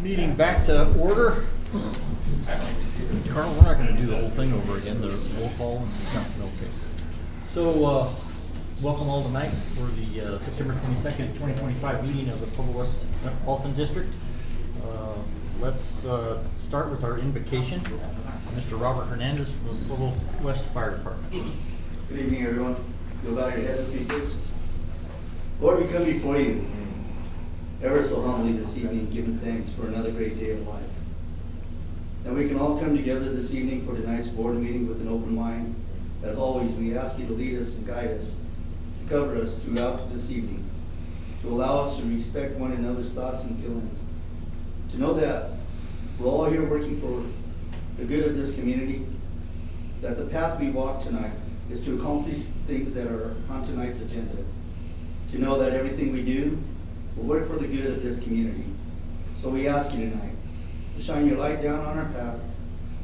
Meeting back to order. Carl, we're not gonna do the whole thing over again, the roll call. No, okay. So, welcome all tonight for the September 22nd, 2025 meeting of the Pueblo West Metropolitan District. Let's start with our invocation. Mr. Robert Hernandez from the Pueblo West Fire Department. Good evening, everyone. You'll bow your heads with me, please. Lord, we come before you ever so humbly this evening, giving thanks for another great day of life. And we can all come together this evening for tonight's board meeting with an open mind. As always, we ask you to lead us and guide us, to cover us throughout this evening, to allow us to respect one another's thoughts and feelings, to know that we're all here working for the good of this community, that the path we walk tonight is to accomplish things that are on tonight's agenda, to know that everything we do will work for the good of this community. So we ask you tonight to shine your light down on our path,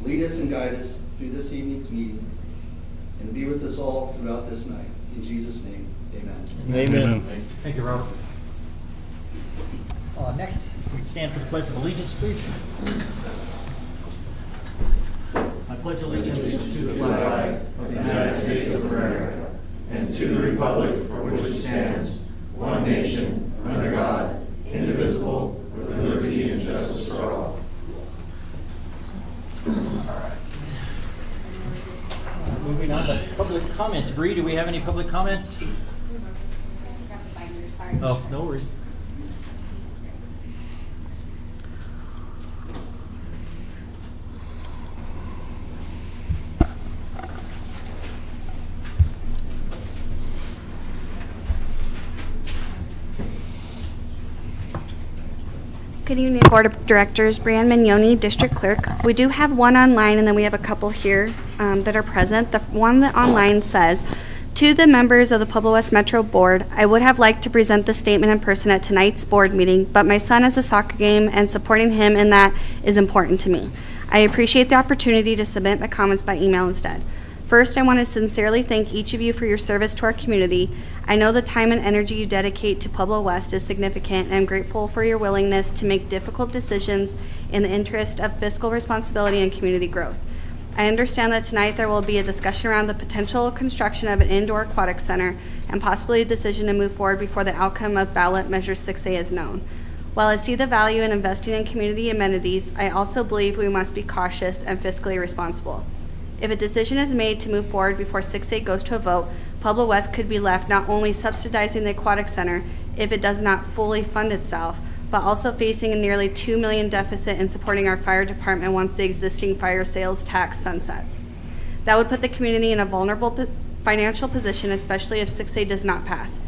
lead us and guide us through this evening's meeting, and be with us all throughout this night. In Jesus' name, amen. Amen. Thank you, Robert. Next, we stand for the Pledge of Allegiance, please. I pledge allegiance to the flag of the United States of America and to the republic for which it stands, one nation, under God, indivisible, with liberty and justice for all. Moving on to public comments. Bree, do we have any public comments? Oh, no worries. Good evening, Board of Directors. Brianne Mignoni, District Clerk. We do have one online, and then we have a couple here that are present. The one that online says, "To the members of the Pueblo West Metro Board, I would have liked to present the statement in person at tonight's board meeting, but my son has a soccer game, and supporting him in that is important to me. I appreciate the opportunity to submit my comments by email instead. First, I want to sincerely thank each of you for your service to our community. I know the time and energy you dedicate to Pueblo West is significant, and I'm grateful for your willingness to make difficult decisions in the interest of fiscal responsibility and community growth. I understand that tonight there will be a discussion around the potential construction of an indoor aquatic center and possibly a decision to move forward before the outcome of ballot measure 6A is known. While I see the value in investing in community amenities, I also believe we must be cautious and fiscally responsible. If a decision is made to move forward before 6A goes to a vote, Pueblo West could be left not only subsidizing the aquatic center if it does not fully fund itself, but also facing a nearly $2 million deficit in supporting our fire department once the existing fire sales tax sunsets. That would put the community in a vulnerable financial position, especially if 6A does not pass.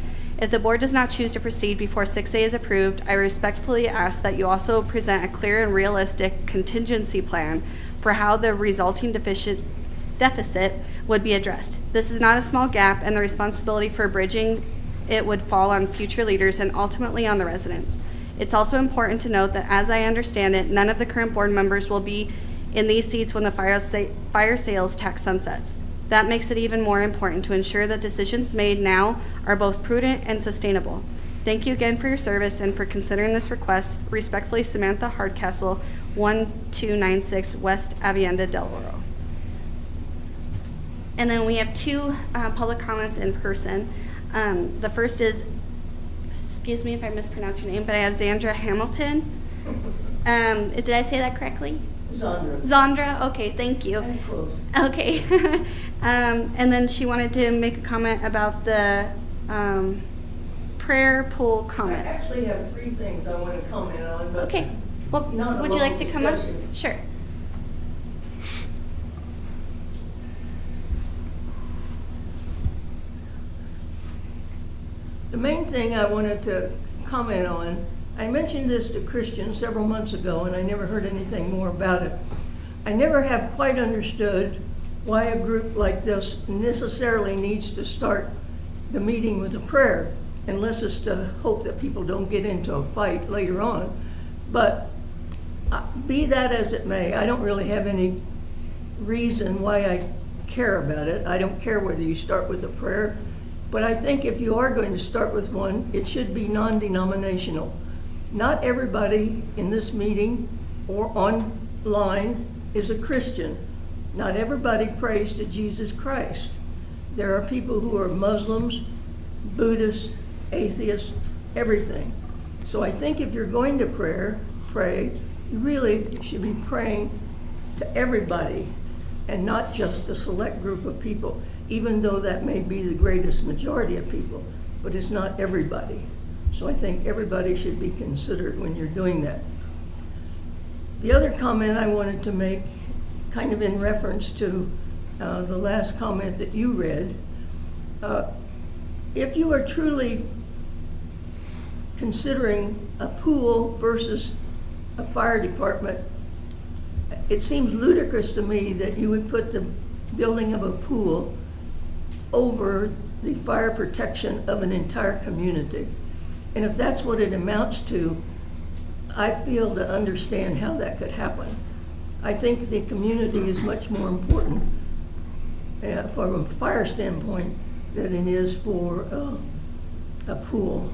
If the board does not choose to proceed before 6A is approved, I respectfully ask that you also present a clear and realistic contingency plan for how the resulting deficit would be addressed. This is not a small gap, and the responsibility for bridging it would fall on future leaders and ultimately on the residents. It's also important to note that, as I understand it, none of the current board members will be in these seats when the fire sales tax sunsets. That makes it even more important to ensure that decisions made now are both prudent and sustainable. Thank you again for your service and for considering this request. Respectfully, Samantha Hardcastle, 1296 West Avienda Del Oro. And then we have two public comments in person. The first is, excuse me if I mispronounce your name, but I have Zandra Hamilton. Did I say that correctly? Zandra, okay, thank you. That's close. Okay. And then she wanted to make a comment about the prayer pool comments. I actually have three things I want to comment on. But Okay. Well, not a would you like long to come up? discussion. Sure. The main thing I wanted to comment on, I mentioned this to Christian several months ago, and I never heard anything more about it. I never have quite understood why a group like this necessarily needs to start the meeting with a prayer, unless it's to hope that people don't get into a fight later on. But be that as it may, I don't really have any reason why I care about it. I don't care whether you start with a prayer, but I think if you are going to start with one, it should be non-denominational. Not everybody in this meeting or online is a Christian. Not everybody prays to Jesus Christ. There are people who are Muslims, Buddhists, atheists, everything. So I think if you're going to pray, you really should be praying to everybody and not just a select group of people, even though that may be the greatest majority of people, but it's not everybody. So I think everybody should be considered when you're doing that. The other comment I wanted to make, kind of in reference to the last comment that you read, if you are truly considering a pool versus a fire department, it seems ludicrous to me that you would put the building of a pool over the fire protection of an entire community. And if that's what it amounts to, I fail to understand how that could happen. I think the community is much more important from a fire standpoint than it is for a pool.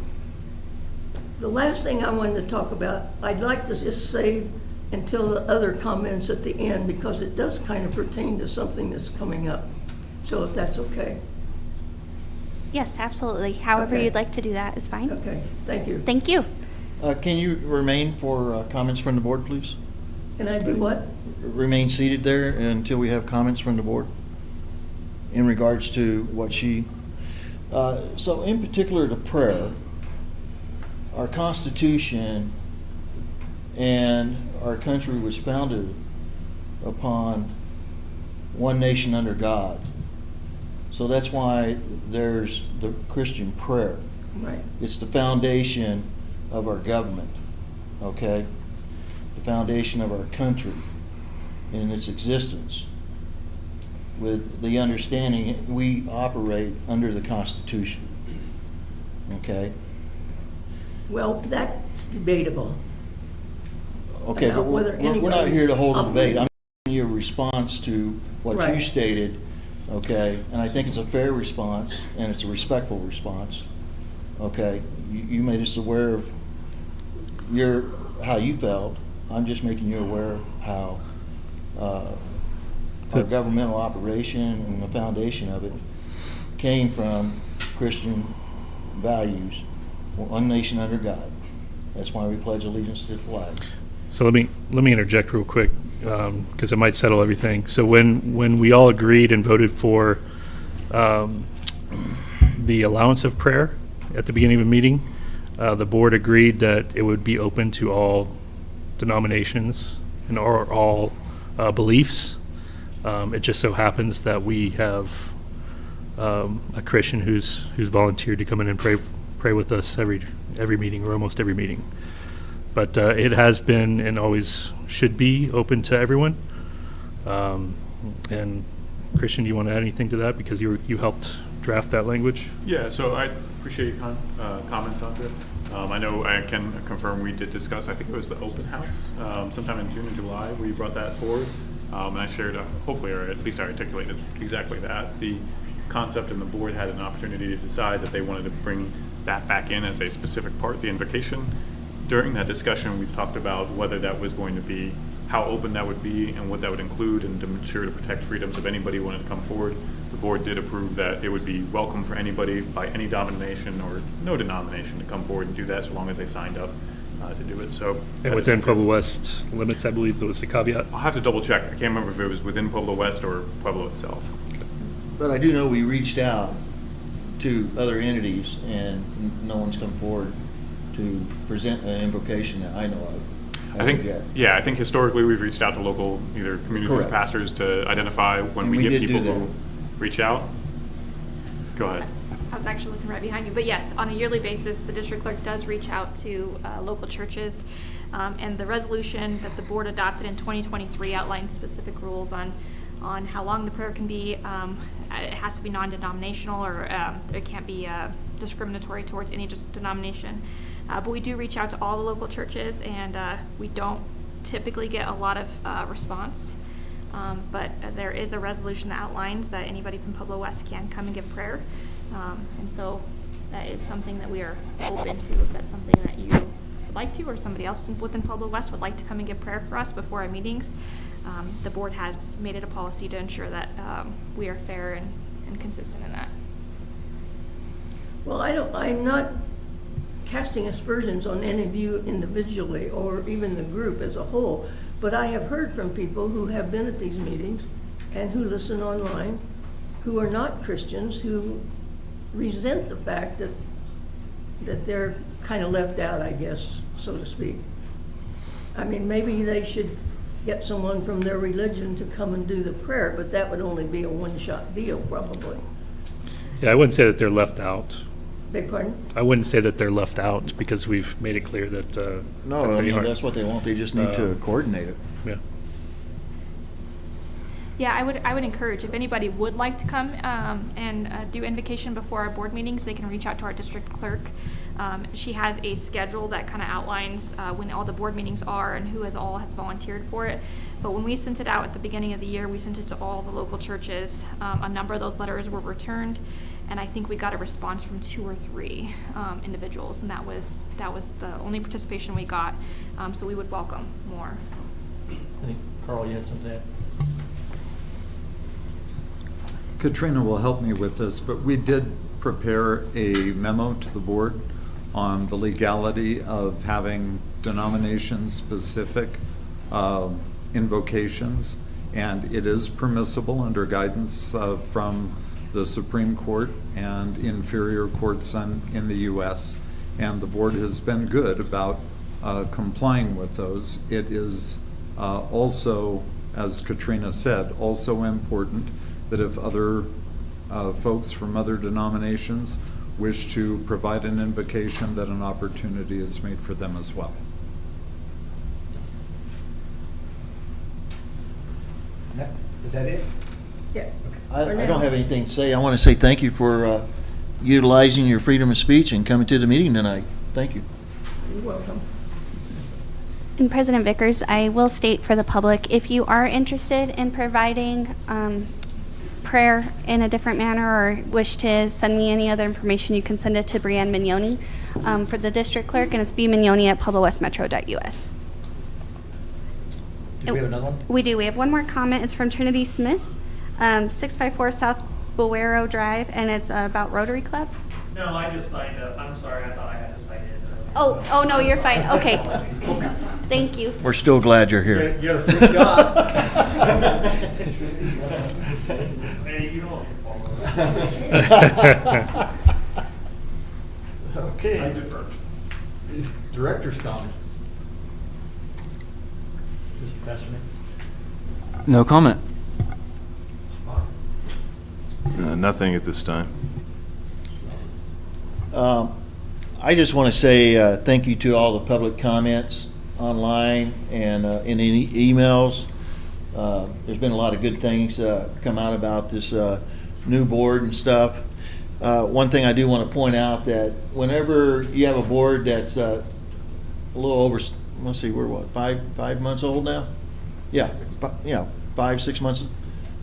The last thing I wanted to talk about, I'd like to just save until the other comments at the end, because it does kind of pertain to something that's coming up. So if that's okay. Yes, absolutely. However Okay. you'd like to do that is fine. Okay, thank you. Thank you. Can you remain for comments from the board, please? Can I do what? Remain seated there until we have comments from the board in regards to what she, so in particular to prayer, our Constitution and our country was founded upon one nation under God. So that's why there's the Christian prayer. Right. It's the foundation of our government, okay? The foundation of our country in its existence. With the understanding we operate under the Constitution, okay? Well, that's debatable. Okay, About but whether we're not here to hold a debate. anybody's- I'm giving you a response to what you Right. stated, okay? And I think it's a fair response, and it's a respectful response, okay? You made us aware of how you felt. I'm just making you aware of how our governmental operation and the foundation of it came from Christian values, one nation under God. That's why we pledge allegiance to the flag. So let me interject real quick, because it might settle everything. So when we all agreed and voted for the allowance of prayer at the beginning of a meeting, the board agreed that it would be open to all denominations and all beliefs. It just so happens that we have a Christian who's volunteered to come in and pray with us every meeting, or almost every meeting. But it has been and always should be open to everyone. And Christian, do you want to add anything to that, because you helped draft that language? Yeah, so I appreciate your comments onto it. I know I can confirm we did discuss, I think it was the open house, sometime in June and July, we brought that forward. And I shared, hopefully, or at least I articulated exactly that. The concept, and the board had an opportunity to decide that they wanted to bring that back in as a specific part, the invocation. During that discussion, we talked about whether that was going to be, how open that would be, and what that would include, and to ensure to protect freedoms of anybody who wanted to come forward. The board did approve that it would be welcome for anybody by any denomination or no denomination to come forward and do that, so long as they signed up to do it. So, And within Pueblo West limits, I believe that was the caveat. I'll have to double check. I can't remember if it was within Pueblo West or Pueblo itself. But I do know we reached out to other entities, and no one's come forward to present an invocation that I know of. I think, as of yet. yeah, I think historically we've reached out to local either community Correct. pastors to identify when And we we get did people do who that. reach out. Go ahead. I was actually looking right behind you. But yes, on a yearly basis, the district clerk does reach out to local churches. And the resolution that the board adopted in 2023 outlines specific rules on how long the prayer can be. It has to be non-denominational, or it can't be discriminatory towards any denomination. But we do reach out to all the local churches, and we don't typically get a lot of response. But there is a resolution that outlines that anybody from Pueblo West can come and give prayer. And so that is something that we are open to, if that's something that you would like to, or somebody else within Pueblo West would like to come and give prayer for us before our meetings, the board has made it a policy to ensure that we are fair and consistent in that. Well, I'm not casting aspersions on any of you individually or even the group as a whole, but I have heard from people who have been at these meetings and who listen online, who are not Christians, who resent the fact that they're kind of left out, I guess, so to speak. I mean, maybe they should get someone from their religion to come and do the prayer, but that would only be a one-shot deal, probably. Yeah, I wouldn't say that they're left out. Beg pardon? I wouldn't say that they're left out because we've made it clear that, No, that I they mean, aren't. that's what they want, they just need to coordinate it. Yeah. Yeah, I would encourage, if anybody would like to come and do invocation before our board meetings, they can reach out to our district clerk. She has a schedule that kind of outlines when all the board meetings are and who has volunteered for it. But when we sent it out at the beginning of the year, we sent it to all the local churches. A number of those letters were returned, and I think we got a response from 2 or 3 individuals, and that was the only participation we got. So we would welcome more. I think, Carl, you had something to add? Katrina will help me with this, but we did prepare a memo to the board on the legality of having denomination-specific invocations, and it is permissible under guidance from the Supreme Court and inferior courts in the U.S., and the board has been good about complying with those. It is also, as Katrina said, also important that if other folks from other denominations wish to provide an invocation, that an opportunity is made for them as well. Is that it? Yeah. I For now. don't have anything to say. I want to say thank you for utilizing your freedom of speech and coming to the meeting tonight. Thank you. You're welcome. And President Vickers, I will state for the public, if you are interested in providing prayer in a different manner or wish to send me any other information, you can send it to Brianne Mignoni for the district clerk, and it's bmignoni@pueblowestmetro.us. Did we have another one? We do. We have one more comment. It's from Trinity Smith, 654 South Bowero Drive, and it's about Rotary Club. No, I just signed up. I'm sorry, I thought I had to sign in. Oh, no, you're fine. Okay. Thank you. We're still glad you're here. You got a free job. Hey, you don't follow. Okay. I defer. Director's comment. Mr. Pastor Nick? No comment. Nothing at this time. I just want to say thank you to all the public comments online and in any emails. There's been a lot of good things come out about this new board and stuff. One thing I do want to point out that whenever you have a board that's a little over, let's see, we're what, five months old now? Yeah, 5, 6 months,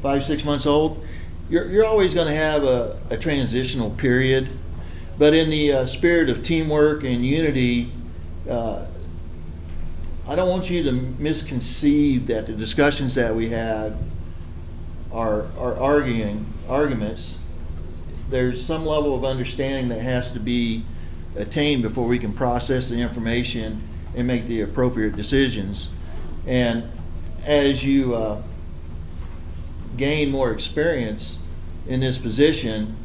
6 months old. You're always going to have a transitional period, but in the spirit of teamwork and unity, I don't want you to misconceive that the discussions that we have are arguments. There's some level of understanding that has to be attained before we can process the information and make the appropriate decisions. And as you gain more experience in this position,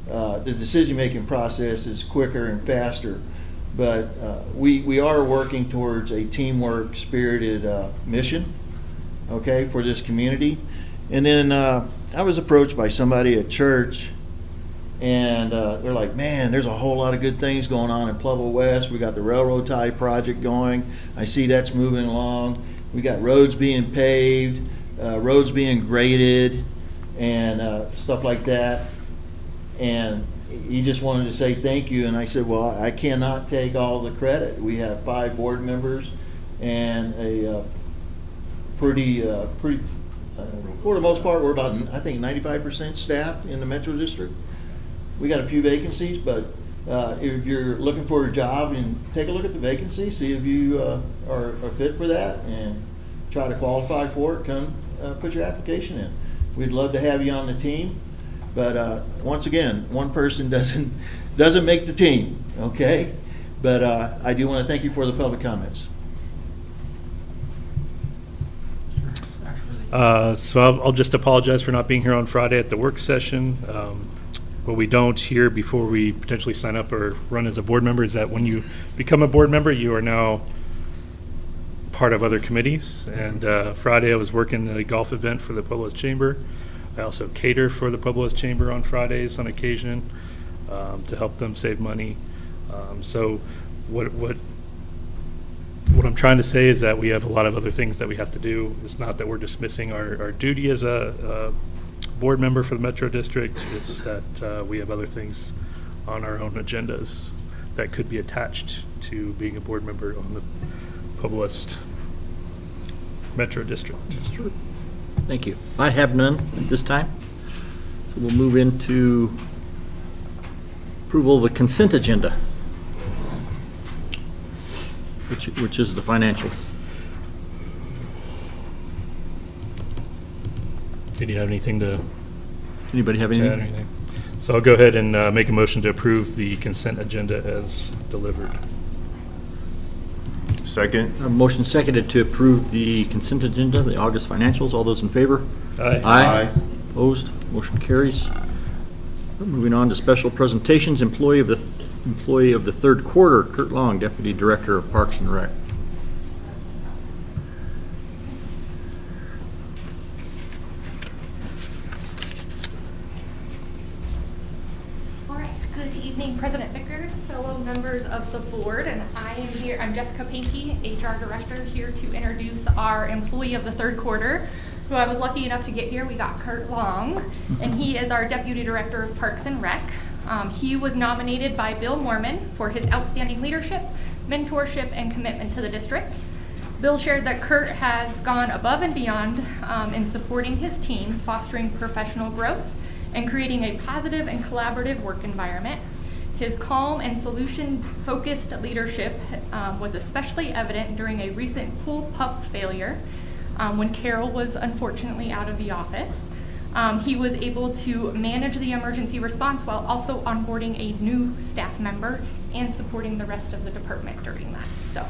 the decision-making process is quicker and faster. But we are working towards a teamwork spirited mission, okay, for this community. And then I was approached by somebody at church, and they're like, man, there's a whole lot of good things going on in Pueblo West. We got the railroad tie project going. I see that's moving along. We got roads being paved, roads being graded, and stuff like that. And he just wanted to say thank you, and I said, well, I cannot take all the credit. We have 5 board members and a pretty, for the most part, we're about, I think, 95% staffed in the Metro District. We got a few vacancies, but If you're looking for a job, and take a look at the vacancy, see if you are fit for that, and try to qualify for it. Come put your application in. We'd love to have you on the team, but once again, one person doesn't make the team, okay? But I do want to thank you for the public comments. So I'll just apologize for not being here on Friday at the work session. What we don't hear before we potentially sign up or run as a board member is that when you become a board member, you are now part of other committees. And Friday I was working the golf event for the Pueblos Chamber. I also cater for the Pueblos Chamber on Fridays on occasion to help them save money. So what I'm trying to say is that we have a lot of other things that we have to do. It's not that we're dismissing our duty as a board member for the Metro District. It's that we have other things on our own agendas that could be attached to being a board member on the Pueblos Metro District. That's true. Thank you. I have none at this time. So we'll move into approval of the consent agenda, which is the financial. Did you have anything to Anybody have add? anything? So I'll go ahead and make a motion to approve the consent agenda as delivered. Second? A motion seconded to approve the consent agenda, the August financials. All those in favor? Aye. Aye. Opposed? Motion carries. Moving on to special presentations, employee of the third quarter, Kurt Long, Deputy Director of Parks and Rec. All right, good evening, President Vickers, fellow members of the board, and I am here, I'm Jessica Pankey, HR Director, here to introduce our employee of the third quarter, who I was lucky enough to get here. We got Kurt Long, and he is our Deputy Director of Parks and Rec. He was nominated by Bill Mormon for his outstanding leadership, mentorship, and commitment to the district. Bill shared that Kurt has gone above and beyond in supporting his team, fostering professional growth, and creating a positive and collaborative work environment. His calm and solution-focused leadership was especially evident during a recent pool pump failure when Carol was unfortunately out of the office. He was able to manage the emergency response while also onboarding a new staff member and supporting the rest of the department during that. So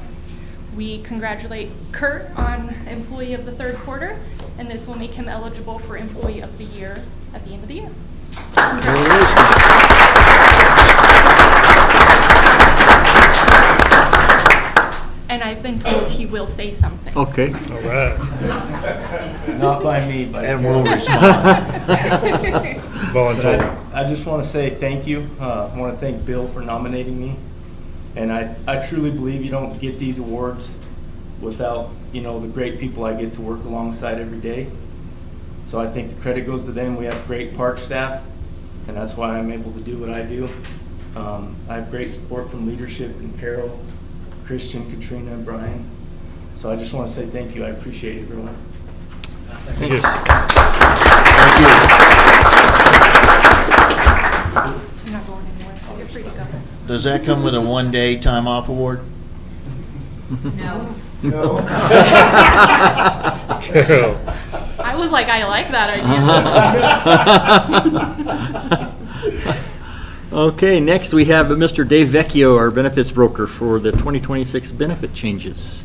we congratulate Kurt on Employee of the Third Quarter, and this will make him eligible for Employee of the Year at the end of the year. And I've been told he will say something. Okay. All right. Not by me, but. And we'll respond. Volunteer. I just want to say thank you. I want to thank Bill for nominating me. And I truly believe you don't get these awards without, the great people I get to work alongside every day. So I think the credit goes to them. We have great park staff, and that's why I'm able to do what I do. I have great support from leadership and Carol, Christian, Katrina, and Brian. So I just want to say thank you. I appreciate it, everyone. Thank you. I'm not going anywhere. You're free to go. Does that come with a one-day time off award? No. No. Carol. I was like, I like that idea. Okay, next we have Mr. Dave Vecchio, our benefits broker for the 2026 benefit changes.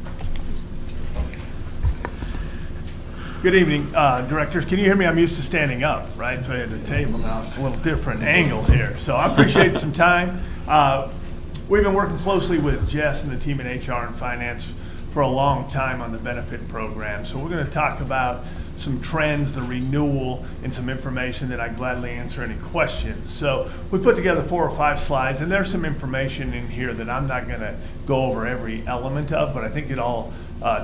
Good evening, directors. Can you hear me? I'm used to standing up, right? So I had the table now. It's a little different angle here. So I appreciate some time. We've been working closely with Jess and the team in HR and finance for a long time on the benefit program. So we're going to talk about some trends, the renewal, and some information that I'd gladly answer any questions. So we put together 4 or 5 slides, and there's some information in here that I'm not going to go over every element of, but I think it all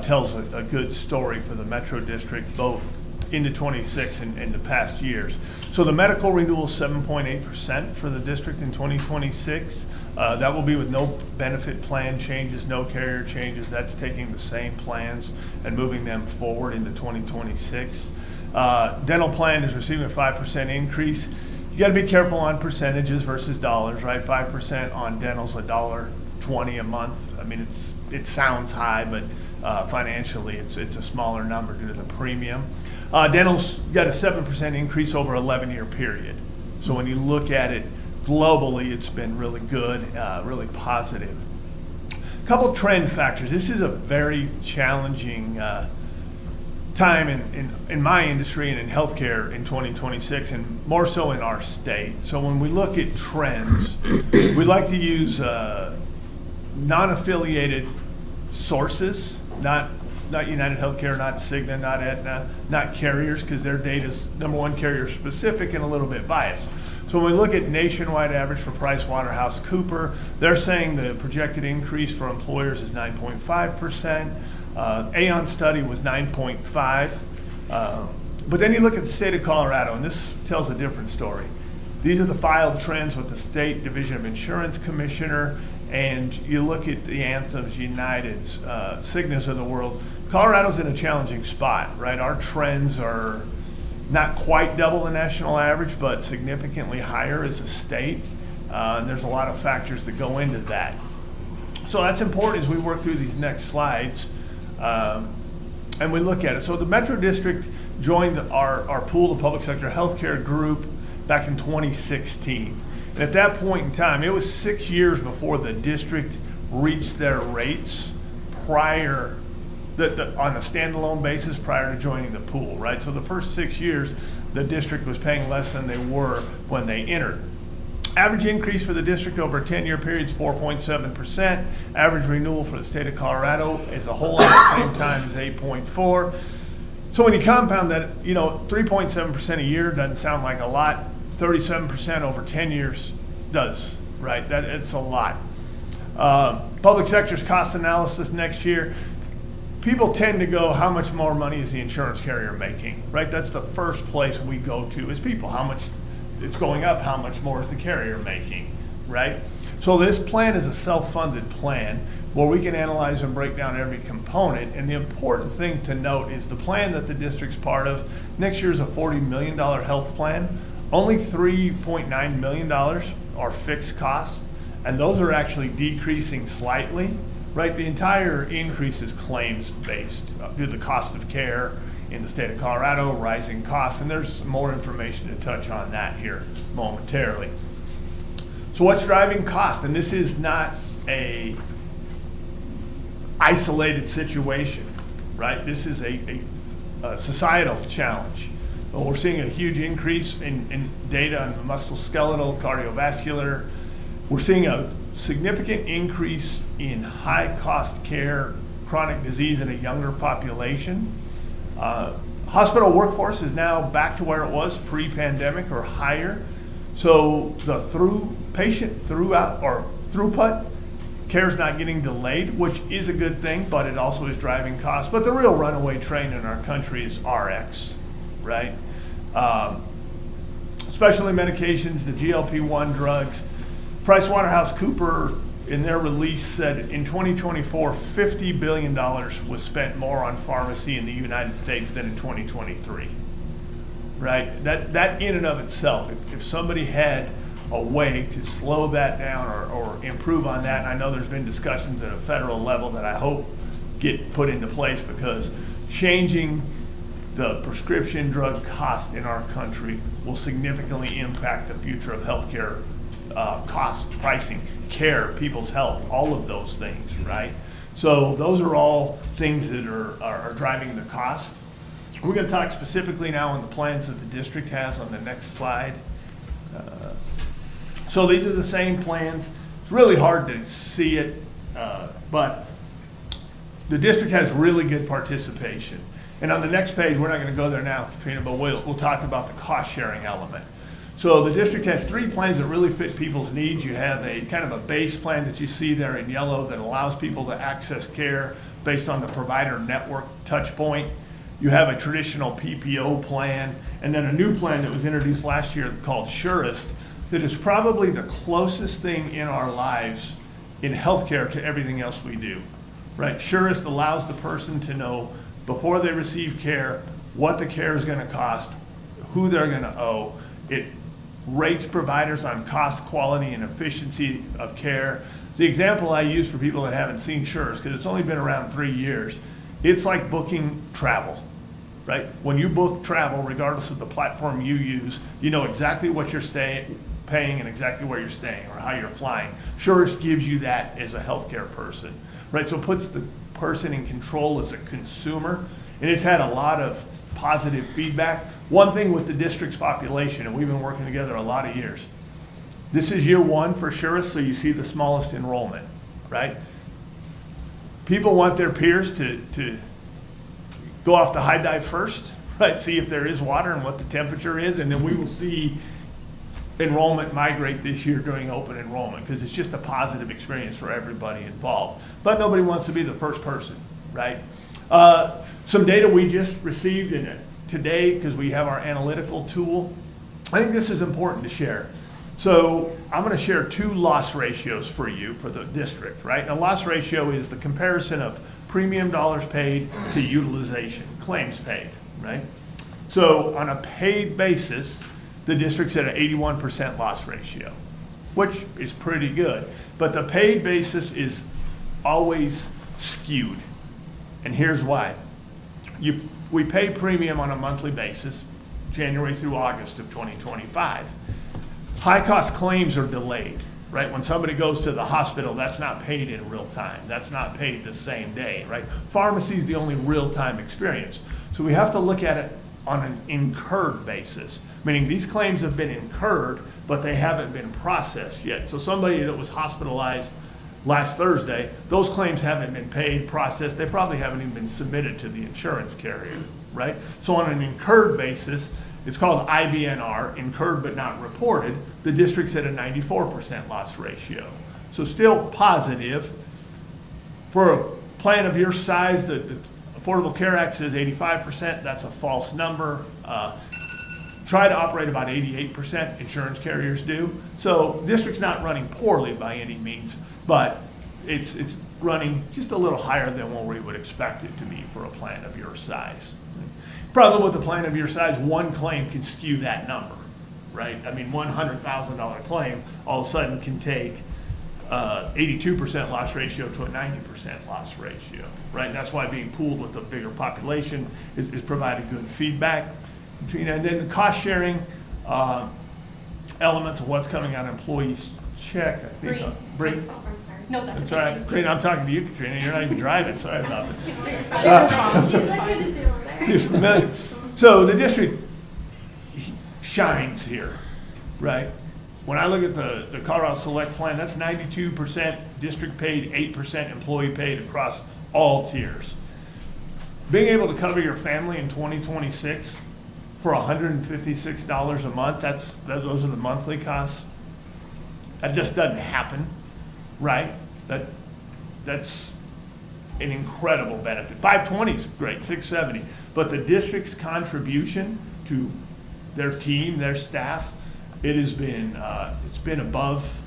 tells a good story for the Metro District, both into 26 and the past years. So the medical renewal is 7.8% for the district in 2026. That will be with no benefit plan changes, no carrier changes. That's taking the same plans and moving them forward into 2026. Dental plan is receiving a 5% increase. You got to be careful on percentages versus dollars, right? 5% on dental's $1.20 a month. I mean, it sounds high, but financially it's a smaller number due to the premium. Dental's got a 7% increase over an 11-year period. So when you look at it globally, it's been really good, really positive. A couple trend factors. This is a very challenging time in my industry and in healthcare in 2026, and more so in our state. So when we look at trends, we like to use non-affiliated sources, not United Healthcare, not Cigna, not Aetna, not carriers, because their data is number one, carrier specific and a little bit biased. So when we look at nationwide average for PricewaterhouseCoopers, they're saying the projected increase for employers is 9.5%. Aon study was 9.5. But then you look at the state of Colorado, and this tells a different story. These are the filed trends with the State Division of Insurance Commissioner, and you look at the Anthems, Uniteds, Cignas of the world. Colorado's in a challenging spot, right? Our trends are not quite double the national average, but significantly higher as a state. And there's a lot of factors that go into that. So that's important as we work through these next slides. And we look at it. So the Metro District joined our pool of public sector healthcare group back in 2016. And at that point in time, it was 6 years before the district reached their rates prior, on a standalone basis prior to joining the pool, right? So the first 6 years, the district was paying less than they were when they entered. Average increase for the district over a 10-year period is 4.7%. Average renewal for the state of Colorado as a whole at the same time is 8.4%. So when you compound that, 3.7% a year doesn't sound like a lot. 37% over 10 years does, right? It's a lot. Public sector's cost analysis next year. People tend to go, how much more money is the insurance carrier making, right? That's the first place we go to is people. How much it's going up, how much more is the carrier making, right? So this plan is a self-funded plan where we can analyze and break down every component. And the important thing to note is the plan that the district's part of next year is a $40 million health plan. Only $3.9 million are fixed costs, and those are actually decreasing slightly, right? The entire increase is claims-based due to the cost of care in the state of Colorado, rising costs, and there's some more information to touch on that here momentarily. So what's driving cost? And this is not a isolated situation, right? This is a societal challenge. Well, we're seeing a huge increase in data on musculoskeletal, cardiovascular. We're seeing a significant increase in high-cost care, chronic disease in a younger population. Hospital workforce is now back to where it was pre-pandemic or higher. So the throughput care is not getting delayed, which is a good thing, but it also is driving costs. But the real runaway train in our country is RX, right? Specialty medications, the GLP-1 drugs. PricewaterhouseCoopers in their release said in 2024, $50 billion was spent more on pharmacy in the United States than in 2023, right? That in and of itself, if somebody had a way to slow that down or improve on that, and I know there's been discussions at a federal level that I hope get put into place, because changing the prescription drug cost in our country will significantly impact the future of healthcare cost, pricing, care, people's health, all of those things, right? So those are all things that are driving the cost. We're going to talk specifically now on the plans that the district has on the next slide. So these are the same plans. It's really hard to see it, but the district has really good participation. And on the next page, we're not going to go there now, Katrina, but we'll talk about the cost sharing element. So the district has 3 plans that really fit people's needs. You have a kind of a base plan that you see there in yellow that allows people to access care based on the provider network touch point. You have a traditional PPO plan, and then a new plan that was introduced last year called Surest that is probably the closest thing in our lives in healthcare to everything else we do, right? Surest allows the person to know before they receive care what the care is going to cost, who they're going to owe. It rates providers on cost, quality, and efficiency of care. The example I use for people that haven't seen Sures, because it's only been around 3 years, it's like booking travel, right? When you book travel, regardless of the platform you use, you know exactly what you're paying and exactly where you're staying or how you're flying. Sures gives you that as a healthcare person, right? So it puts the person in control as a consumer, and it's had a lot of positive feedback. One thing with the district's population, and we've been working together a lot of years, this is year 1 for Sures, so you see the smallest enrollment, right? People want their peers to go off the high dive first, right? See if there is water and what the temperature is, and then we will see enrollment migrate this year during open enrollment, because it's just a positive experience for everybody involved. But nobody wants to be the first person, right? Some data we just received today, because we have our analytical tool. I think this is important to share. So I'm going to share 2 loss ratios for you for the district, right? And a loss ratio is the comparison of premium dollars paid to utilization, claims paid, right? So on a paid basis, the district's at an 81% loss ratio, which is pretty good. But the paid basis is always skewed. And here's why. We pay premium on a monthly basis, January through August of 2025. High-cost claims are delayed, right? When somebody goes to the hospital, that's not paid in real time. That's not paid the same day, right? Pharmacy is the only real-time experience. So we have to look at it on an incurred basis, meaning these claims have been incurred, but they haven't been processed yet. So somebody that was hospitalized last Thursday, those claims haven't been paid, processed. They probably haven't even been submitted to the insurance carrier, right? So on an incurred basis, it's called IBNR, incurred but not reported. The district's at a 94% loss ratio. So still positive. For a plan of your size, the Affordable Care Act says 85%. That's a false number. Try to operate about 88%, insurance carriers do. So district's not running poorly by any means, but it's running just a little higher than what we would expect it to be for a plan of your size. Problem with the plan of your size, one claim can skew that number, right? I mean, $100,000 claim all of a sudden can take 82% loss ratio to a 90% loss ratio, right? And that's why being pooled with a bigger population is providing good feedback. And then the cost sharing elements of what's coming out of employees' check. I think. I'm sorry. No, that's all right. Green, I'm talking to you, Katrina. You're not even driving. Sorry about it. She's familiar. So the district shines here, right? When I look at the Colorado Select Plan, that's 92% district paid, 8% employee paid across all tiers. Being able to cover your family in 2026 for $156 a month, those are the monthly costs. That just doesn't happen, right? That's an incredible benefit. 520 is great, 670, but the district's contribution to their team, their staff, it's been above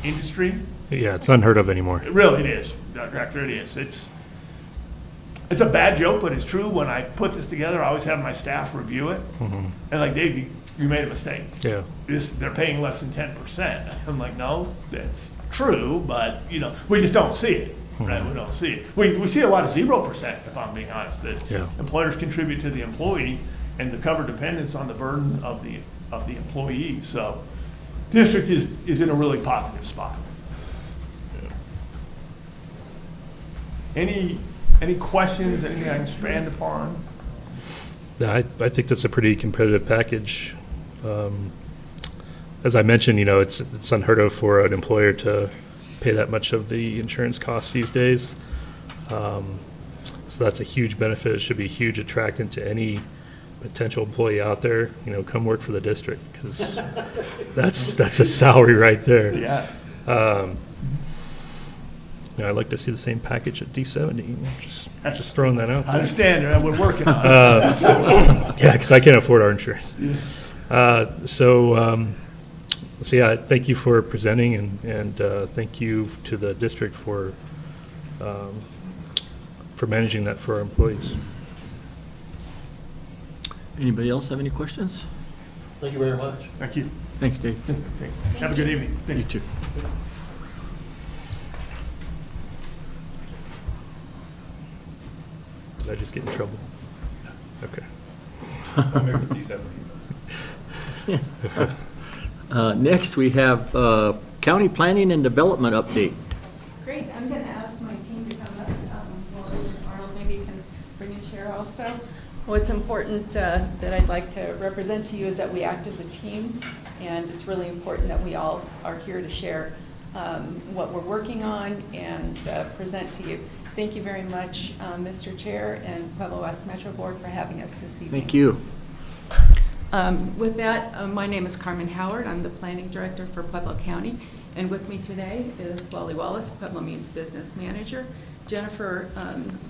industry. Yeah, it's unheard of anymore. It is, Director, it is. It's a bad joke, but it's true. When I put this together, I always have my staff review it. Mm-hmm. And like, Dave, you made a mistake. Yeah. They're paying less than 10%. I'm like, no, that's true, but we just don't see it, right? We don't see it. We see a lot of 0%, if I'm being honest, that employers contribute to the employee and the cover dependence on the burden of the employee. So district is in a really positive spot. Yeah. Any questions, anything I can expand upon? Yeah, I think that's a pretty competitive package. As I mentioned, it's unheard of for an employer to pay that much of the insurance costs these days. So that's a huge benefit. It should be a huge attractant to any potential employee out there. Come work for the district, because that's a salary right there. Yeah. I'd like to see the same package at D70. Just throwing that out there. I understand. We're working on it. Yeah, because I can't afford our insurance. Yeah. So yeah, thank you for presenting, and thank you to the district for managing that for our employees. Anybody else have any questions? Thank you very much. Thank you. Thanks, Dave. Have a good evening. Thank You too. Did I just get in trouble? Okay. Next, we have County Planning and Development update. Great, I'm going to ask my team to come up. Arnold, maybe you can bring a chair also. What's important that I'd like to represent to you is that we act as a team, and it's really important that we all are here to share what we're working on and present to you. Thank you very much, Mr. Chair and Pueblo West Metro Board for having us this evening. Thank you. With that, my name is Carmen Howard. I'm the Planning Director for Pueblo County. And with me today is Wally Wallace, Pueblo Means Business Manager, Jennifer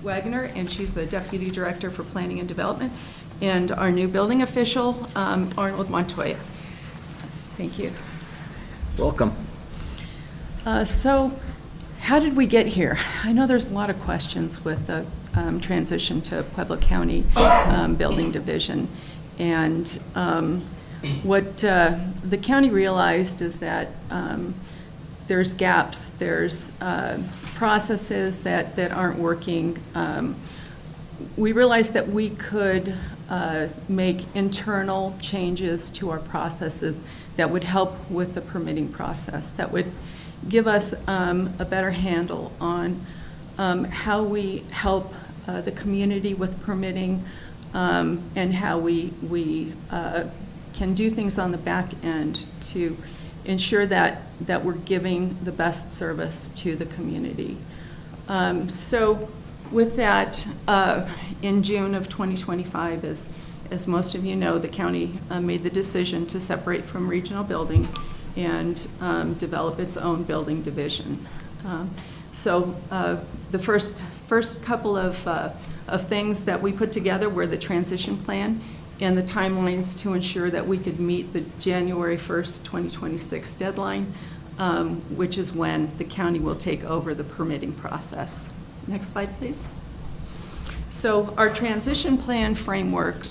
Wagner, and she's the Deputy Director for Planning and Development, and our new building official, Arnold Montoya. Thank you. Welcome. So how did we get here? I know there's a lot of questions with the transition to Pueblo County Building Division. And what the county realized is that there's gaps, there's processes that aren't working. We realized that we could make internal changes to our processes that would help with the permitting process, that would give us a better handle on how we help the community with permitting, and how we can do things on the back end to ensure that we're giving the best service to the community. So with that, in June of 2025, as most of you know, the county made the decision to separate from regional building and develop its own building division. So the first couple of things that we put together were the transition plan and the timelines to ensure that we could meet the January 1st, 2026 deadline, which is when the county will take over the permitting process. Next slide, please. So our transition plan framework,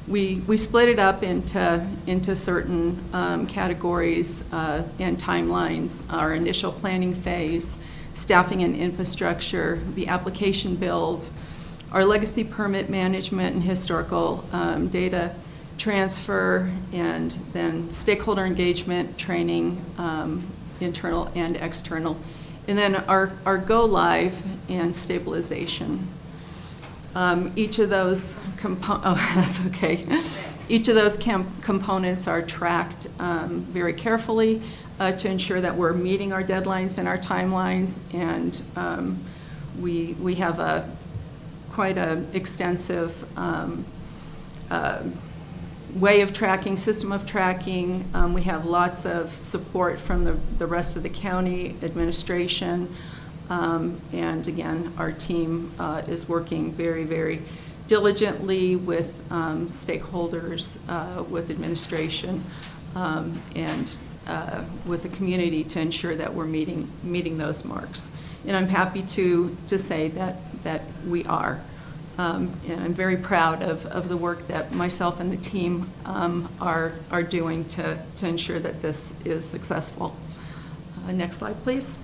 we split it up into certain categories and timelines. Our initial planning phase, staffing and infrastructure, the application build, our legacy permit management and historical data transfer, and then stakeholder engagement, training, internal and external, and then our go live and stabilization. Each of those Each of those components are tracked very carefully to ensure that we're meeting our deadlines and our timelines, and we have quite an extensive way of tracking, system of tracking. We have lots of support from the rest of the county administration. And again, our team is working very, very diligently with stakeholders, with administration, and with the community to ensure that we're meeting those marks. And I'm happy to say that we are. And I'm very proud of the work that myself and the team are doing to ensure that this is successful. Next slide, please.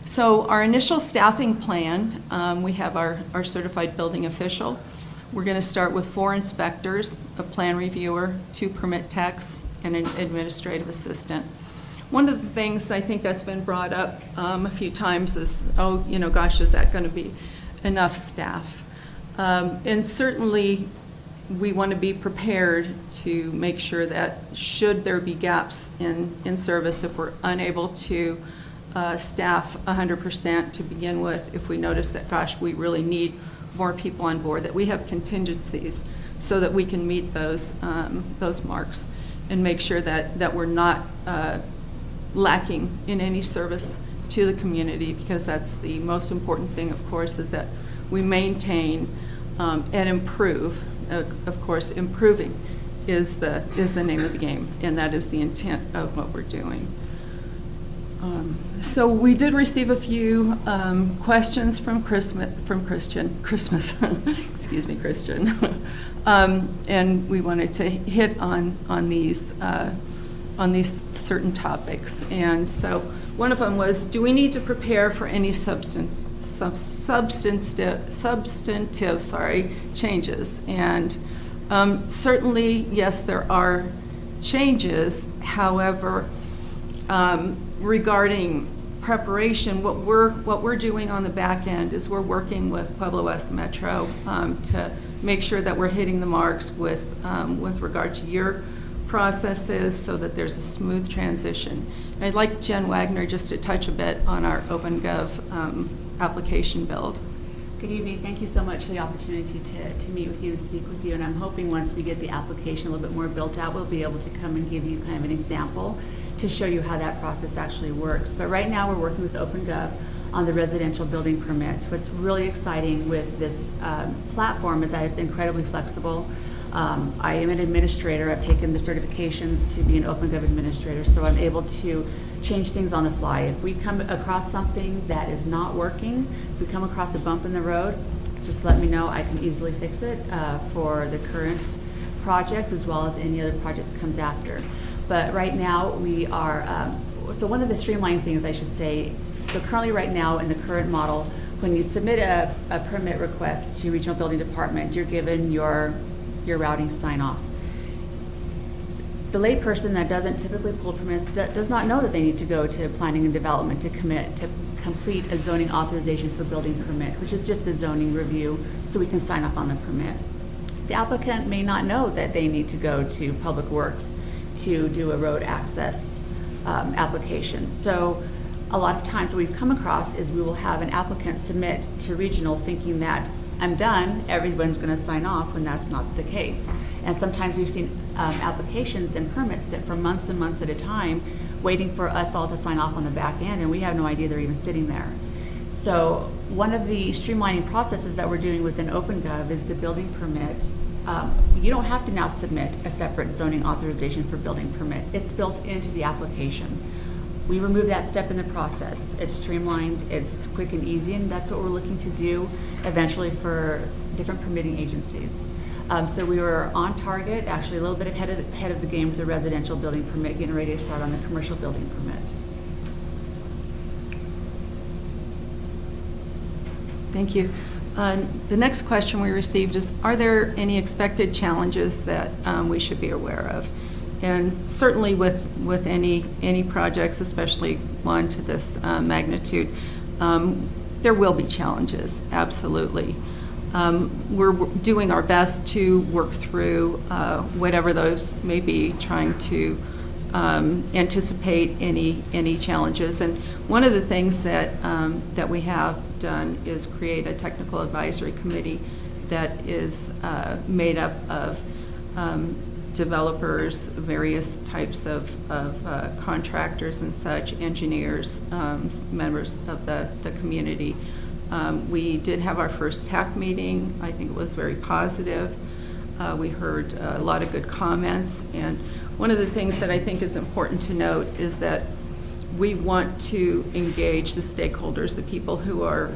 So our initial staffing plan, we have our certified building official. We're going to start with 4 inspectors, a plan reviewer, 2 permit techs, and an administrative assistant. One of the things I think that's been brought up a few times is, gosh, is that going to be enough staff? And certainly we want to be prepared to make sure that should there be gaps in service, if we're unable to staff 100% to begin with, if we notice that, gosh, we really need more people on board, that we have contingencies so that we can meet those marks and make sure that we're not lacking in any service to the community, because that's the most important thing, of course, is that we maintain and improve. Of course, improving is the name of the game, and that is the intent of what we're doing. So we did receive a few questions from Christmas, excuse me, Christian. And we wanted to hit on these certain topics. And so one of them was, do we need to prepare for any substantive changes? And certainly, yes, there are changes. However, regarding preparation, what we're doing on the back end is we're working with Pueblo West Metro to make sure that we're hitting the marks with regard to your processes so that there's a smooth transition. And I'd like Jen Wagner just to touch a bit on our OpenGov application build. Good evening. Thank you so much for the opportunity to meet with you and speak with you. And I'm hoping once we get the application a little bit more built out, we'll be able to come and give you kind of an example to show you how that process actually works. But right now we're working with OpenGov on the residential building permit. What's really exciting with this platform is that it's incredibly flexible. I am an administrator. I've taken the certifications to be an OpenGov administrator, so I'm able to change things on the fly. If we come across something that is not working, if we come across a bump in the road, just let me know. I can easily fix it for the current project as well as any other project that comes after. But right now we are, so one of the streamlined things I should say, so currently right now in the current model, when you submit a permit request to Regional Building Department, you're given your routing sign off. The layperson that doesn't typically pull permits does not know that they need to go to planning and development to complete a zoning authorization for building permit, which is just a zoning review so we can sign off on the permit. The applicant may not know that they need to go to Public Works to do a road access application. So a lot of times what we've come across is we will have an applicant submit to regional thinking that I'm done, everyone's going to sign off, when that's not the case. And sometimes we've seen applications and permits sit for months and months at a time waiting for us all to sign off on the back end, and we have no idea they're even sitting there. So one of the streamlining processes that we're doing within OpenGov is the building permit. You don't have to now submit a separate zoning authorization for building permit. It's built into the application. We remove that step in the process. It's streamlined, it's quick and easy, and that's what we're looking to do eventually for different permitting agencies. So we were on target, actually a little bit ahead of the game with the residential building permit, getting ready to start on the commercial building permit. Thank you. The next question we received is, are there any expected challenges that we should be aware of? And certainly with any projects, especially one to this magnitude, there will be challenges, absolutely. We're doing our best to work through whatever those may be, trying to anticipate any challenges. And one of the things that we have done is create a technical advisory committee that is made up of developers, various types of contractors and such, engineers, members of the community. We did have our first TAC meeting. I think it was very positive. We heard a lot of good comments, and one of the things that I think is important to note is that we want to engage the stakeholders, the people who are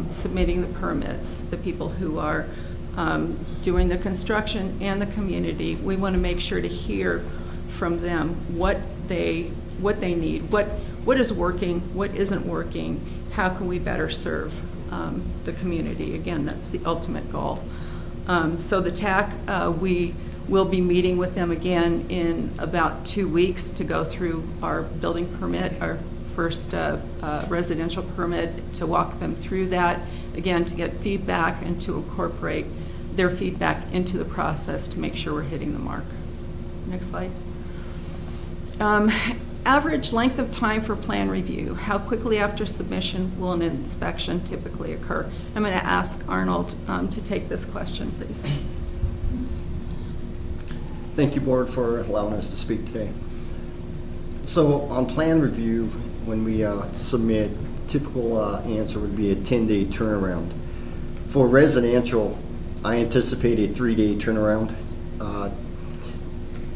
submitting the permits, the people who are doing the construction, and the community. We want to make sure to hear from them what they need, what is working, what isn't working, how can we better serve the community. Again, that's the ultimate goal. So the TAC, we will be meeting with them again in about 2 weeks to go through our building permit, our first residential permit, to walk them through that, again, to get feedback and to incorporate their feedback into the process to make sure we're hitting the mark. Next slide. Average length of time for plan review. How quickly after submission will an inspection typically occur? I'm going to ask Arnold to take this question, please. Thank you, Board, for allowing us to speak today. So on plan review, when we submit, typical answer would be a 10-day turnaround. For residential, I anticipate a 3-day turnaround,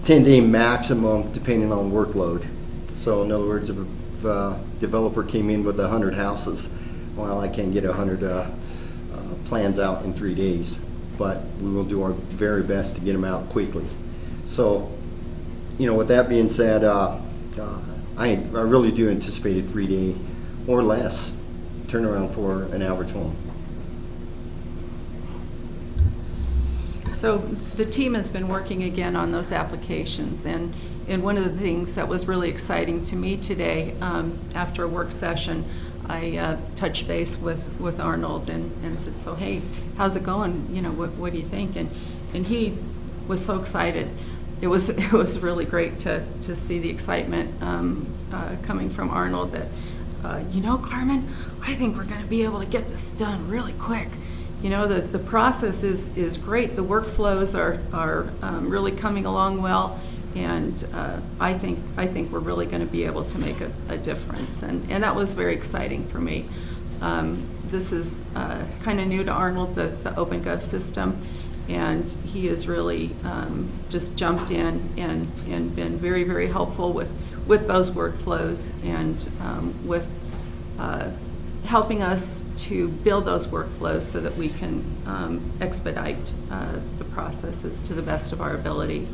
10-day maximum depending on workload. So in other words, if if a developer came in with 100 houses, well, I can't get 100 plans out in 3 days, but we will do our very best to get them out quickly. So, with that being said, I really do anticipate a 3-day or less turnaround for an average home. So the team has been working again on those applications, and one of the things that was really exciting to me today, after a work session, I touched base with Arnold and said, so hey, how's it going? What do you think? And he was so excited. It was really great to see the excitement coming from Arnold that, Carmen, I think we're going to be able to get this done really quick. The process is great. The workflows are really coming along well, and I think we're really going to be able to make a difference, and that was very exciting for me. This is kind of new to Arnold, the OpenGov system, and he has really just jumped in and been very, very helpful with those workflows and with helping us to build those workflows so that we can expedite the processes to the best of our ability.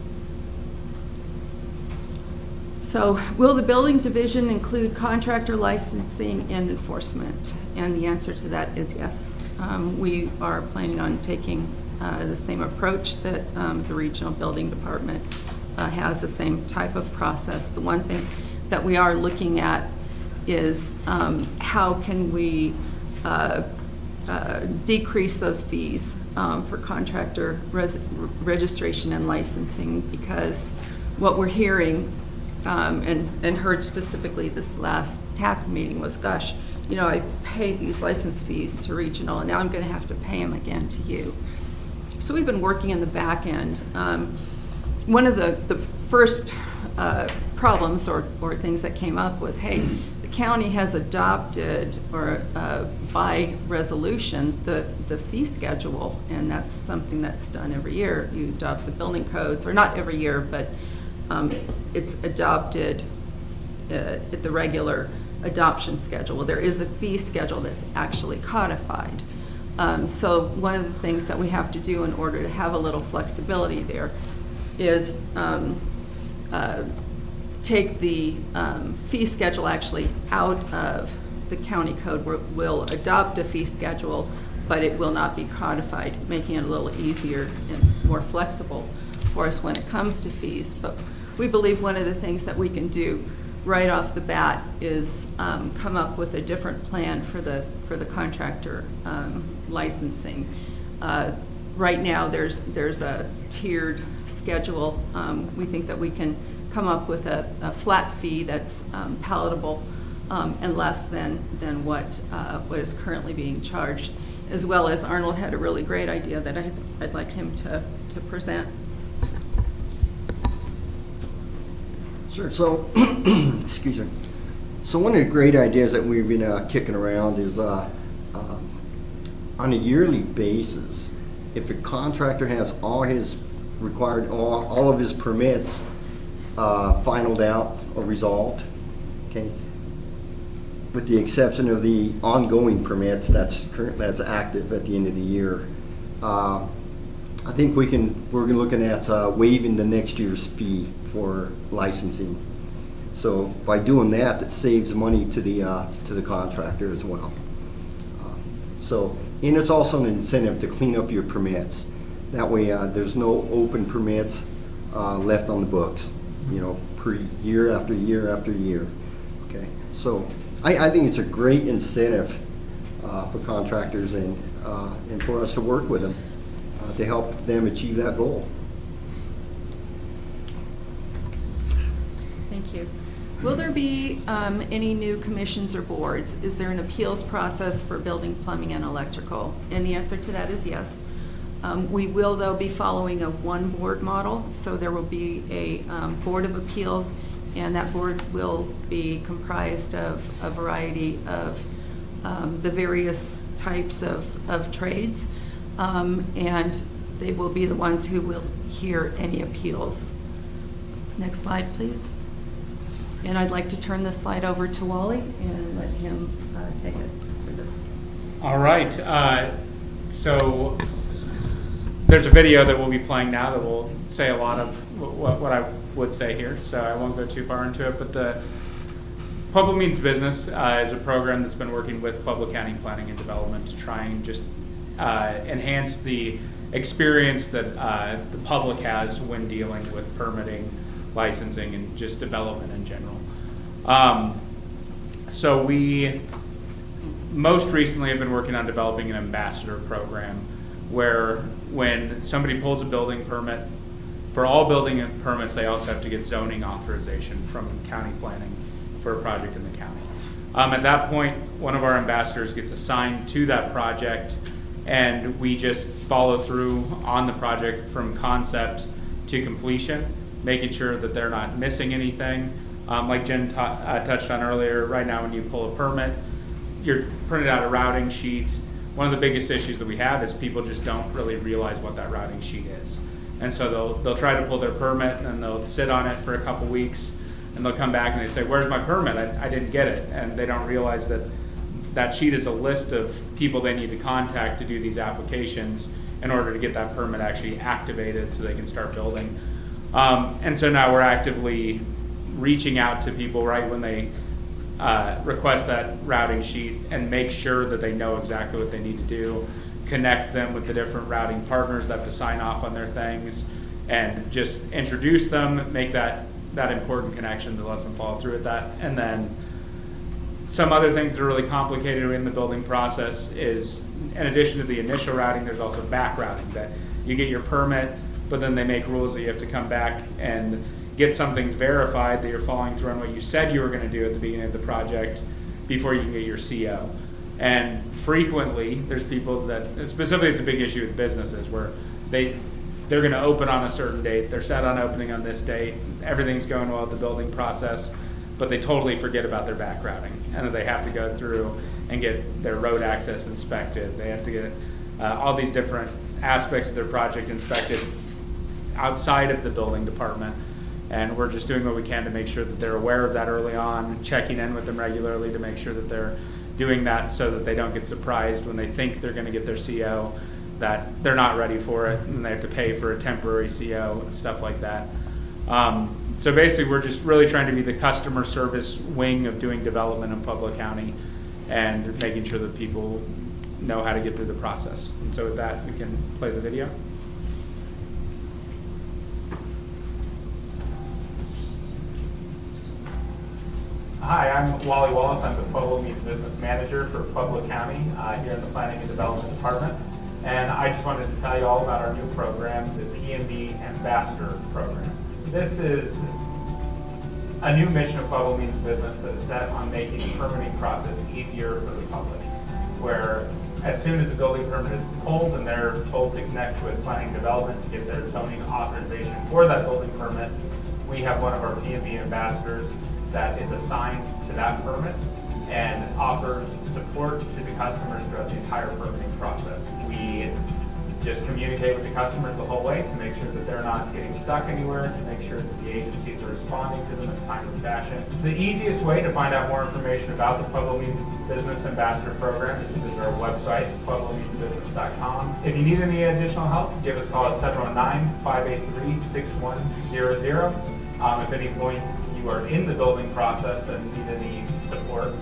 So, will the building division include contractor licensing and enforcement? And the answer to that is yes. We are planning on taking the same approach that the regional building department has, the same type of process. The one thing that we are looking at is how can we decrease those fees for contractor registration and licensing, because what we're hearing and heard specifically this last TAC meeting was, gosh, I paid these license fees to regional and now I'm going to have to pay them again to you. So we've been working in the back end. One of the first problems or things that came up was, hey, the county has adopted or by resolution the fee schedule, and that's something that's done every year. You adopt the building codes, or not every year, but it's adopted at the regular adoption schedule. There is a fee schedule that's actually codified. So one of the things that we have to do in order to have a little flexibility there is take the fee schedule actually out of the county code. We'll adopt a fee schedule, but it will not be codified, making it a little easier and more flexible for us when it comes to fees. But we believe one of the things that we can do right off the bat is come up with a different plan for the contractor licensing. Right now, there's a tiered schedule. We think that we can come up with a flat fee that's palatable and less than what is currently being charged, as well as Arnold had a really great idea that I'd like him to present. Sure. So, excuse me. So one of the great ideas that we've been kicking around is on a yearly basis, if a contractor has all his required, all of his permits finalized out or resolved, okay, with the exception of the ongoing permit that's active at the end of the year, I think we're looking at waiving the next year's fee for licensing. So by doing that, it saves money to the contractor as well. And it's also an incentive to clean up your permits. That way, there's no open permits left on the books, per year after year after year. Okay, so I think it's a great incentive for contractors and for us to work with them to help them achieve that goal. Thank you. Will there be any new commissions or boards? Is there an appeals process for building, plumbing, and electrical? And the answer to that is yes. We will, though, be following a one-board model, so there will be a board of appeals, and that board will be comprised of a variety of the various types of trades, and they will be the ones who will hear any appeals. Next slide, please. And I'd like to turn this slide over to Wally and let him take it for this. All right. So there's a video that we'll be playing now that will say a lot of what I would say here, so I won't go too far into it. But the Pueblo Means Business is a program that's been working with Pueblo County Planning and Development to try and just enhance the experience that the public has when dealing with permitting, licensing, and just development in general. So we most recently have been working on developing an ambassador program where when somebody pulls a building permit, for all building permits, they also have to get zoning authorization from county planning for a project in the county. At that point, one of our ambassadors gets assigned to that project, and we just follow through on the project from concept to completion, making sure that they're not missing anything. Like Jen touched on earlier, right now when you pull a permit, you're printed out a routing sheet. One of the biggest issues that we have is people just don't really realize what that routing sheet is. And so they'll try to pull their permit and they'll sit on it for a couple weeks and they'll come back and they say, "Where's my permit? I didn't get it." And they don't realize that that sheet is a list of people they need to contact to do these applications in order to get that permit actually activated so they can start building. And so now we're actively reaching out to people right when they request that routing sheet and make sure that they know exactly what they need to do, connect them with the different routing partners that have to sign off on their things, and just introduce them, make that important connection that lets them follow through with that. And then some other things that are really complicated in the building process is, in addition to the initial routing, there's also back routing, that you get your permit, but then they make rules that you have to come back and get some things verified that you're following through on what you said you were going to do at the beginning of the project before you can get your CO. And frequently, there's people that, specifically it's a big issue with businesses, where they're going to open on a certain date, they're set on opening on this date, everything's going well with the building process, but they totally forget about their back routing, and that they have to go through and get their road access inspected. They have to get all these different aspects of their project inspected outside of the building department. And we're just doing what we can to make sure that they're aware of that early on, checking in with them regularly to make sure that they're doing that so that they don't get surprised when they think they're going to get their CO, that they're not ready for it and they have to pay for a temporary CO, stuff like that. So basically, we're just really trying to be the customer service wing of doing development in Pueblo County and making sure that people know how to get through the process. And so with that, we can play the video. Hi, I'm Wally Wallace. I'm the Pueblo Means Business Manager for Pueblo County here in the Planning and Development Department. And I just wanted to tell you all about our new program, the PMD Ambassador Program. This is a new mission of Pueblo Means Business that is set on making the permitting process easier for the public, where as soon as a building permit is pulled and they're told to connect with Planning and Development to get their zoning authorization for that building permit, we have one of our PMD ambassadors that is assigned to that permit and offers support to the customers throughout the entire permitting process. We just communicate with the customers the whole way to make sure that they're not getting stuck anywhere, to make sure that the agencies are responding to them in a timely fashion. The easiest way to find out more information about the Pueblo Means Business Ambassador Program is to visit our website, pueblomeansbusiness.com. If you need any additional help, give us a call at 719-583-6100. If any point you are in the building process and need any support,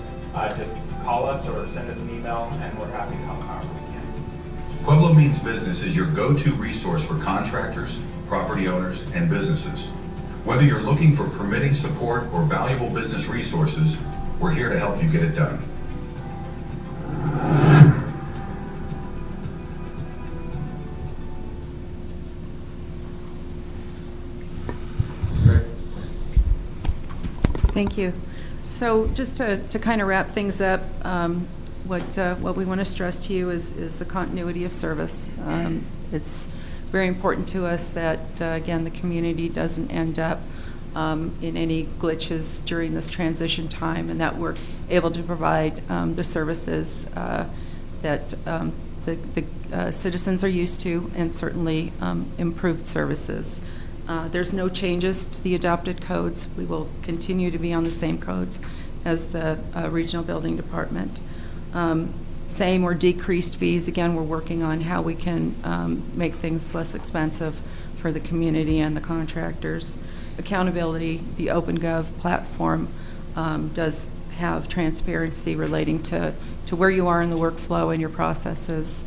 just call us or send us an email, and we're happy to help however we can. Pueblo Means Business is your go-to resource for contractors, property owners, and businesses. Whether you're looking for permitting support or valuable business resources, we're here to help you get it done. Thank you. So just to kind of wrap things up, what we want to stress to you is the continuity of service. It's very important to us that, again, the community doesn't end up in any glitches during this transition time, and that we're able to provide the services that the citizens are used to, and certainly improved services There's no changes to the adopted codes. We will continue to be on the same codes as the Regional Building Department. Same or decreased fees. Again, we're working on how we can make things less expensive for the community and the contractors. Accountability, the OpenGov platform does have transparency relating to where you are in the workflow and your processes,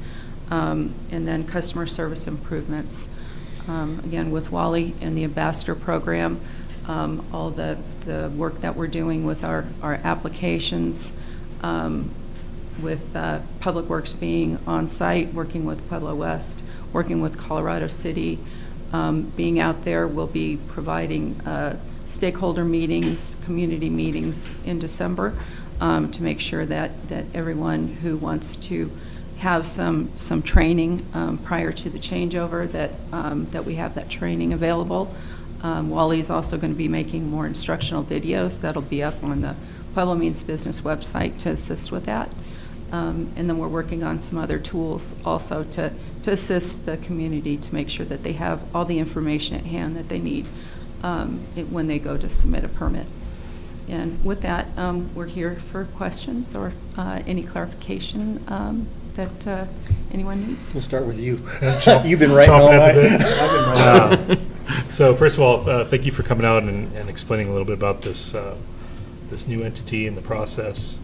and then customer service improvements. Again, with Wally and the Ambassador Program, all the work that we're doing with our applications, with Public Works being on site, working with Pueblo West, working with Colorado City, being out there. We'll be providing stakeholder meetings, community meetings in December to make sure that everyone who wants to have some training prior to the changeover, that we have that training available. Wally is also going to be making more instructional videos that'll be up on the Pueblo Means Business website to assist with that. And then we're working on some other tools also to assist the community to make sure that they have all the information at hand that they need when they go to submit a permit. And with that, we're here for questions or any clarification that anyone needs. We'll start with you. You've been writing all night. I've been writing. So first of all, thank you for coming out and explaining a little bit about this this new entity and the process.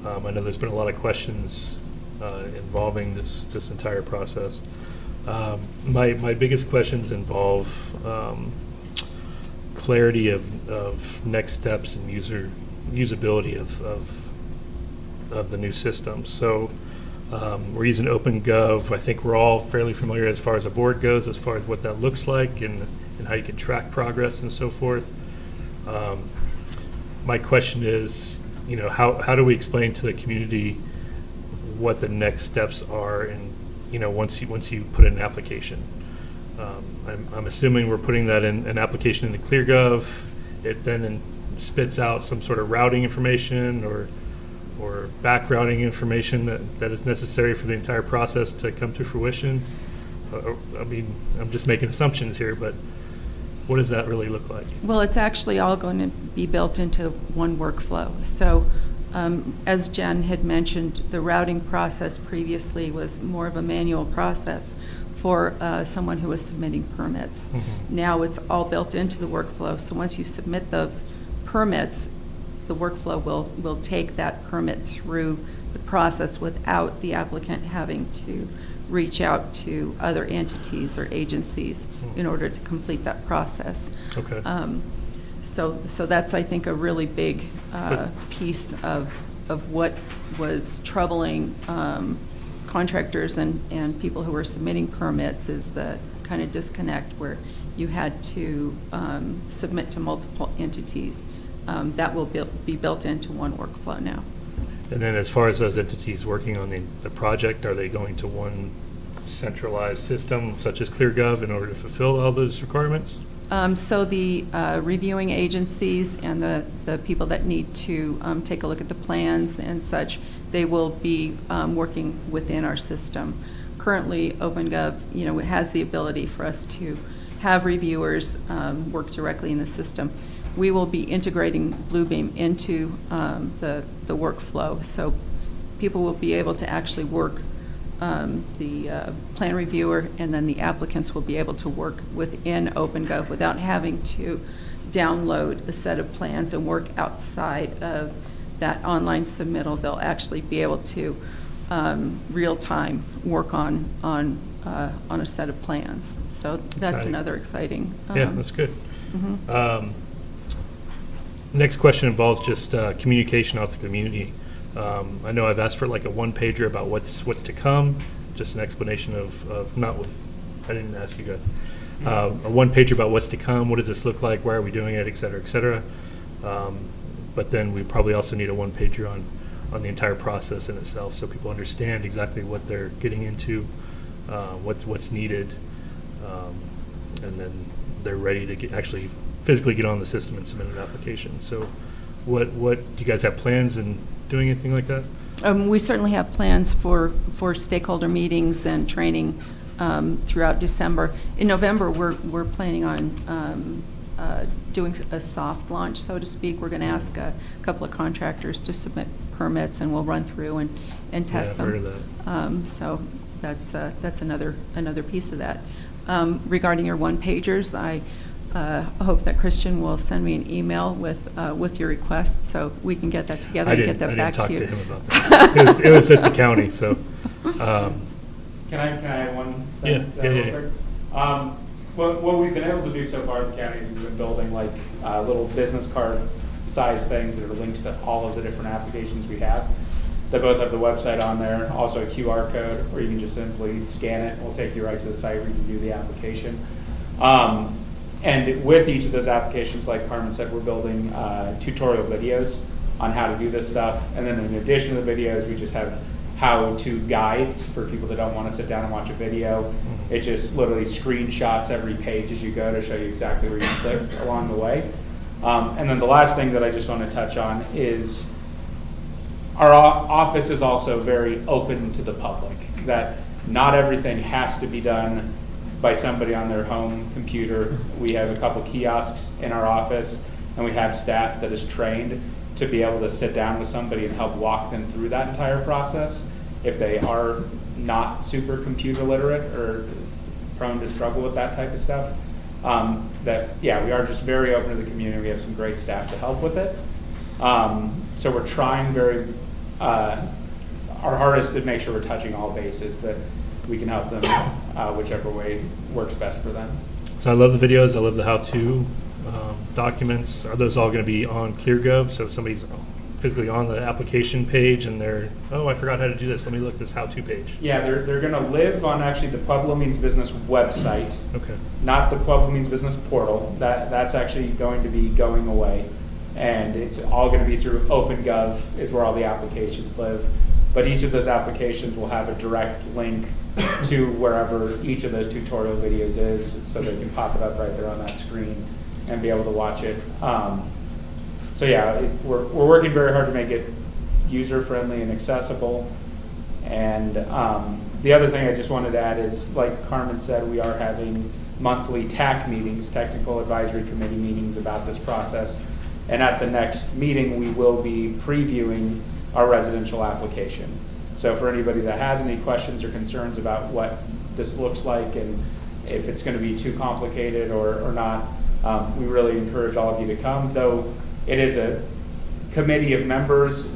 I know there's been a lot of questions involving this entire process. My biggest questions involve clarity of next steps and usability of the new system. So we're using OpenGov. I think we're all fairly familiar as far as the board goes, as far as what that looks like and how you can track progress and so forth. My question is, how do we explain to the community what the next steps are, and once you put in an application? I'm assuming we're putting that in an application into ClearGov. It then spits out some sort of routing information or back routing information that is necessary for the entire process to come to fruition. I mean, I'm just making assumptions here, but what does that really look like? Well, it's actually all going to be built into one workflow. So as Jen had mentioned, the routing process previously was more of a manual process for someone who was submitting permits. Mm-hmm. Now it's all built into the workflow. So once you submit those permits, the workflow will take that permit through the process without the applicant having to reach out to other entities or agencies in order to complete that process. Okay. So that's, I think, a really big piece of what was troubling contractors and people who were submitting permits, is the kind of disconnect where you had to submit to multiple entities. That will be built into one workflow now. And then as far as those entities working on the project, are they going to one centralized system such as ClearGov in order to fulfill all those requirements? So the reviewing agencies and the people that need to take a look at the plans and such, they will be working within our system. Currently, OpenGov, has the ability for us to have reviewers work directly in the system. We will be integrating Bluebeam into the workflow, so people will be able to actually work the plan reviewer, and then the applicants will be able to work within OpenGov without having to download a set of plans and work outside of that online submittal. They'll actually be able to real-time work on a set of plans. So that's exciting. Another exciting. Yeah, that's good. Mm-hmm. Next question involves just communication out to the community. I know I've asked for like a one-pager about what's to come, just an explanation of not with, I didn't ask you guys, a one-pager about what's to come, what does this look like, why are we doing it, et cetera, et cetera. But then we probably also need a one-pager on the entire process in itself, so people understand exactly what they're getting into, what's needed, and then they're ready to actually physically get on the system and submit an application. So what do you guys have plans in doing anything like that? We certainly have plans for stakeholder meetings and training throughout December. In November, we're planning on doing a soft launch, so to speak. We're going to ask a couple of contractors to submit permits, and we'll run through and test Yeah, I've them. heard of that. So that's another piece of that. Regarding your one-pagers, I hope that Christian will send me an email with your request, so we can get that together and get that back to you. I didn't talk to him about that. It was at the county, so. Can I add one thing Yeah, to that yeah, real yeah. quick? What we've been able to do so far at the county is we've been building like little business card size things that are links to all of the different applications we have. They both have the website on there, also a QR code, or you can just simply scan it. We'll take you right to the site where you can do the application. And with each of those applications, like Carmen said, we're building tutorial videos on how to do this stuff. And then in addition to the videos, we just have how-to guides for people that don't want to sit down and watch a video. It just literally screenshots every page as you go to show you exactly where you click along the way. And then the last thing that I just want to touch on is our office is also very open to the public, that not everything has to be done by somebody on their home computer. We have a couple kiosks in our office, and we have staff that is trained to be able to sit down with somebody and help walk them through that entire process if they are not super computer literate or prone to struggle with that type of stuff. We are just very open to the community. We have some great staff to help with it. So we're trying our hardest to make sure we're touching all bases, that we can help them whichever way works best for them. So I love the videos. I love the how-to documents. Are those all going to be on ClearGov? So if somebody's physically on the application page and they're, oh, I forgot how to do this. Let me look at this how-to page. Yeah, they're going to live on actually the Pueblo Means Business website. Okay. Not the Pueblo Means Business portal. That's actually going to be going away. And it's all going to be through OpenGov is where all the applications live. But each of those applications will have a direct link to wherever each of those tutorial videos is, so they can pop it up right there on that screen and be able to watch it. We're working very hard to make it user-friendly and accessible. And the other thing I just wanted to add is, like Carmen said, we are having monthly TAC meetings, Technical Advisory Committee meetings about this process. And at the next meeting, we will be previewing our residential application. So for anybody that has any questions or concerns about what this looks like and if it's going to be too complicated or not, we really encourage all of you to come. Though it is a committee of members,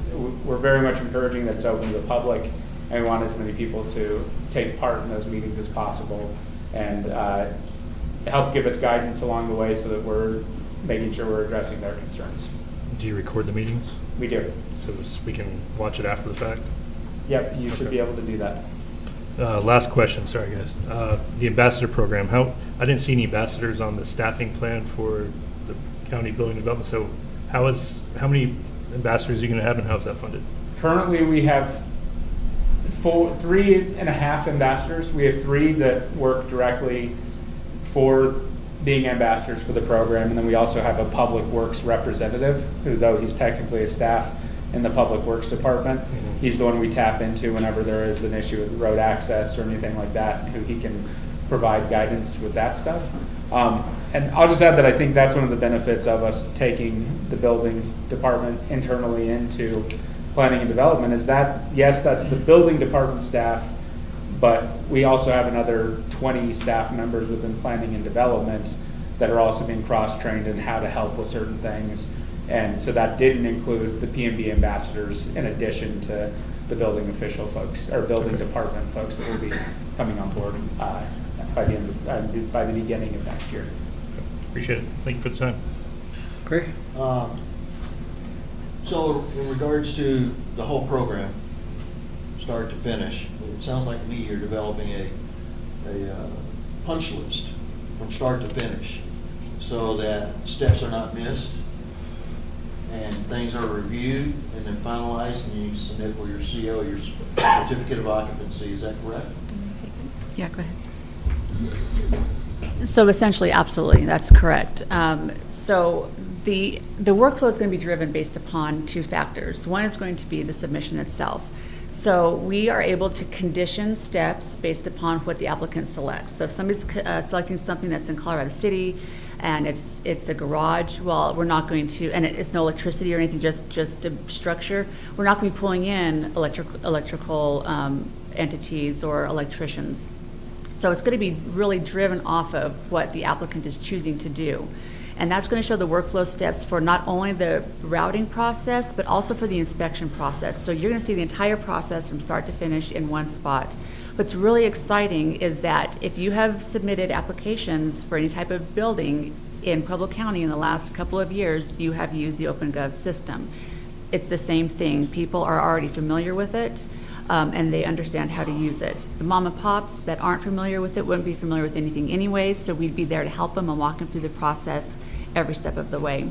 we're very much encouraging that it's open to the public, and we want as many people to take part in those meetings as possible and help give us guidance along the way so that we're making sure we're addressing their concerns. Do you record the meetings? We do. So we can watch it after the fact? Yep, you should be able to do that. Last question, sorry guys. The ambassador program, I didn't see any ambassadors on the staffing plan for the county building development, so how many ambassadors are you going to have and how is that funded? Currently we have 3.5 ambassadors. We have 3 that work directly for being ambassadors for the program, and then we also have a public works representative who, though he's technically a staff in the Public Works Department, he's the one we tap into whenever there is an issue with road access or anything like that, who he can provide guidance with that stuff. And I'll just add that I think that's one of the benefits of us taking the building department internally into planning and development is that, yes, that's the building department staff, but we also have another 20 staff members within planning and development that are also being cross-trained in how to help with certain things. And so that didn't include the PMB ambassadors in addition to the building official folks or building department folks that will be coming on board by the beginning of next year. Appreciate it. Thank you for the time. Craig? So in regards to the whole program, start to finish, it sounds like to me you're developing a punch list from start to finish so that steps are not missed and things are reviewed and then finalized and you submit for your CO, your certificate of occupancy. Is that correct? Yeah, go ahead. So essentially, absolutely, that's correct. So the workflow is going to be driven based upon 2 factors. One is going to be the submission itself. So we are able to condition steps based upon what the applicant selects. So if somebody's selecting something that's in Colorado City and it's a garage, well, we're not going to, and it's no electricity or anything, just a structure, we're not going to be pulling in electrical entities or electricians. So it's going to be really driven off of what the applicant is choosing to do. And that's going to show the workflow steps for not only the routing process, but also for the inspection process. So you're going to see the entire process from start to finish in one spot. What's really exciting is that if you have submitted applications for any type of building in Pueblo County in the last couple of years, you have used the OpenGov system. It's the same thing. People are already familiar with it. And they understand how to use it. The mom and pops that aren't familiar with it wouldn't be familiar with anything anyways, so we'd be there to help them and walk them through the process every step of the way.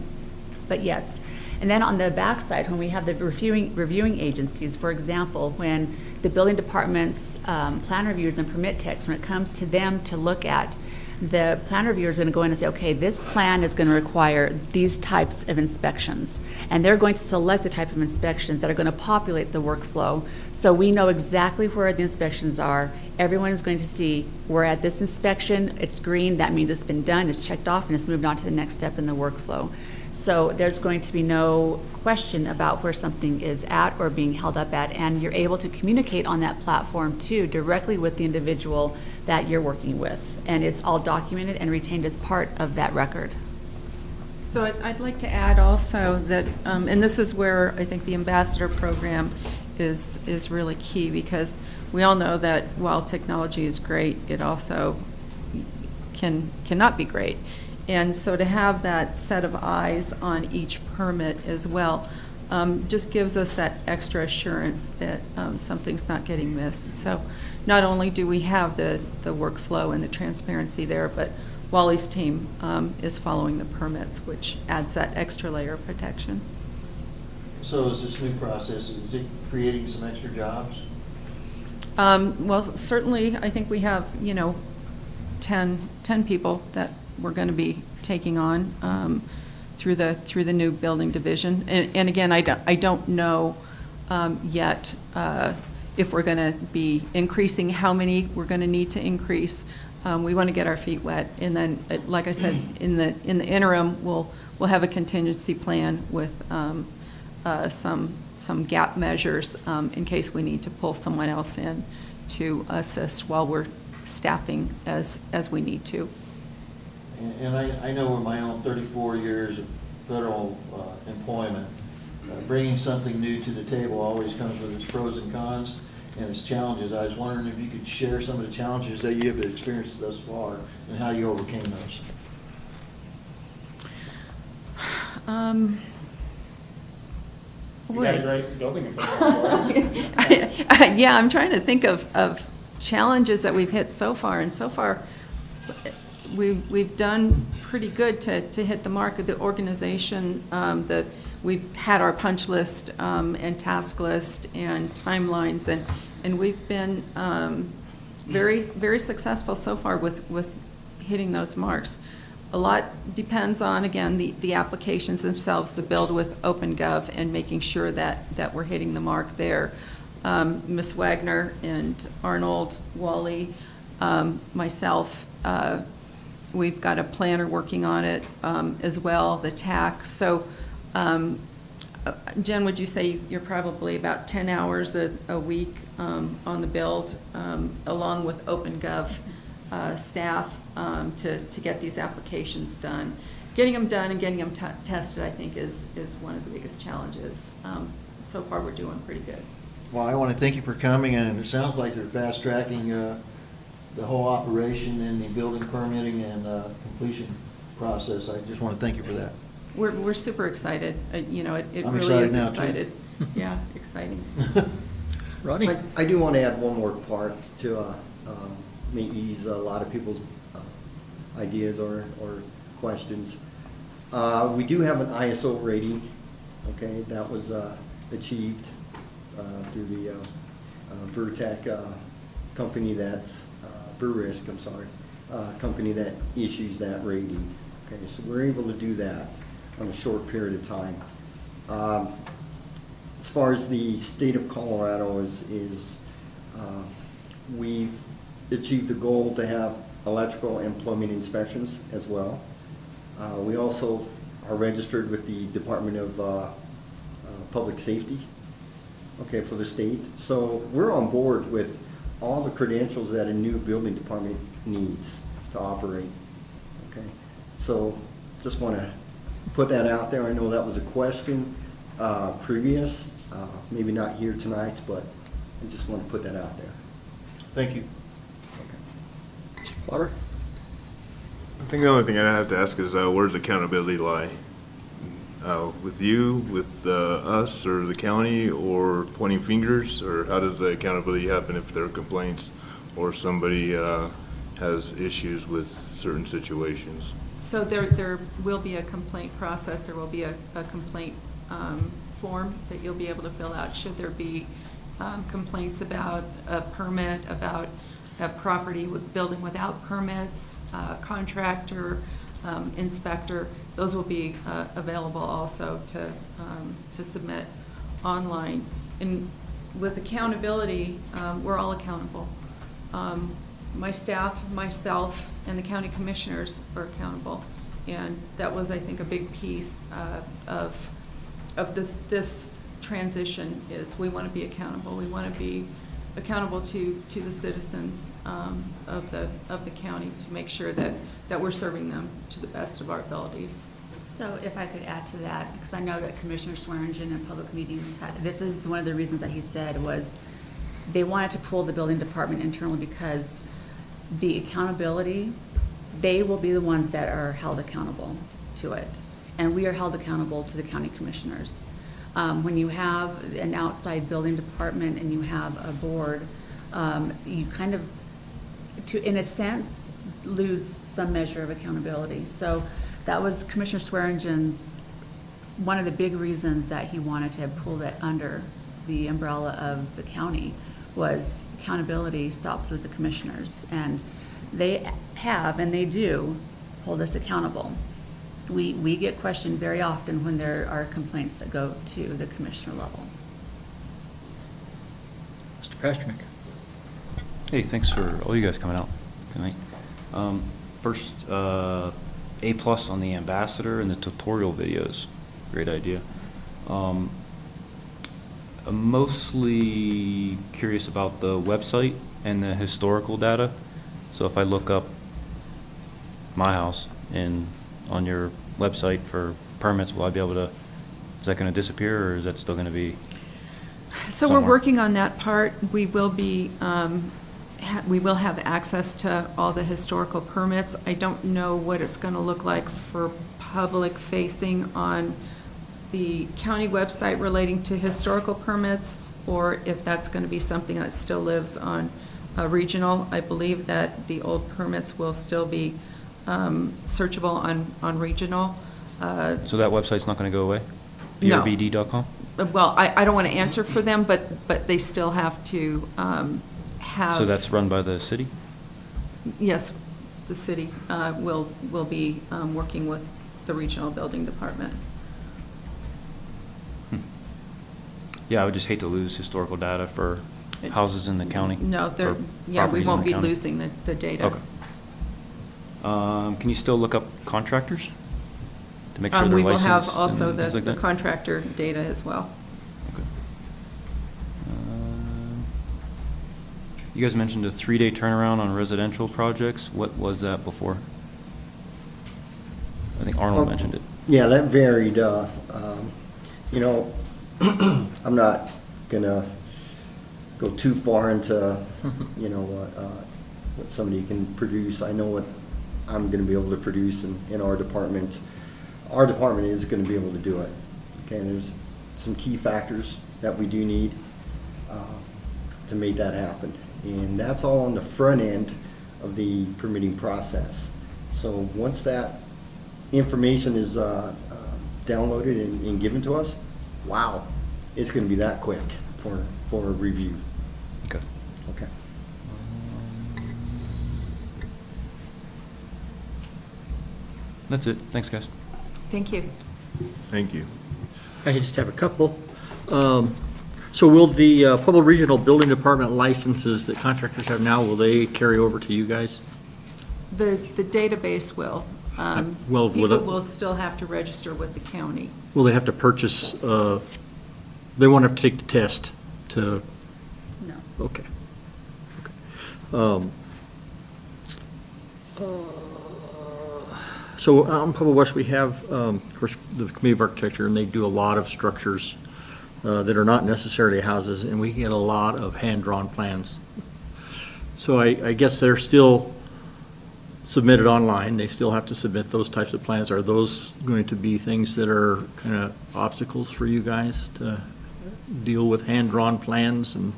But yes, and then on the back side, when we have the reviewing agencies, for example, when the building department's plan reviewers and permit techs, when it comes to them to look at, the plan reviewer is going to go in and say, okay, this plan is going to require these types of inspections. And they're going to select the type of inspections that are going to populate the workflow. So we know exactly where the inspections are. Everyone is going to see, we're at this inspection, it's green, that means it's been done, it's checked off, and it's moved on to the next step in the workflow. So there's going to be no question about where something is at or being held up at, and you're able to communicate on that platform too, directly with the individual that you're working with. And it's all documented and retained as part of that record. So I'd like to add also that, and this is where I think the ambassador program is really key, because we all know that while technology is great, it also cannot be great. And so to have that set of eyes on each permit as well just gives us that extra assurance that something's not getting missed. So not only do we have the workflow and the transparency there, but Wally's team is following the permits, which adds that extra layer of protection. So is this new process, is it creating some extra jobs? Well, certainly, I think we have, 10 people that we're going to be taking on through the new building division. And again, I don't know yet if we're going to be increasing how many we're going to need to increase. We want to get our feet wet, and then, like I said, in the interim, we'll have a contingency plan with some gap measures in case we need to pull someone else in to assist while we're staffing as we need to. And I know in my own 34 years of federal employment, bringing something new to the table always comes with its pros and cons and its challenges. I was wondering if you could share some of the challenges that you have experienced thus far and how you overcame those. You got a great building official. Yeah, I'm trying to think of challenges that we've hit so far, and so far we've done pretty good to hit the mark of the organization. That we've had our punch list and task list and timelines, and we've been very, very successful so far with hitting those marks. A lot depends on, again, the applications themselves, the build with OpenGov, and making sure that we're hitting the mark there. Ms. Wagner and Arnold, Wally, myself, we've got a planner working on it as well, the TAC. So, Jen, would you say you're probably about 10 hours a week on the build, along with OpenGov staff to get these applications done. Getting them done and getting them tested, I think, is one of the biggest challenges. So far, we're doing pretty good. Well, I want to thank you for coming, and it sounds like you're fast-tracking the whole operation and the building permitting and completion process. I just want to thank you for that. We're super excited. It I'm really excited is now, too. excited. Yeah, exciting. Rodney? I do want to add one more part to may ease a lot of people's ideas or questions. We do have an ISO rating, okay, that was achieved through the Vertec company that's, Verisk, I'm sorry, company that issues that rating. Okay, so we're able to do that on a short period of time. as far as the state of Colorado we've achieved the goal to have electrical and plumbing inspections as well. We also are registered with the Department of Public Safety, okay, for the state. So we're on board with all the credentials that a new building department needs to operate, okay? So just want to put that out there. I know that was a question previous, maybe not here tonight, but I just want to put that out there. Thank you. Mr. Potter? I think the only thing I'd have to ask is where's accountability lie? With you, with us, or the county, or pointing fingers, or how does the accountability happen if there are complaints or somebody has issues with certain situations? So there will be a complaint process. There will be a complaint form that you'll be able to fill out should there be complaints about a permit, about a property with building without permits, contractor, inspector. Those will be available also to submit online. And with accountability, we're all accountable. My staff, myself, and the county commissioners are accountable. And that was, I think, a big piece of this transition is we want to be accountable. We want to be accountable to the citizens of the county to make sure that we're serving them to the best of our abilities. So if I could add to that, because I know that Commissioner Swearingen in public meetings this is one of the reasons that he said was they wanted to pull the building department internally because the accountability, they will be the ones that are held accountable to it. And we are held accountable to the county commissioners. When you have an outside building department and you have a board, you kind of, in a sense, lose some measure of accountability. So that was Commissioner Swearingen's, one of the big reasons that he wanted to pull it under the umbrella of the county was accountability stops with the commissioners. And they have, and they do, hold us accountable. We get questioned very often when there are complaints that go to the commissioner level. Mr. Pasternak. Hey, thanks for all you guys coming out tonight. First, A+ on the ambassador and the tutorial videos. Great idea. I'm mostly curious about the website and the historical data. So if I look up my house on your website for permits, will I be able to, is that going to disappear or is that still going to be So somewhere? we're working on that part. We will be, we will have access to all the historical permits. I don't know what it's going to look like for public facing on the county website relating to historical permits, or if that's going to be something that still lives on regional. I believe that the old permits will still be searchable on regional. So that website's not going to go away? No. BRBD.com? Well, I don't want to answer for them, but they still have to have. So that's run by the city? Yes, the city will be working with the regional building department. Yeah, I would just hate to lose historical data for houses in the county. No, or we properties in won't the be county. losing the data. Okay. Can you still look up contractors to make sure they're We will licensed? have also and things like the that? contractor data as well. Okay. You guys mentioned a 3-day turnaround on residential projects. What was that before? I think Arnold mentioned it. Yeah, that varied. You know, I'm not gonna go too far into, you know, what somebody can produce. I know what I'm gonna be able to produce in our department. Our department is gonna be able to do it. Okay, and there's some key factors that we do need to make that happen. And that's all on the front end of the permitting process. So once that information is downloaded and given to us, wow, it's going to be that quick for a review. Okay. Okay. That's it. Thanks, guys. Thank you. Thank you. I just have a couple. So will the Pueblo Regional Building Department licenses that contractors have now, will they carry over to you guys? The database will. Well, People would it- will still have to register with the county. Will they have to purchase, they won't have to take the test to, No. okay. Okay. So out in Pueblo West, we have, of course, the Committee of Architecture, and they do a lot of structures that are not necessarily houses, and we get a lot of hand-drawn plans. So I guess they're still submitted online. They still have to submit those types of plans. Are those going to be things that are kind of obstacles for you guys to deal with hand-drawn plans and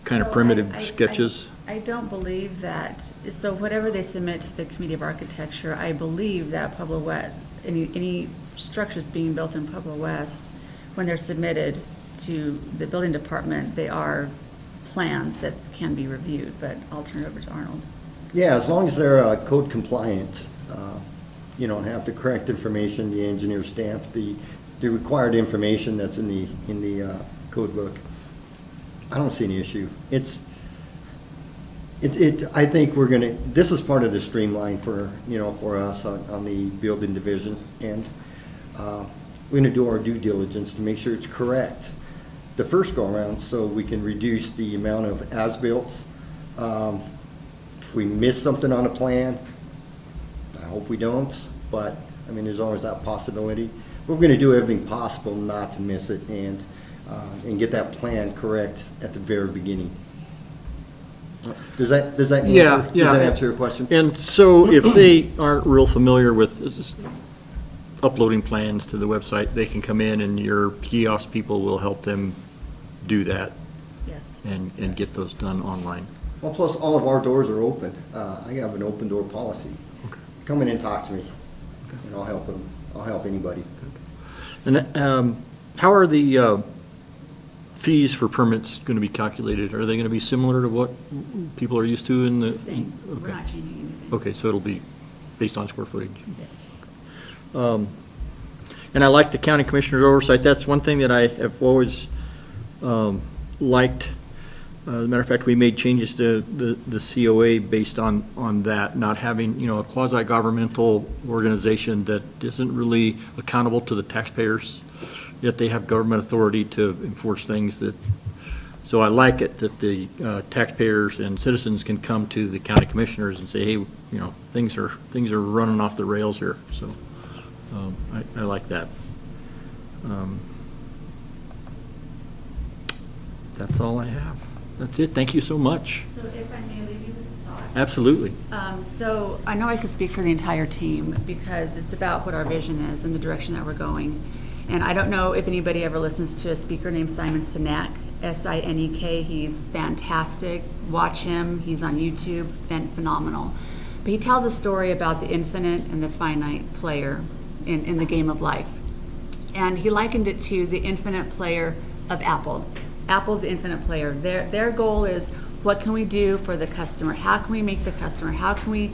kind of So primitive I- sketches? I don't believe that, so whatever they submit to the Committee of Architecture, I believe that Pueblo West, any structures being built in Pueblo West, when they're submitted to the building department, they are plans that can be reviewed, but I'll turn it over to Arnold. Yeah, as long as they're code compliant, you don't have the correct information, the engineer stamp, the required information that's in the code book. I don't see any issue. I think we're gonna, this is part of the streamline for us on the building division, and we're gonna do our due diligence to make sure it's correct the first go around, so we can reduce the amount of as-built. If we miss something on a plan, I hope we don't, but, I mean, there's always that possibility. We're gonna do everything possible not to miss it and get that plan correct at the very beginning. Does that answer? Yeah. Does that answer your question? And so if they aren't real familiar with uploading plans to the website, they can come in and your kiosk people will help them do that Yes. and get those done online. Well, plus all of our doors are open. I have an open door policy. Come in and talk to me, and I'll help them. I'll help anybody. And how are the fees for permits going to be calculated? Are they going to be similar to what people are used to in the? The same. We're Okay. not changing anything. Okay, so it'll be based on square footage. Yes. And I like the county commissioner's oversight. That's one thing that I have always liked. As a matter of fact, we made changes to the COA based on that, not having, a quasi-governmental organization that isn't really accountable to the taxpayers, yet they have government authority to enforce things that, so I like it that the taxpayers and citizens can come to the county commissioners and say, hey, things are running off the rails here, so I like that. That's all I have. That's it. Thank you so much. So if I may leave you with a thought. Absolutely. So I know I could speak for the entire team because it's about what our vision is and the direction that we're going. And I don't know if anybody ever listens to a speaker named Simon Sinek, S-I-N-E-K. He's fantastic. Watch him. He's on YouTube. Phenomenal. But he tells a story about the infinite and the finite player in the game of life. And he likened it to the infinite player of Apple. Apple's the infinite player. Their goal is, what can we do for the customer? How can we make the customer? How can we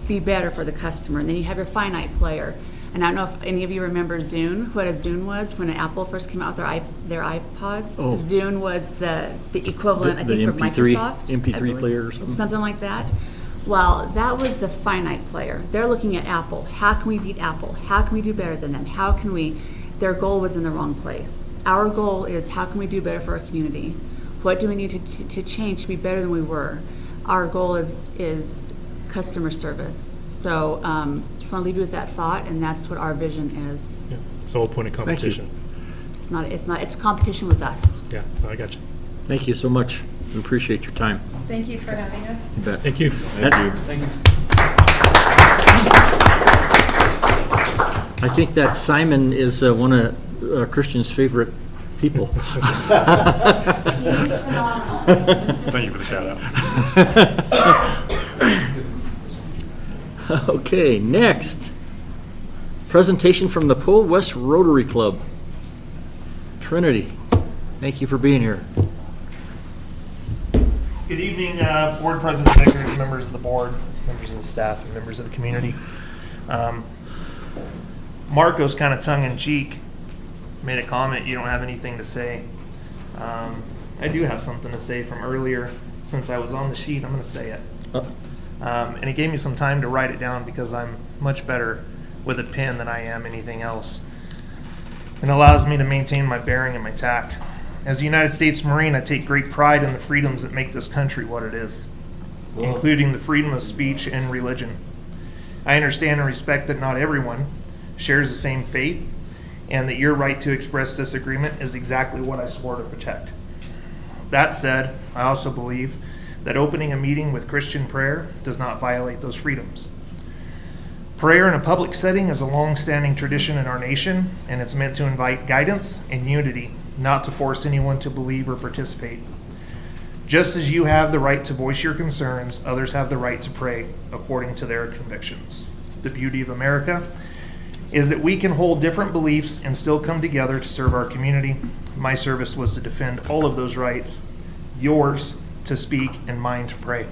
be better for the customer? And then you have your finite player. And I don't know if any of you remember Zune, what a Zune was when Apple first came out with their iPods. Oh. Zune was the equivalent, I The think, for MP3 Microsoft. MP3 I believe. player or something? Something like that. Well, that was the finite player. They're looking at Apple. How can we beat Apple? How can we do better than them? How can we? Their goal was in the wrong place. Our goal is, how can we do better for our community? What do we need to change to be better than we were? Our goal is customer service. So just want to leave you with that thought, and that's what our vision is. Yeah, it's the whole point of Thank you. competition. It's competition with us. Yeah, I got you. Thank you so much. We appreciate your time. Thank you for having us. You bet. Thank you. Thank you. I think that Simon is one of Christian's favorite people. Thank you for the shout out. Okay, next. Presentation from the Pueblo West Rotary Club. Trinity, thank you for being here. Good evening, board president, Vickers, members of the board, members of the staff, and members of the community. Marcos kind of tongue-in-cheek made a comment, you don't have anything to say. I do have something to say from earlier. Since I was on the sheet, I'm going to say it. And he gave me some time to write it down because I'm much better with a pen than I am anything else. It allows me to maintain my bearing and my tact. As a United States Marine, I take great pride in the freedoms that make this country what it is, including the freedom of speech and religion. I understand and respect that not everyone shares the same faith, and that your right to express disagreement is exactly what I swore to protect. That said, I also believe that opening a meeting with Christian prayer does not violate those freedoms. Prayer in a public setting is a long-standing tradition in our nation, and it's meant to invite guidance and unity, not to force anyone to believe or participate. Just as you have the right to voice your concerns, others have the right to pray according to their convictions. The beauty of America is that we can hold different beliefs and still come together to serve our community. My service was to defend all of those rights, yours to speak and mine to pray.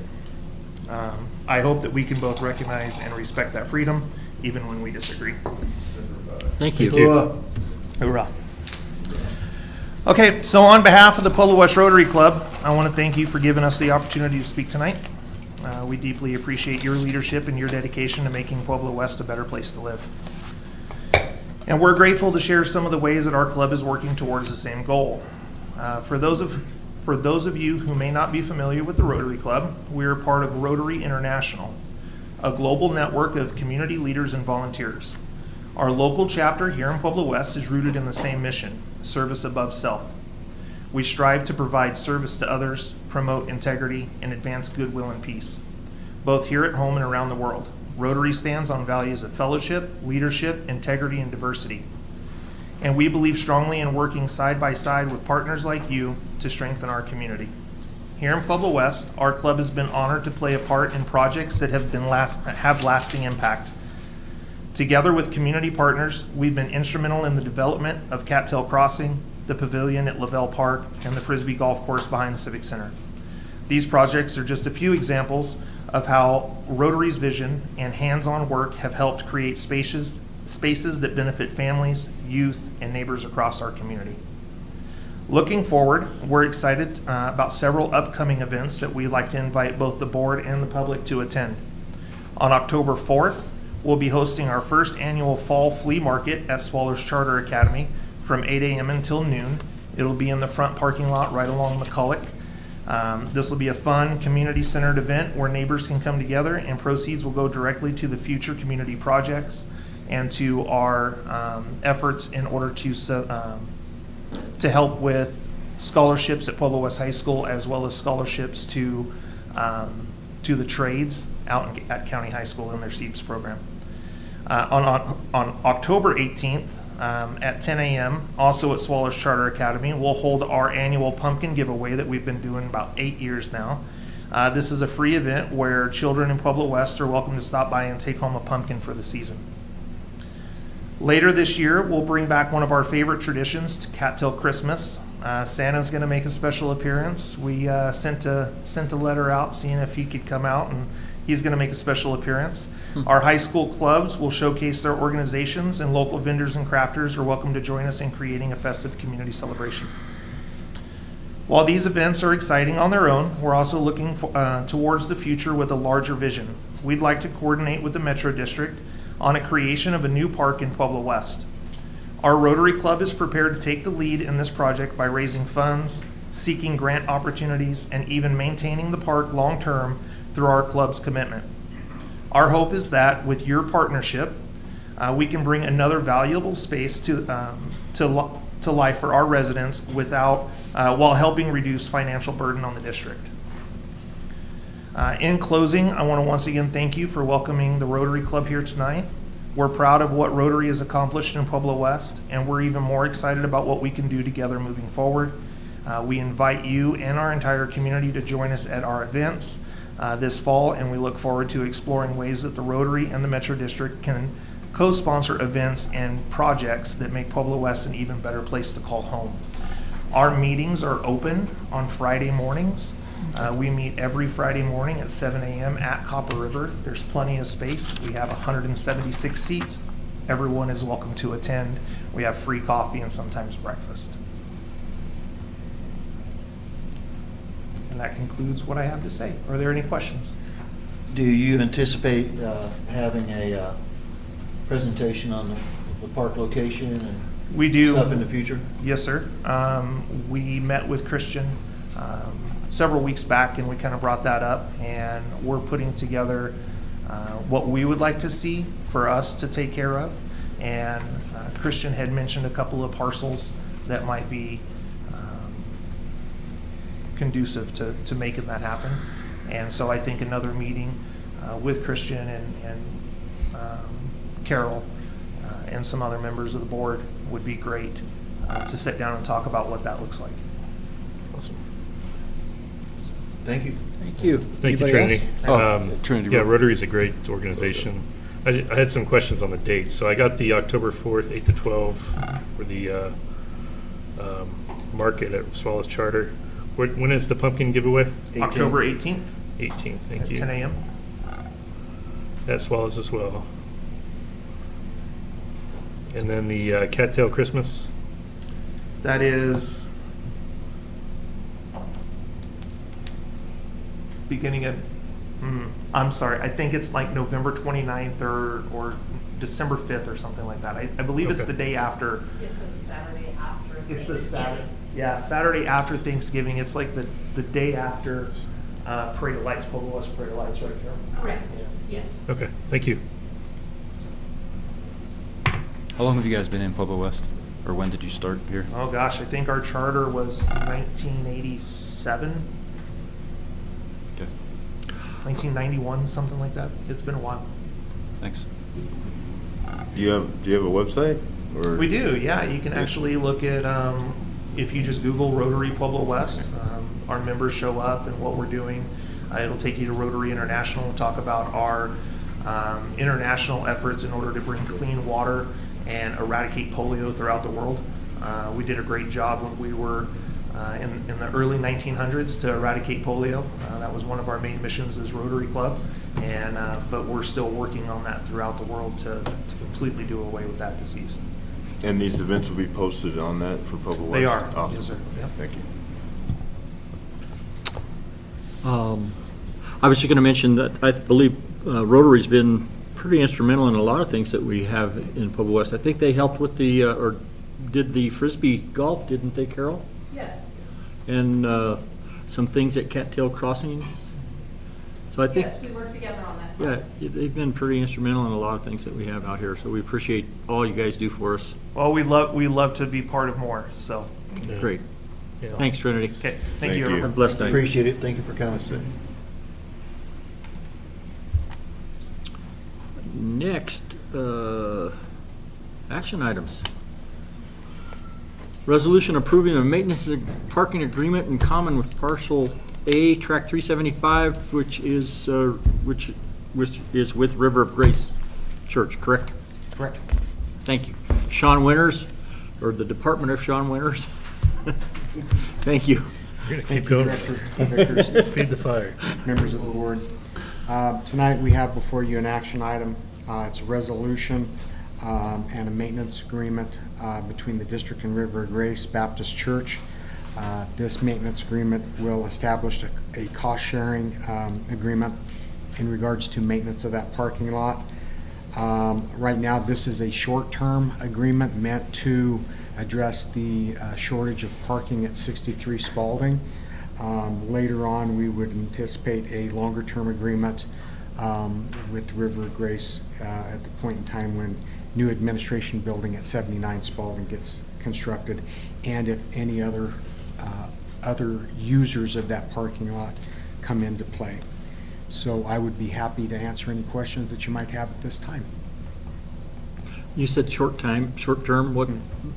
I hope that we can both recognize and respect that freedom, even when we disagree. Thank you. Hoorah. Hoorah. Okay, so on behalf of the Pueblo West Rotary Club, I want to thank you for giving us the opportunity to speak tonight. We deeply appreciate your leadership and your dedication to making Pueblo West a better place to live. And we're grateful to share some of the ways that our club is working towards the same goal. For those of you who may not be familiar with the Rotary Club, we are part of Rotary International, a global network of community leaders and volunteers. Our local chapter here in Pueblo West is rooted in the same mission, service above self. We strive to provide service to others, promote integrity, and advance goodwill and peace, both here at home and around the world. Rotary stands on values of fellowship, leadership, integrity, and diversity. And we believe strongly in working side by side with partners like you to strengthen our community. Here in Pueblo West, our club has been honored to play a part in projects that have lasting impact. Together with community partners, we've been instrumental in the development of Cattail Crossing, the pavilion at Lavelle Park, and the Frisbee Golf Course behind the Civic Center. These projects are just a few examples of how Rotary's vision and hands-on work have helped create spaces that benefit families, youth, and neighbors across our community. Looking forward, we're excited about several upcoming events that we'd like to invite both the board and the public to attend. On October 4th, we'll be hosting our first annual fall flea market at Swallow's Charter Academy from 8 a.m. until noon. It'll be in the front parking lot right along McCulloch. This will be a fun, community-centered event where neighbors can come together, and proceeds will go directly to the future community projects and to our efforts in order to help with scholarships at Pueblo West High School, as well as scholarships to the trades out at County High School in their SEEPS program. On October 18th at 10 a.m., also at Swallow's Charter Academy, we'll hold our annual pumpkin giveaway that we've been doing about 8 years now. This is a free event where children in Pueblo West are welcome to stop by and take home a pumpkin for the season. Later this year, we'll bring back one of our favorite traditions, to Cattail Christmas. Santa's going to make a special appearance. We sent a letter out seeing if he could come out, and he's going to make a special appearance. Our high school clubs will showcase their organizations, and local vendors and crafters are welcome to join us in creating a festive community celebration. While these events are exciting on their own, we're also looking towards the future with a larger vision. We'd like to coordinate with the Metro District on a creation of a new park in Pueblo West. Our Rotary Club is prepared to take the lead in this project by raising funds, seeking grant opportunities, and even maintaining the park long-term through our club's commitment. Our hope is that with your partnership, we can bring another valuable space to life for our residents while helping reduce financial burden on the district. In closing, I want to once again thank you for welcoming the Rotary Club here tonight. We're proud of what Rotary has accomplished in Pueblo West, and we're even more excited about what we can do together moving forward. We invite you and our entire community to join us at our events this fall, and we look forward to exploring ways that the Rotary and the Metro District can co-sponsor events and projects that make Pueblo West an even better place to call home. Our meetings are open on Friday mornings. We meet every Friday morning at 7 a.m. at Copper River. There's plenty of space. We have 176 seats everyone is welcome to attend. We have free coffee and sometimes breakfast. And that concludes what I have to say. Are there any questions? Do you anticipate having a presentation on the park location and We do. stuff in the future? Yes, sir. We met with Christian several weeks back, and we kind of brought that up, and we're putting together what we would like to see for us to take care of. And Christian had mentioned a couple of parcels that might be conducive to making that happen. And so I think another meeting with Christian and Carol and some other members of the board would be great to sit down and talk about what that looks like. Awesome. Thank you. Thank you. Thank you, Anybody Trinity. else? Trinity. Yeah, Rotary is a great organization. I had some questions on the dates. So I got the October 4th, 8 to 12 for the market at Swallows Charter. When is the pumpkin giveaway? October 18th 18th, thank at you. 10 a.m. That Swallows as well. And then the Cattail Christmas. That is beginning of, I'm sorry, I think it's like November 29th or December 5th or something like that. I believe it's Okay. the day after. It's the Saturday after. It's the Saturday. Yeah, Saturday after Thanksgiving. It's like the day after Parade of Lights, Pueblo West Parade of Lights, right, Carol? Correct, yes. Okay, thank you. How long have you guys been in Pueblo West? Or when did you start here? Oh gosh, I think our charter was 1987, Okay, 1991, something like that. It's been a while. thanks. Do you have a website? Or We do, yeah. You can actually look at, if you just Google Rotary Pueblo West, our members show up and what we're doing. It'll take you to Rotary International and talk about our international efforts in order to bring clean water and eradicate polio throughout the world. We did a great job when we were in the early 1900s to eradicate polio. That was one of our main missions as Rotary Club, and but we're still working on that throughout the world to completely do away with that disease. And these events will be posted on that for Pueblo West? They are, Awesome. yes, sir. Yep. Thank you. I was just going to mention that I believe Rotary's been pretty instrumental in a lot of things that we have in Pueblo West. I think they helped with the, or did the Frisbee golf, didn't they, Carol? Yes. And some things at Cattail Crossings. So I think, Yes, we work together on that. yeah, they've been pretty instrumental in a lot of things that we have out here. So we appreciate all you guys do for us. Well, we love to be part of more, so. Great. Yeah. Thanks, Trinity. Okay, thank Thank you, you. everyone. Have a blessed night. Appreciate it. Thank you for coming. Next, action items. Resolution approving a maintenance and parking agreement in common with parcel A, track 375, which is with River of Grace Church, correct? Correct. Thank you. Sean Winters, or the Department of Sean Winters. Thank you. You're gonna Thank keep you, going. Director Vickers. Feed the fire. Members of the board. Tonight, we have before you an action item. It's a resolution and a maintenance agreement between the district and River of Grace Baptist Church. This maintenance agreement will establish a cost-sharing agreement in regards to maintenance of that parking lot. Right now, this is a short-term agreement meant to address the shortage of parking at 63 Spalding. Later on, we would anticipate a longer-term agreement with River of Grace at the point in time when new administration building at 79 Spalding gets constructed, and if any other users of that parking lot come into play. So I would be happy to answer any questions that you might have at this time. You said short term, what,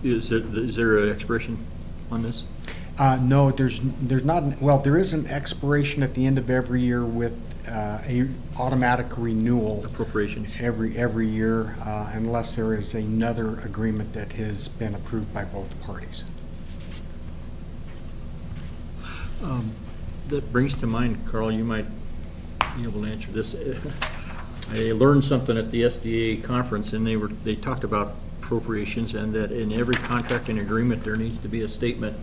is there an expiration on this? No, there's not, well, there is an expiration at the end of every year with a automatic renewal. Appropriation. Every year, unless there is another agreement that has been approved by both parties. That brings to mind, Carl, you might be able to answer this. I learned something at the SDA conference, and they talked about appropriations, and that in every contract and agreement, there needs to be a statement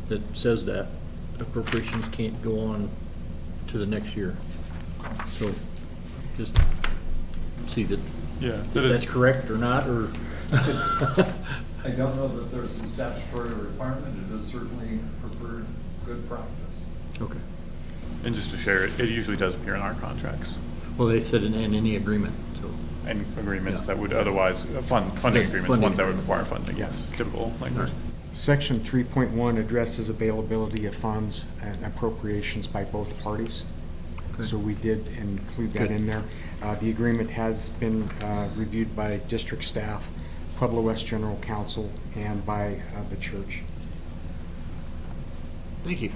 that says that appropriations can't go on to the next year. So, just see that, Yeah, if that is- that's correct or not, or. I don't know that there's a statutory requirement. It is certainly preferred good practice. Okay. And just to share, it usually does appear in our contracts. Well, they said in any agreement, so. And agreements Yeah. that would otherwise, funding Yeah, agreements, funding ones that would agreement. require funding, yes, typical language. Section 3.1 addresses availability of funds and appropriations by both parties. Okay. So we did include that Good. in there. The agreement has been reviewed by district staff, Pueblo West General Counsel, and by the church. Thank you.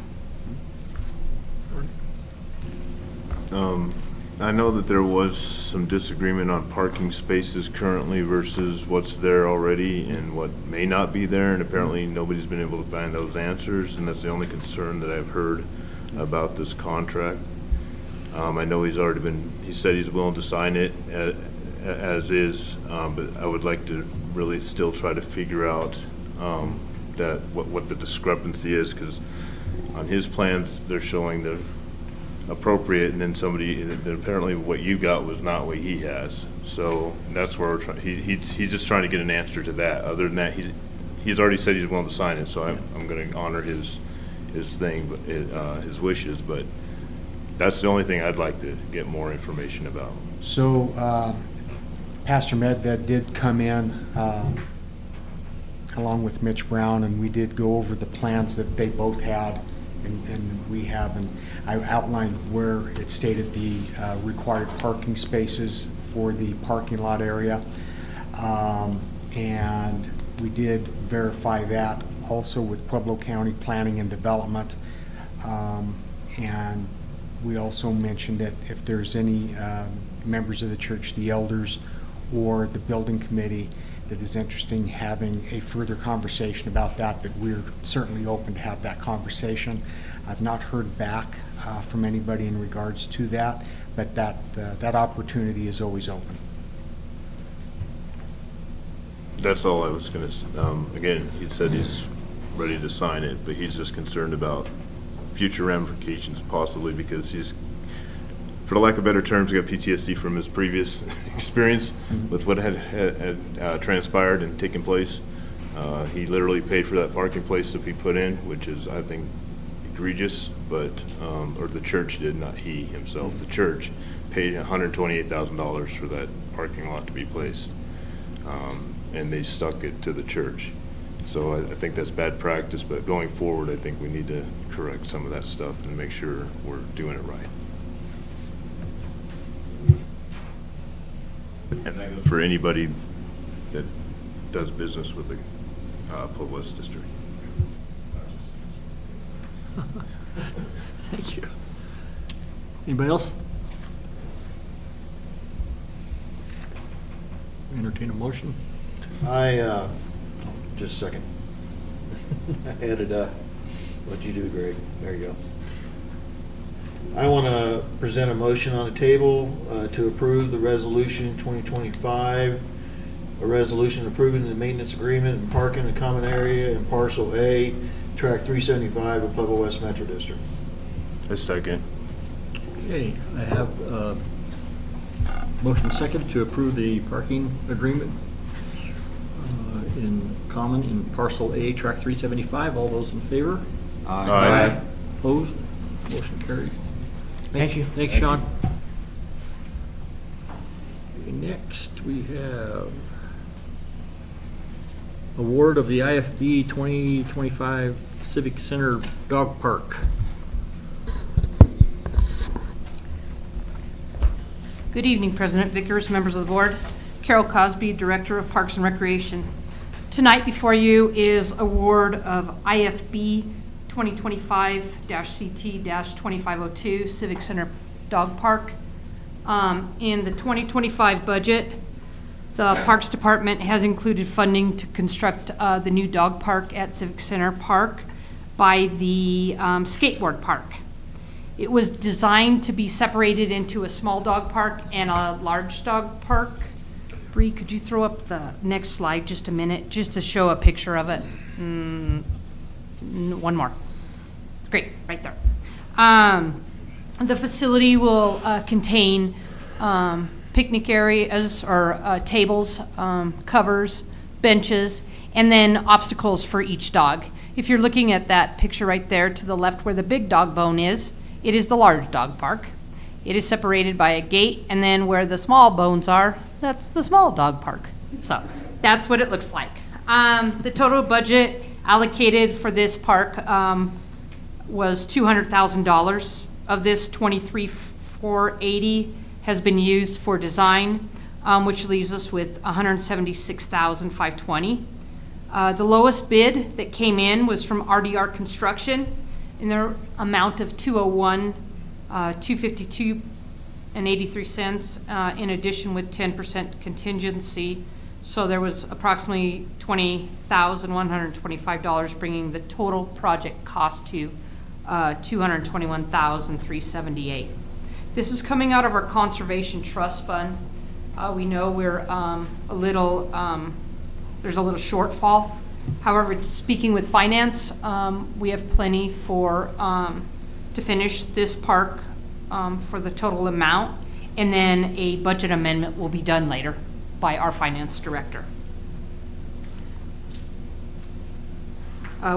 I know that there was some disagreement on parking spaces currently versus what's there already and what may not be there, and apparently nobody's been able to find those answers, and that's the only concern that I've heard about this contract. I know he said he's willing to sign it as is, but I would like to really still try to figure out what the discrepancy is, because on his plans, they're showing the appropriate, and then apparently what you got was not what he has. So that's where we're trying, he's just trying to get an answer to that. Other than that, he's already said he's willing to sign it, so I'm gonna honor his thing, but his wishes, but that's the only thing I'd like to get more information about. So Pastor Medved did come in along with Mitch Brown, and we did go over the plans that they both had and we have, and I outlined where it stated the required parking spaces for the parking lot area. And we did verify that also with Pueblo County Planning and Development. And we also mentioned that if there's any members of the church, the elders, or the building committee that is interested in having a further conversation about that we're certainly open to have that conversation. I've not heard back from anybody in regards to that, but that opportunity is always open. That's all I was gonna, again, he said he's ready to sign it, but he's just concerned about future ramifications possibly because he's, for lack of better terms, got PTSD from his previous experience with what had transpired and taken place. He literally paid for that parking place to be put in, which is, I think, egregious, but, or the church did, not he himself. The church paid $128,000 for that parking lot to be placed, and they stuck it to the church. So I think that's bad practice, but going forward, I think we need to correct some of that stuff and make sure we're doing it right. And that goes for anybody that does business with the Pueblo West District. Thank you. Anybody else? Entertain a motion? Just a second. I had it up. What'd you do, Greg? There you go. I want to present a motion on the table to approve the resolution 2025, a resolution approving the maintenance agreement and parking in common area in parcel A, track 375 of Pueblo West Metro District. A second. Okay, I have motion second to approve the parking agreement in common in parcel A, track 375. All those in favor? Aye. Opposed? Motion carried. Thank you. Thanks, Sean. Okay, next, we have award of the IFB 2025 Civic Center Dog Park. Good evening, President Vickers, members of the board. Carol Cosby, Director of Parks and Recreation. Tonight before you is award of IFB 2025-CT-2502 Civic Center Dog Park. In the 2025 budget, the Parks Department has included funding to construct the new dog park at Civic Center Park by the skateboard park. It was designed to be separated into a small dog park and a large dog park. Bree, could you throw up the next slide just a minute, just to show a picture of it? One more. Great, right there. The facility will contain picnic areas or tables, covers, benches, and then obstacles for each dog. If you're looking at that picture right there to the left where the big dog bone is, it is the large dog park. It is separated by a gate, and then where the small bones are, that's the small dog park. So that's what it looks like. The total budget allocated for this park was $200,000. Of this, $23,480 has been used for design, which leaves us with $176,520. The lowest bid that came in was from RDR Construction in their amount of $201,252.83, in addition with 10% contingency. So there was approximately $20,125, bringing the total project cost to $221,378. This is coming out of our Conservation Trust Fund. We know we're there's a little shortfall. However, speaking with finance, we have plenty to finish this park for the total amount, and then a budget amendment will be done later by our finance director.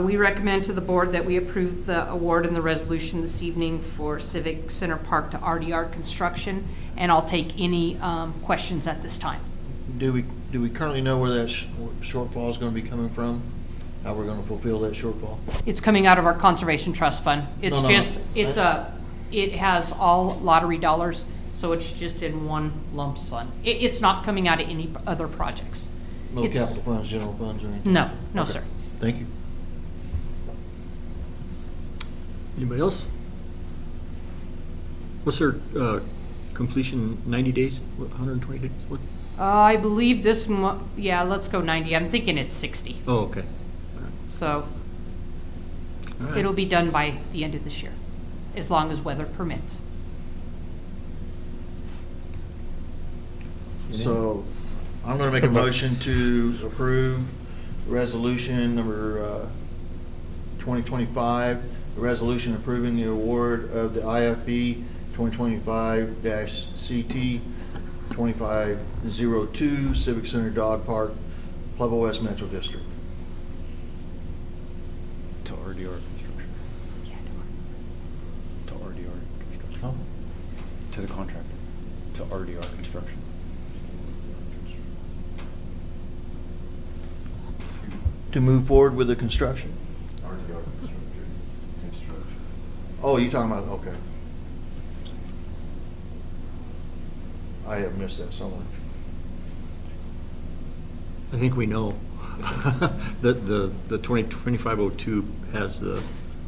We recommend to the board that we approve the award and the resolution this evening for Civic Center Park to RDR Construction, and I'll take any questions at this time. Do we currently know where that shortfall is going to be coming from? How we're going to fulfill that shortfall? It's coming out of our Conservation Trust Fund. It's it has all lottery dollars, so it's just in one lump sum. It's not coming out of any other projects. No capital funds, general funds, or anything? No, okay. Sir. Thank you. Anybody else? What's their completion, 90 days, 120 days? What? I believe this yeah, let's go 90. I'm thinking it's 60. Oh, okay. So All right. it'll be done by the end of this year, as long as weather permits. So I'm going to make a motion to approve resolution number 2025, a resolution approving the award of the IFB 2025-CT 2502 Civic Center Dog Park, Pueblo West Metro District. To RDR Construction. To RDR Construction. Huh? To the contractor. To RDR Construction. To move forward with the construction? Oh, you're talking about, okay. I have missed that somewhere. I think we know. The 2502 has the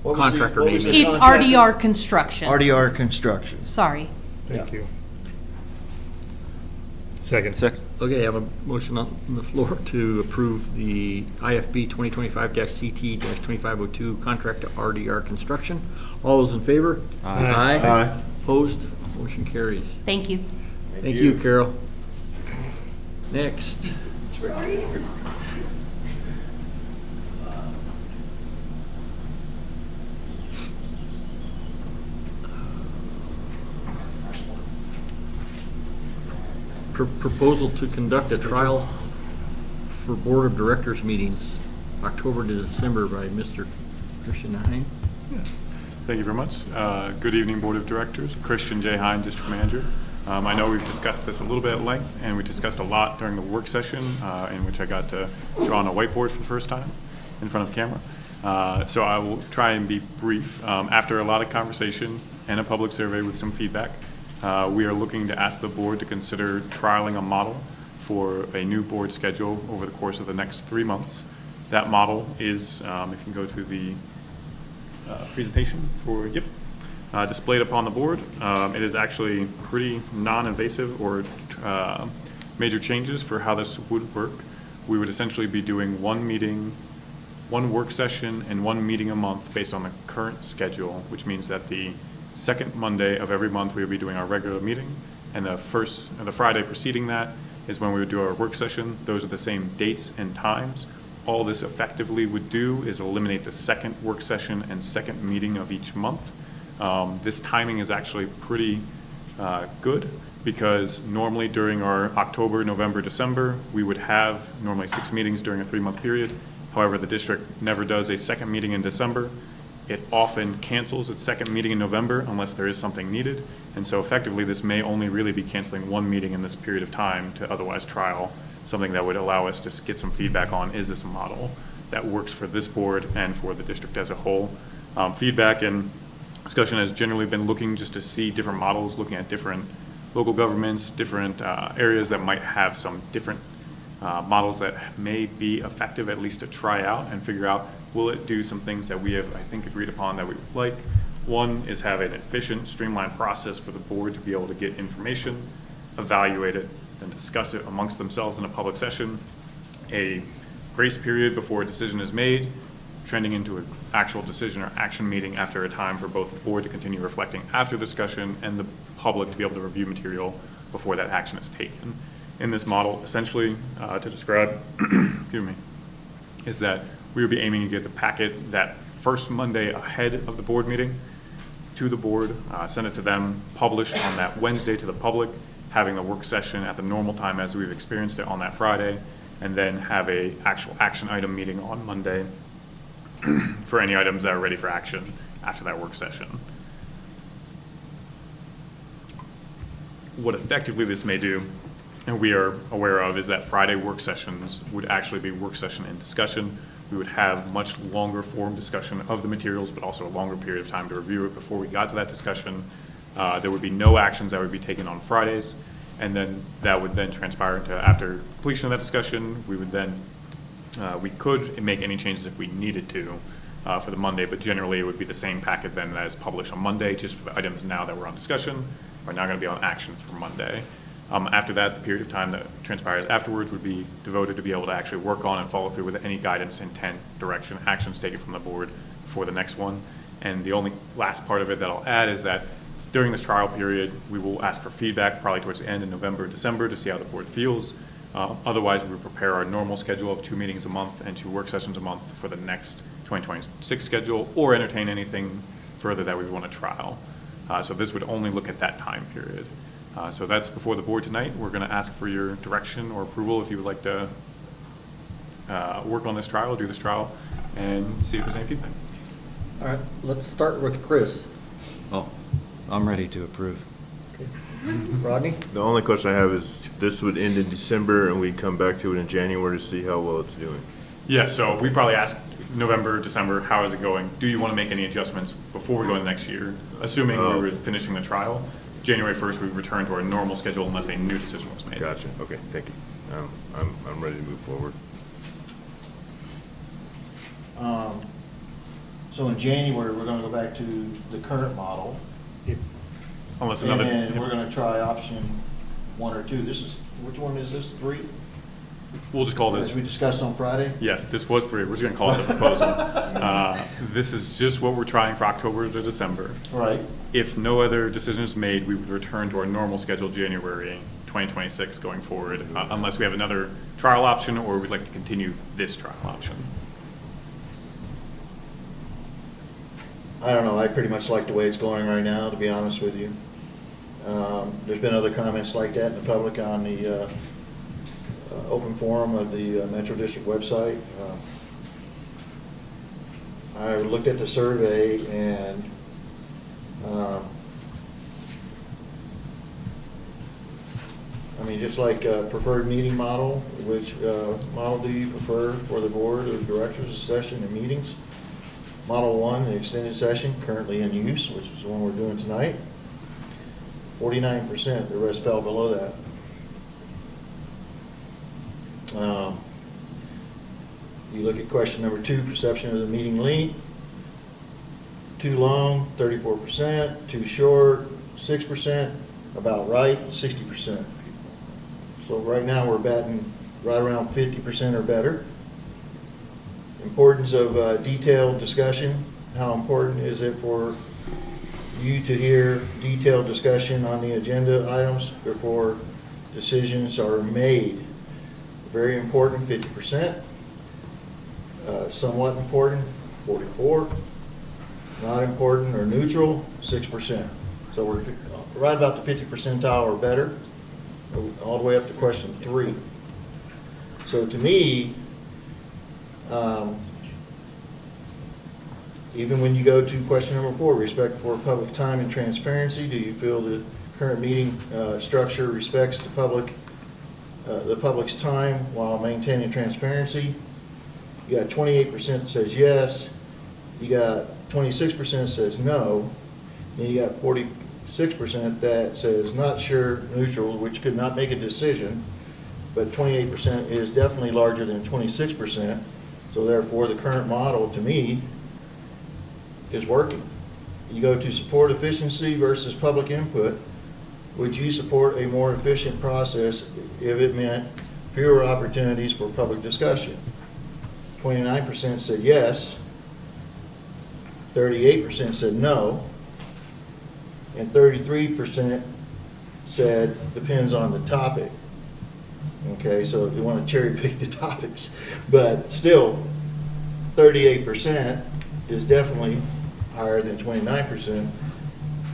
What was contractor what name was in the it. It's contractor? RDR Construction. RDR Construction. Sorry. Thank you. Second. Okay, I have a motion on the floor to approve the IFB 2025-CT-2502 contract to RDR Construction. All those in favor? Aye. Aye. Opposed? Motion carries. Thank you. Thank you, Carol. Next. Proposal to conduct a trial for Board of Directors meetings, October to December, by Mr. Christian Hine. Thank you very much. Good evening, Board of Directors. Christian J. Hine, District Manager. I know we've discussed this a little bit at length, and we discussed a lot during the work session in which I got to draw on a whiteboard for the first time in front of the camera. So I will try and be brief. After a lot of conversation and a public survey with some feedback, we are looking to ask the board to consider trialing a model for a new board schedule over the course of the next 3 months. That model is, if you can go to the presentation for, displayed upon the board. It is actually pretty non-invasive or major changes for how this would work. We would essentially be doing one meeting, one work session, and one meeting a month based on the current schedule, which means that the second Monday of every month, we would be doing our regular meeting, and the Friday preceding that is when we would do our work session. Those are the same dates and times. All this effectively would do is eliminate the second work session and second meeting of each month. This timing is actually pretty good, because normally during our October, November, December, we would have normally 6 meetings during a 3-month period. However, the district never does a second meeting in December. It often cancels its second meeting in November unless there is something needed. And so effectively, this may only really be canceling 1 meeting in this period of time to otherwise trial something that would allow us to get some feedback on, is this a model that works for this board and for the district as a whole? Feedback and discussion has generally been looking just to see different models, looking at different local governments, different areas that might have some different models that may be effective, at least to try out and figure out, will it do some things that we have, I think, agreed upon that we would like. One is have an efficient, streamlined process for the board to be able to get information, evaluate it, then discuss it amongst themselves in a public session, a grace period before a decision is made, trending into an actual decision or action meeting after a time for both the board to continue reflecting after discussion and the public to be able to review material before that action is taken. In this model, essentially, to describe, excuse me, is that we would be aiming to get the packet that first Monday ahead of the board meeting to the board, send it to them, publish on that Wednesday to the public, having the work session at the normal time as we've experienced it on that Friday, and then have a actual action item meeting on Monday for any items that are ready for action after that work session. What effectively this may do, and we are aware of, is that Friday work sessions would actually be work session and discussion. We would have much longer form discussion of the materials, but also a longer period of time to review it before we got to that discussion. There would be no actions that would be taken on Fridays, and then that would then transpire into, after completion of that discussion, we would then, we could make any changes if we needed to for the Monday, but generally it would be the same packet then as published on Monday, just for the items now that we're on discussion are now going to be on action for Monday. After that, the period of time that transpires afterwards would be devoted to be able to actually work on and follow through with any guidance, intent, direction, actions taken from the board for the next one. And the only last part of it that I'll add is that during this trial period, we will ask for feedback probably towards the end in November, December, to see how the board feels. Otherwise, we will prepare our normal schedule of 2 meetings a month and 2 work sessions a month for the next 2026 schedule, or entertain anything further that we want to trial. So this would only look at that time period. So that's before the board tonight. We're going to ask for your direction or approval if you would like to work on this trial, do this trial, and see if there's any feedback. All right, let's start with Chris. Oh, I'm ready to approve. Rodney? The only question I have is, this would end in December and we come back to it in January to see how well it's doing. Yes, so we probably ask November, December, how is it going? Do you want to make any adjustments before we go into next year? Assuming we were finishing the trial, January 1st, we return to our normal schedule unless a new decision was made. Gotcha, okay, thank you. I'm ready to move forward. So in January, we're gonna go back to the current model. Unless And another. then we're gonna try option 1 or 2. This is, which one is this, 3? We'll just call this. As we discussed on Friday? Yes, this was 3. We're just going to call it the proposal. This is just what we're trying for October to December. Right. If no other decision is made, we would return to our normal schedule January 2026 going forward, unless we have another trial option or we'd like to continue this trial option. I don't know, I pretty much like the way it's going right now, to be honest with you. There's been other comments like that in the public on the open forum of the Metro District website. I looked at the survey and I mean, just like preferred meeting model, which model do you prefer for the board of directors, session and meetings? Model 1, the extended session, currently in use, which is the one we're doing tonight. 49%, the rest fell below that. You look at question number 2, perception of the meeting length. Too long, 34%, too short, 6%, about right, 60%. So right now we're batting right around 50% or better. Importance of detailed discussion. How important is it for you to hear detailed discussion on the agenda items before decisions are made. Very important, 50%. Somewhat important, 44%. Not important or neutral, 6%. So we're right about the 50 percentile or better, all the way up to question 3. So to me, even when you go to question number 4, respect for public time and transparency, do you feel the current meeting structure respects the public's time while maintaining transparency? You got 28% that says yes. You got 26% says no. And you got 46% that says not sure, neutral, which could not make a decision. But 28% is definitely larger than 26%. So therefore, the current model, to me, is working. You go to support efficiency versus public input. Would you support a more efficient process if it meant fewer opportunities for public discussion? 29% said yes, 38% said no, and 33% said depends on the topic. Okay, so if you want to cherry pick the topics, but still 38% is definitely higher than 29%.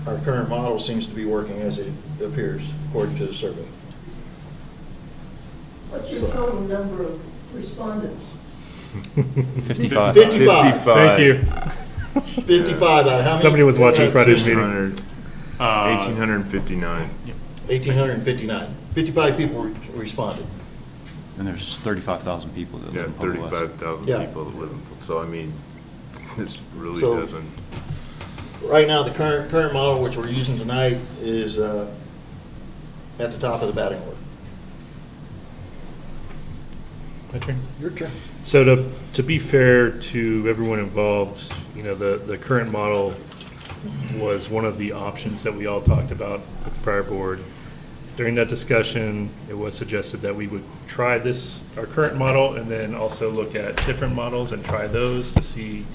Our current model seems to be working as it appears, according to the survey. What's your total number of respondents? 55. 55. Thank you. 55 out of how many? Somebody was watching Friday's meeting. 1,859. 1,859. 55 people responded. And there's 35,000 people that Yeah, live in Pueblo West. 35,000 Yeah. people that live in, so I mean, this really So- doesn't. Right now, the current model which we're using tonight is at the top of the batting order. My turn? Your turn. So to be fair to everyone involved, you know, the current model was one of the options that we all talked about with the prior board. During that discussion, it was suggested that we would try our current model, and then also look at different models and try those to see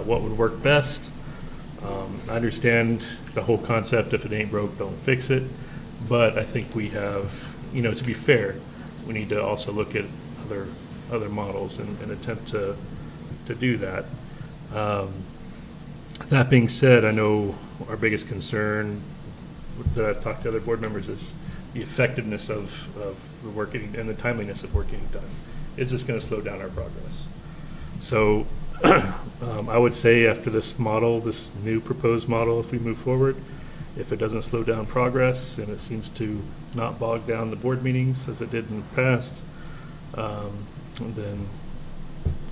what would work best. I understand the whole concept, if it ain't broke, don't fix it. But I think we have, you know, to be fair, we need to also look at other models and attempt to do that. That being said, I know our biggest concern that I've talked to other board members is the effectiveness of the work getting, and the timeliness of work getting done. Is this going to slow down our progress? So I would say after this model, this new proposed model, if we move forward, if it doesn't slow down progress and it seems to not bog down the board meetings as it did in the past, then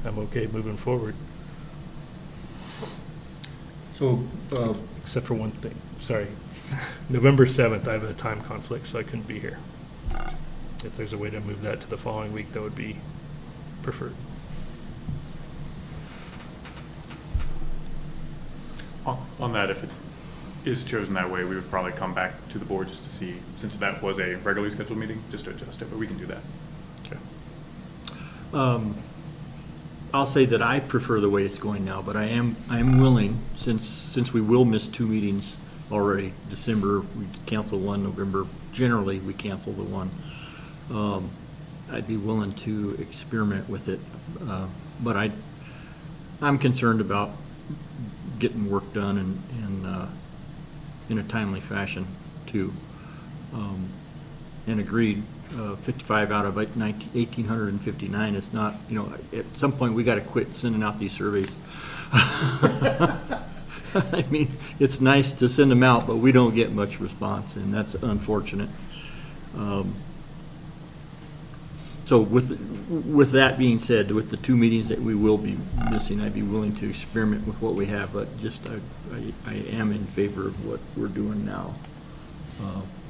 I'm okay moving forward. So, except for one thing, sorry. November 7th, I have a time conflict, so I couldn't be here. If there's a way to move that to the following week, that would be preferred. On that, if it is chosen that way, we would probably come back to the board just to see, since that was a regularly scheduled meeting, just to adjust it, but we can do that. Okay. I'll say that I prefer the way it's going now, but I am willing, since we will miss 2 meetings already. December, we cancel one, November, generally, we cancel the one. I'd be willing to experiment with it, but I'm concerned about getting work done and in a timely fashion, too. And agreed, 55 out of 1,859 is not, you know, at some point, we got to quit sending out these surveys. I mean, it's nice to send them out, but we don't get much response, and that's unfortunate. So with that being said, with the 2 meetings that we will be missing, I'd be willing to experiment with what we have, but just I am in favor of what we're doing now,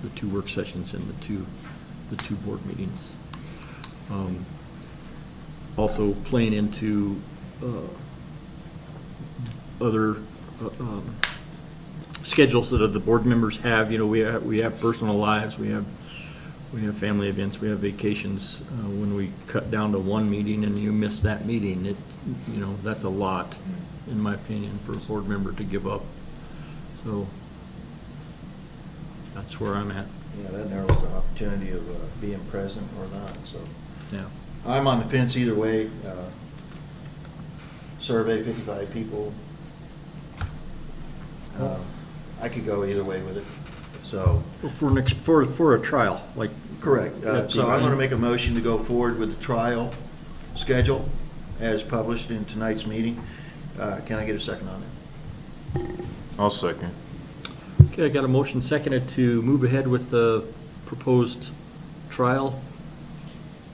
the 2 work sessions and the two board meetings. Also playing into other schedules that the board members have. You know, we have personal lives, we have family events, we have vacations. When we cut down to 1 meeting and you miss that meeting, you know, that's a lot, in my opinion, for a board member to give up. So that's where I'm at. Yeah, that narrows the opportunity of being present or not, so. Yeah. I'm on the fence either way. Survey 55 people. I could go either way with it, so. For a trial, like. Correct. So I'm going to make a motion to go forward with the trial schedule as published in tonight's meeting. Can I get a second on it? I'll second. Okay, I got a motion seconded to move ahead with the proposed trial.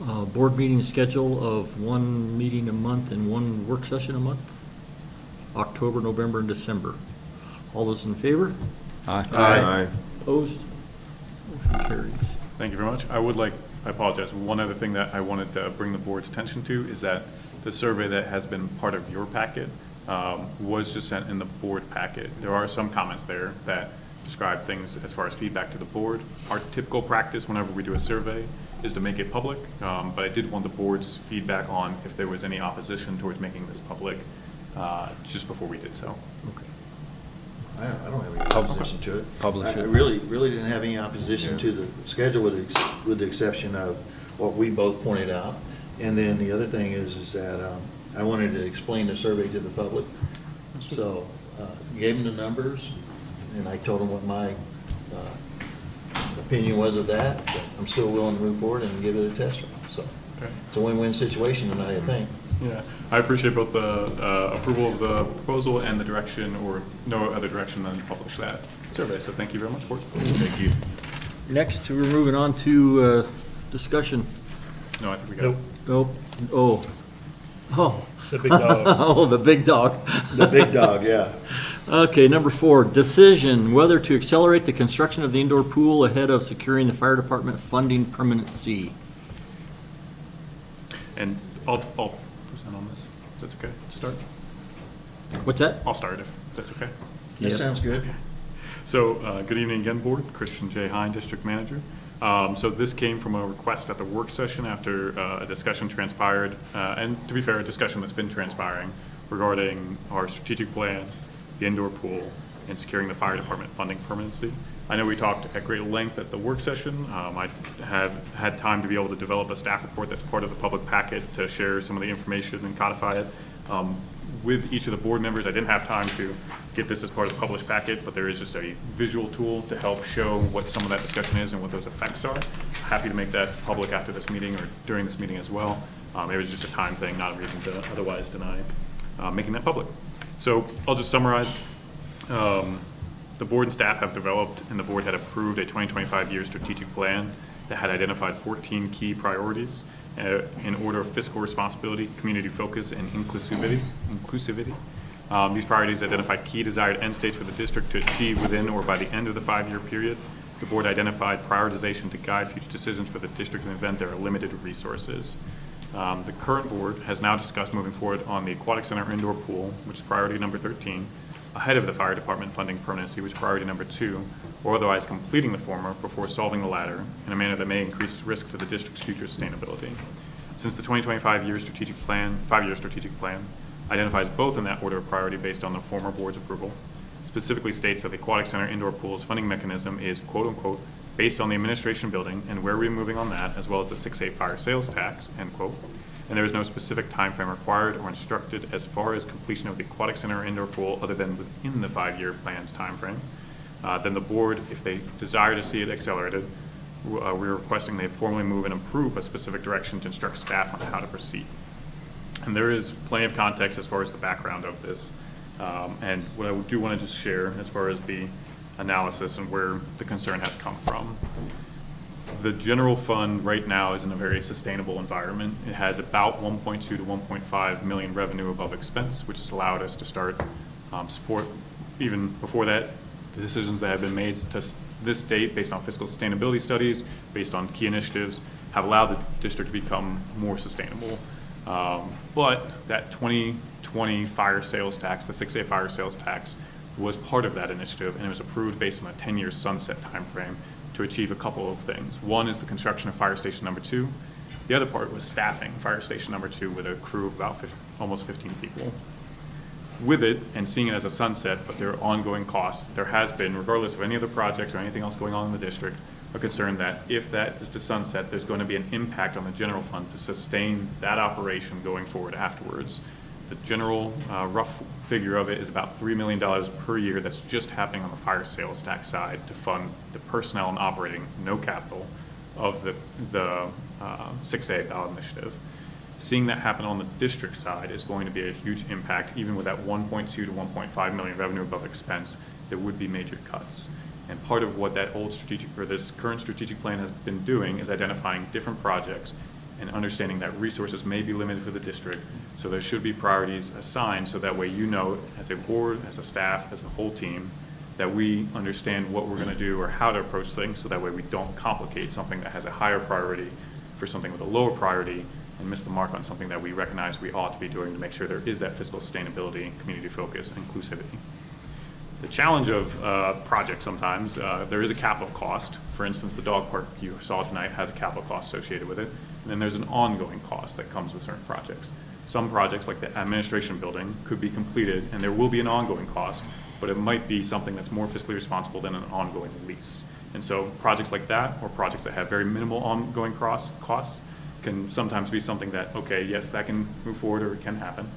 Board meeting schedule of 1 meeting a month and 1 work session a month. October, November, and December. All those in favor? Aye. Aye. Opposed? Motion carries. Thank you very much. I apologize. One other thing that I wanted to bring the board's attention to is that the survey that has been part of your packet was just sent in the board packet. There are some comments there that describe things as far as feedback to the board. Our typical practice whenever we do a survey is to make it public, but I did want the board's feedback on if there was any opposition towards making this public just before we did so. Okay. I don't have any opposition to it. Publish I it. really didn't have any opposition to the schedule with the exception of what we both pointed out. And then the other thing is that I wanted to explain the survey to the public. So gave them the numbers, and I told them what my opinion was of that. But I'm still willing to move forward and give it a test run. So it's a win-win situation tonight, I think. Yeah, I appreciate both the approval of the proposal and the direction, or no other direction than to publish that survey. So thank you very much, board. Thank you. Next, we're moving on to discussion. No, I think we got it. Nope. Oh. The big dog. Oh, the big dog. The big dog, yeah. Okay, number 4, decision whether to accelerate the construction of the indoor pool ahead of securing the fire department funding permanency. And I'll present on this, if that's okay to start. What's that? I'll start if that's okay. That sounds good. So, good evening again, board. Christian J. Hine, district manager. So this came from a request at the work session after a discussion transpired, and to be fair, a discussion that's been transpiring regarding our strategic plan, the indoor pool, and securing the fire department funding permanency. I know we talked at great length at the work session. I have had time to be able to develop a staff report that's part of the public packet to share some of the information and codify it with each of the board members. I didn't have time to get this as part of the published packet, but there is just a visual tool to help show what some of that discussion is and what those effects are. Happy to make that public after this meeting or during this meeting as well. It was just a time thing, not a reason to otherwise deny making that public. So I'll just summarize. The board and staff have developed and the board had approved a 2025 year strategic plan that had identified 14 key priorities in order of fiscal responsibility, community focus, and inclusivity. These priorities identified key desired end states for the district to achieve within or by the end of the 5-year period. The board identified prioritization to guide future decisions for the district in the event there are limited resources. The current board has now discussed moving forward on the aquatic center indoor pool, which is priority number 13, ahead of the fire department funding permanency, which is priority number 2, or otherwise completing the former before solving the latter in a manner that may increase risk to the district's future sustainability. Since the 2025 5-year strategic plan identifies both in that order of priority based on the former board's approval, specifically states that the aquatic center indoor pool's funding mechanism is quote unquote based on the administration building and where we're moving on that, as well as the 6A fire sales tax, end quote. And there is no specific time frame required or instructed as far as completion of the aquatic center indoor pool other than within the 5-year plan's time frame. Then the board, if they desire to see it accelerated, we're requesting they formally move and approve a specific direction to instruct staff on how to proceed. And there is plenty of context as far as the background of this. And what I do want to just share as far as the analysis and where the concern has come from. The general fund right now is in a very sustainable environment. It has about 1.2 to 1.5 million revenue above expense, which has allowed us to start support. Even before that, the decisions that have been made to this date based on fiscal sustainability studies, based on key initiatives, have allowed the district to become more sustainable. But that 2020 fire sales tax, the 6A fire sales tax, was part of that initiative, and it was approved based on a 10-year sunset timeframe to achieve a couple of things. One is the construction of fire station number 2. The other part was staffing fire station number 2 with a crew of about almost 15 people. with it and seeing it as a sunset, but there are ongoing costs. There has been, regardless of any other projects or anything else going on in the district, a concern that if that is to sunset, there's going to be an impact on the general fund to sustain that operation going forward afterwards. The general rough figure of it is about $3 million per year that's just happening on the fire sales tax side to fund the personnel and operating, no capital, of the 6A ballot initiative. Seeing that happen on the district side is going to be a huge impact. Even with that 1.2 to 1.5 million revenue above expense, there would be major cuts. And part of what that old strategic, or this current strategic plan has been doing is identifying different projects and understanding that resources may be limited for the district. So there should be priorities assigned so that way you know, as a board, as a staff, as the whole team, that we understand what we're going to do or how to approach things, so that way we don't complicate something that has a higher priority for something with a lower priority and miss the mark on something that we recognize we ought to be doing to make sure there is that fiscal sustainability, community focus, and inclusivity. The challenge of projects sometimes, there is a capital cost. For instance, the dog park you saw tonight has a capital cost associated with it. And then there's an ongoing cost that comes with certain projects. Some projects, like the administration building, could be completed and there will be an ongoing cost, but it might be something that's more fiscally responsible than an ongoing lease. And so projects like that, or projects that have very minimal ongoing costs, can sometimes be something that, okay, yes, that can move forward or it can happen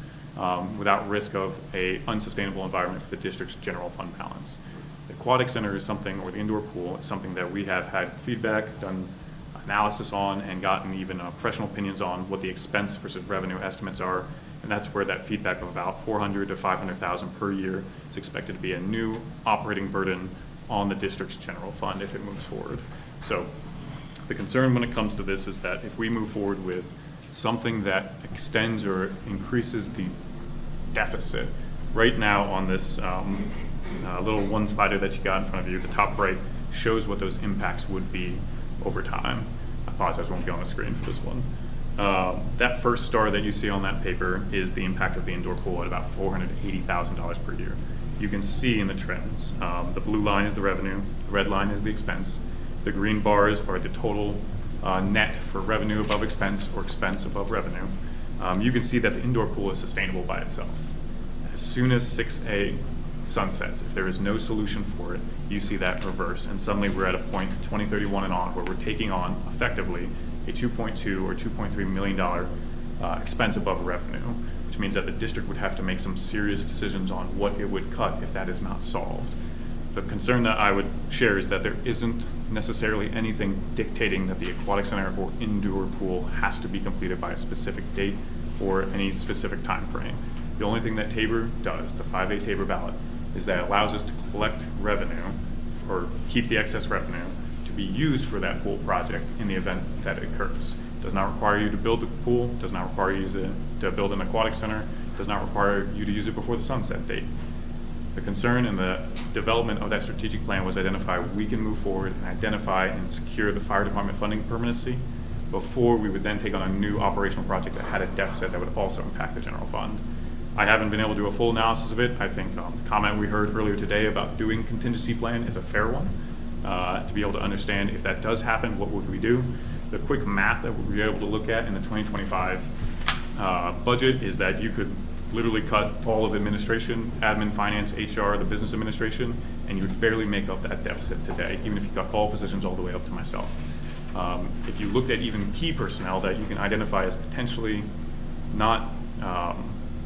without risk of a unsustainable environment for the district's general fund balance. The aquatic center is something, or the indoor pool is something that we have had feedback, done analysis on, and gotten even professional opinions on what the expense versus revenue estimates are. And that's where that feedback of about $400,000 to $500,000 per year is expected to be a new operating burden on the district's general fund if it moves forward. So the concern when it comes to this is that if we move forward with something that extends or increases the deficit, right now on this little one slider that you got in front of you, the top right shows what those impacts would be over time. I apologize, I won't be on the screen for this one. That first star that you see on that paper is the impact of the indoor pool at about $480,000 per year. You can see in the trends, the blue line is the revenue, the red line is the expense, the green bars are the total net for revenue above expense or expense above revenue. You can see that the indoor pool is sustainable by itself. As soon as 6A sunsets, if there is no solution for it, you see that reverse, and suddenly we're at a point in 2031 and on where we're taking on effectively a $2.2 or $2.3 million expense above revenue, which means that the district would have to make some serious decisions on what it would cut if that is not solved. The concern that I would share is that there isn't necessarily anything dictating that the aquatic center or indoor pool has to be completed by a specific date or any specific time frame. The only thing that Tabor does, the 5A Tabor ballot, is that it allows us to collect revenue or keep the excess revenue to be used for that pool project in the event that it occurs. It does not require you to build the pool, does not require you to build an aquatic center, does not require you to use it before the sunset date. The concern in the development of that strategic plan was identify we can move forward and identify and secure the fire department funding permanency before we would then take on a new operational project that had a deficit that would also impact the general fund. I haven't been able to do a full analysis of it. I think the comment we heard earlier today about doing contingency plan is a fair one, to be able to understand if that does happen, what would we do? The quick math that we'll be able to look at in the 2025 budget is that you could literally cut all of administration, admin, finance, HR, the business administration, and you would barely make up that deficit today, even if you cut all positions all the way up to myself. If you looked at even key personnel that you can identify as potentially not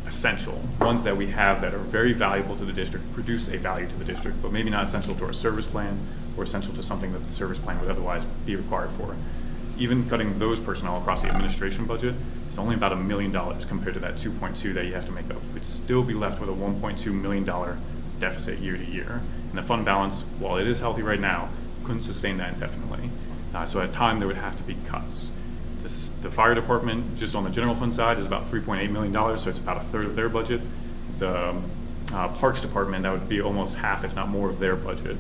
essential, ones that we have that are very valuable to the district, produce a value to the district, but maybe not essential to our service plan or essential to something that the service plan would otherwise be required for. Even cutting those personnel across the administration budget is only about $1 million compared to that 2.2 that you have to make up. We'd still be left with a $1.2 million deficit year to year. And the fund balance, while it is healthy right now, couldn't sustain that indefinitely. So at a time there would have to be cuts. The fire department, just on the general fund side, is about $3.8 million, so it's about a third of their budget. The parks department, that would be almost half, if not more, of their budget.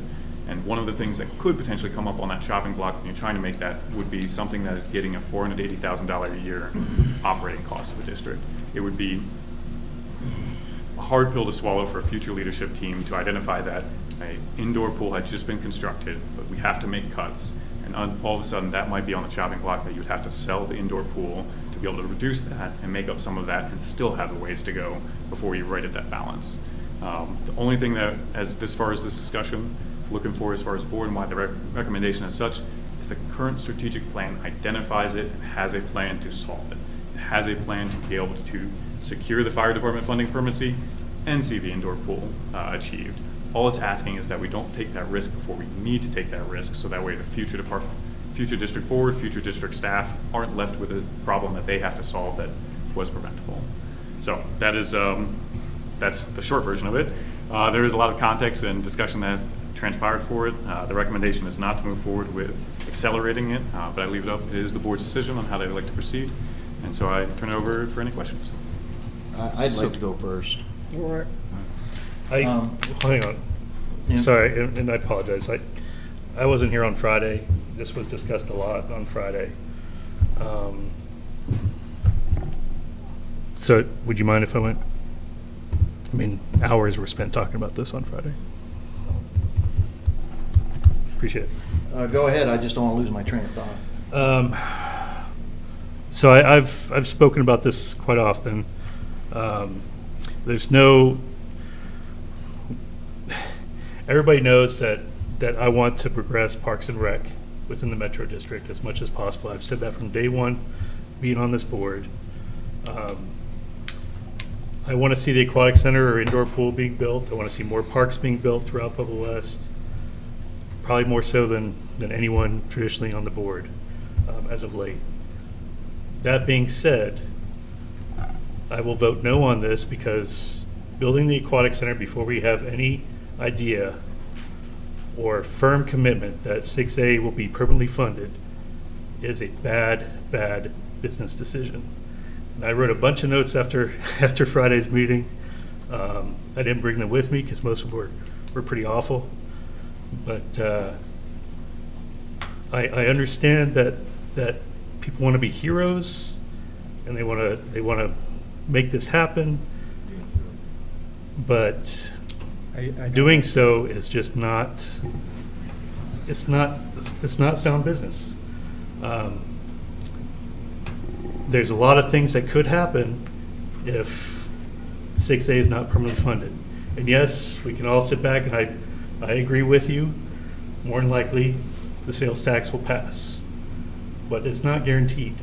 And one of the things that could potentially come up on that chopping block when you're trying to make that would be something that is getting a $480,000 a year operating cost to the district. It would be a hard pill to swallow for a future leadership team to identify that an indoor pool had just been constructed, but we have to make cuts. And all of a sudden, that might be on the chopping block that you'd have to sell the indoor pool to be able to reduce that and make up some of that and still have a ways to go before you right at that balance. The only thing that, as far as this discussion, looking for as far as board and why the recommendation as such, is the current strategic plan identifies it and has a plan to solve it. It has a plan to be able to secure the fire department funding permanency and see the indoor pool achieved. All it's asking is that we don't take that risk before we need to take that risk, so that way the future district board, future district staff aren't left with a problem that they have to solve that was preventable. So that is that's the short version of it. There is a lot of context and discussion that has transpired for it. The recommendation is not to move forward with accelerating it, but I leave it up. It is the board's decision on how they would like to proceed. And so I turn it over for any questions. I'd like to go first. All right. Hang on. Yeah. Sorry, and I apologize. I wasn't here on Friday. This was discussed a lot on Friday. So would you mind if I went? I mean, hours were spent talking about this on Friday. Appreciate it. Go ahead, I just don't want to lose my train of thought. So I've spoken about this quite often. Everybody knows that I want to progress Parks and Rec within the Metro District as much as possible. I've said that from day one being on this board. I want to see the aquatic center or indoor pool being built. I want to see more parks being built throughout Pueblo West, probably more so than anyone traditionally on the board as of late. That being said, I will vote no on this because building the aquatic center before we have any idea or firm commitment that 6A will be permanently funded is a bad business decision. And I wrote a bunch of notes after Friday's meeting. I didn't bring them with me because most of them were pretty awful. But I understand that people want to be heroes and they want to make this happen, but doing so is just not. It's not sound business. There's a lot of things that could happen if 6A is not permanently funded. And yes, we can all sit back and I agree with you. More than likely, the sales tax will pass, but it's not guaranteed.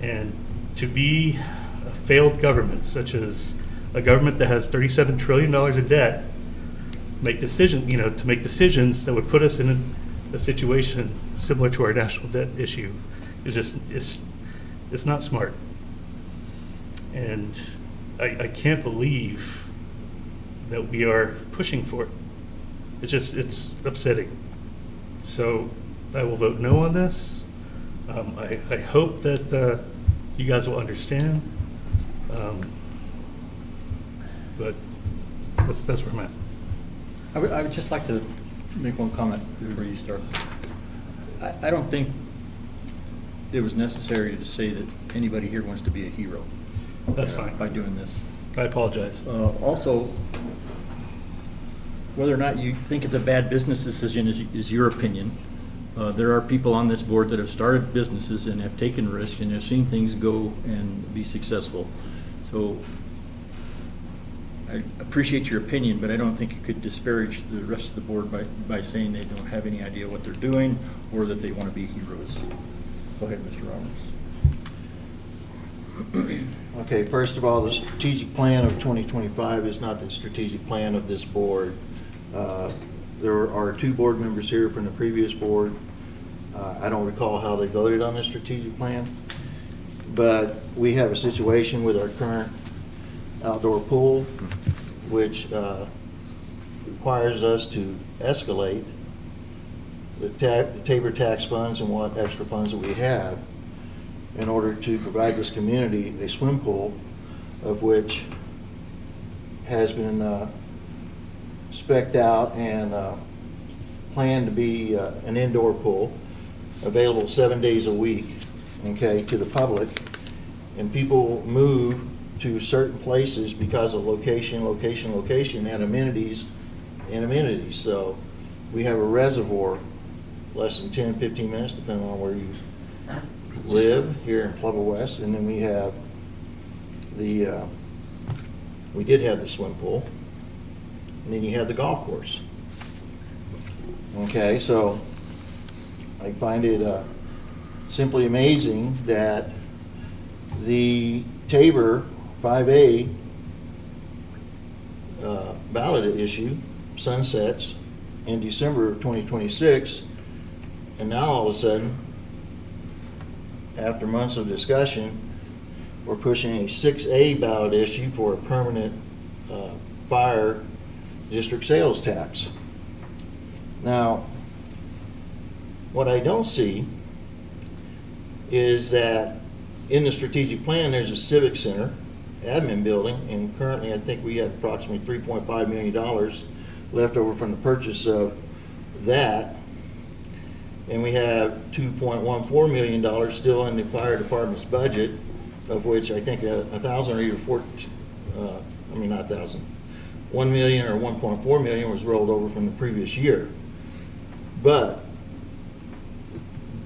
And to be a failed government, such as a government that has $37 trillion in debt, to make decisions that would put us in a situation similar to our national debt issue is just it's not smart. And I can't believe that we are pushing for it. It's upsetting. So I will vote no on this. I hope that you guys will understand. But that's where I'm at. I would just like to make one comment before you start. I don't think it was necessary to say that anybody here wants to be a hero. That's fine. By doing this. I apologize. Also, whether or not you think it's a bad business decision is your opinion. There are people on this board that have started businesses and have taken risks and have seen things go and be successful. So I appreciate your opinion, but I don't think you could disparage the rest of the board by saying they don't have any idea what they're doing or that they want to be heroes. Go ahead, Mr. Roberts. Okay, first of all, the strategic plan of 2025 is not the strategic plan of this board. There are two board members here from the previous board. I don't recall how they voted on the strategic plan, but we have a situation with our current outdoor pool, which requires us to escalate the Tabor tax funds and what extra funds that we have in order to provide this community a swim pool, of which has been spec'd out and planned to be an indoor pool available 7 days a week, okay, to the public. And people move to certain places because of location, and amenities. So we have a reservoir less than 10, 15 minutes, depending on where you live here in Pueblo West. And then we have we did have the swim pool, and then you have the golf course. Okay, so I find it simply amazing that the Tabor 5A ballot issue sunsets in December of 2026, and now all of a sudden, after months of discussion, we're pushing a 6A ballot issue for a permanent fire district sales tax. Now, what I don't see is that in the strategic plan, there's a civic center, admin building, and currently I think we have approximately $3.5 million left over from the purchase of that. And we have $2.14 million still in the fire department's budget, of which I think 1,000 or even 1 million or 1.4 million was rolled over from the previous year. But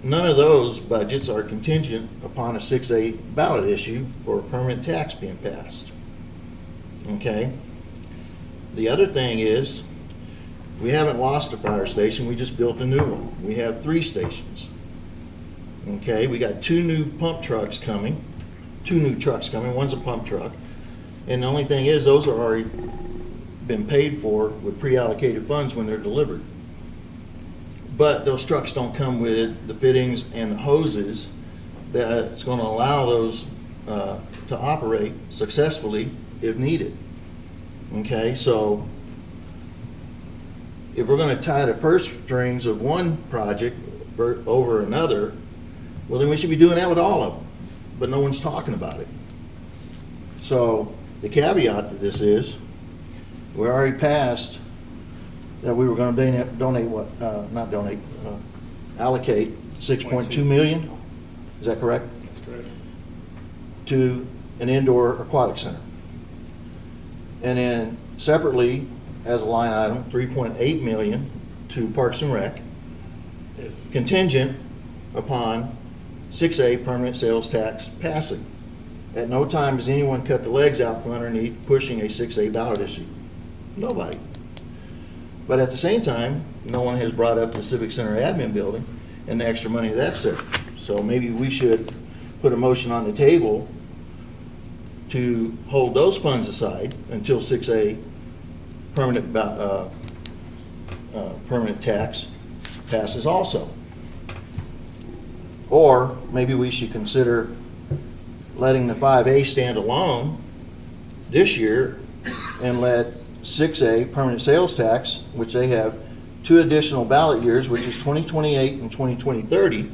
none of those budgets are contingent upon a 6A ballot issue for a permanent tax being passed. Okay? The other thing is, we haven't lost a fire station, we just built a new one. We have 3 stations. Okay, we got 2 new pump trucks coming, 2 new trucks coming, one's a pump truck. And the only thing is, those are already been paid for with pre-allocated funds when they're delivered. But those trucks don't come with the fittings and the hoses that's going to allow those to operate successfully if needed. Okay, so if we're going to tie the purse strings of one project over another, well, then we should be doing that with all of them. But no one's talking about it. So the caveat to this is, we already passed that we were going to allocate $6.2 million. Is that correct? That's correct. To an indoor aquatic center. And then separately, as a line item, $3.8 million to Parks and Rec, contingent upon 6A permanent sales tax passing. At no time has anyone cut the legs out from underneath pushing a 6A ballot issue. Nobody. But at the same time, no one has brought up the Civic Center admin building and the extra money that's there. So maybe we should put a motion on the table to hold those funds aside until 6A permanent tax passes also. Or maybe we should consider letting the 5A stand alone this year and let 6A permanent sales tax, which they have 2 additional ballot years, which is 2028 and 2030,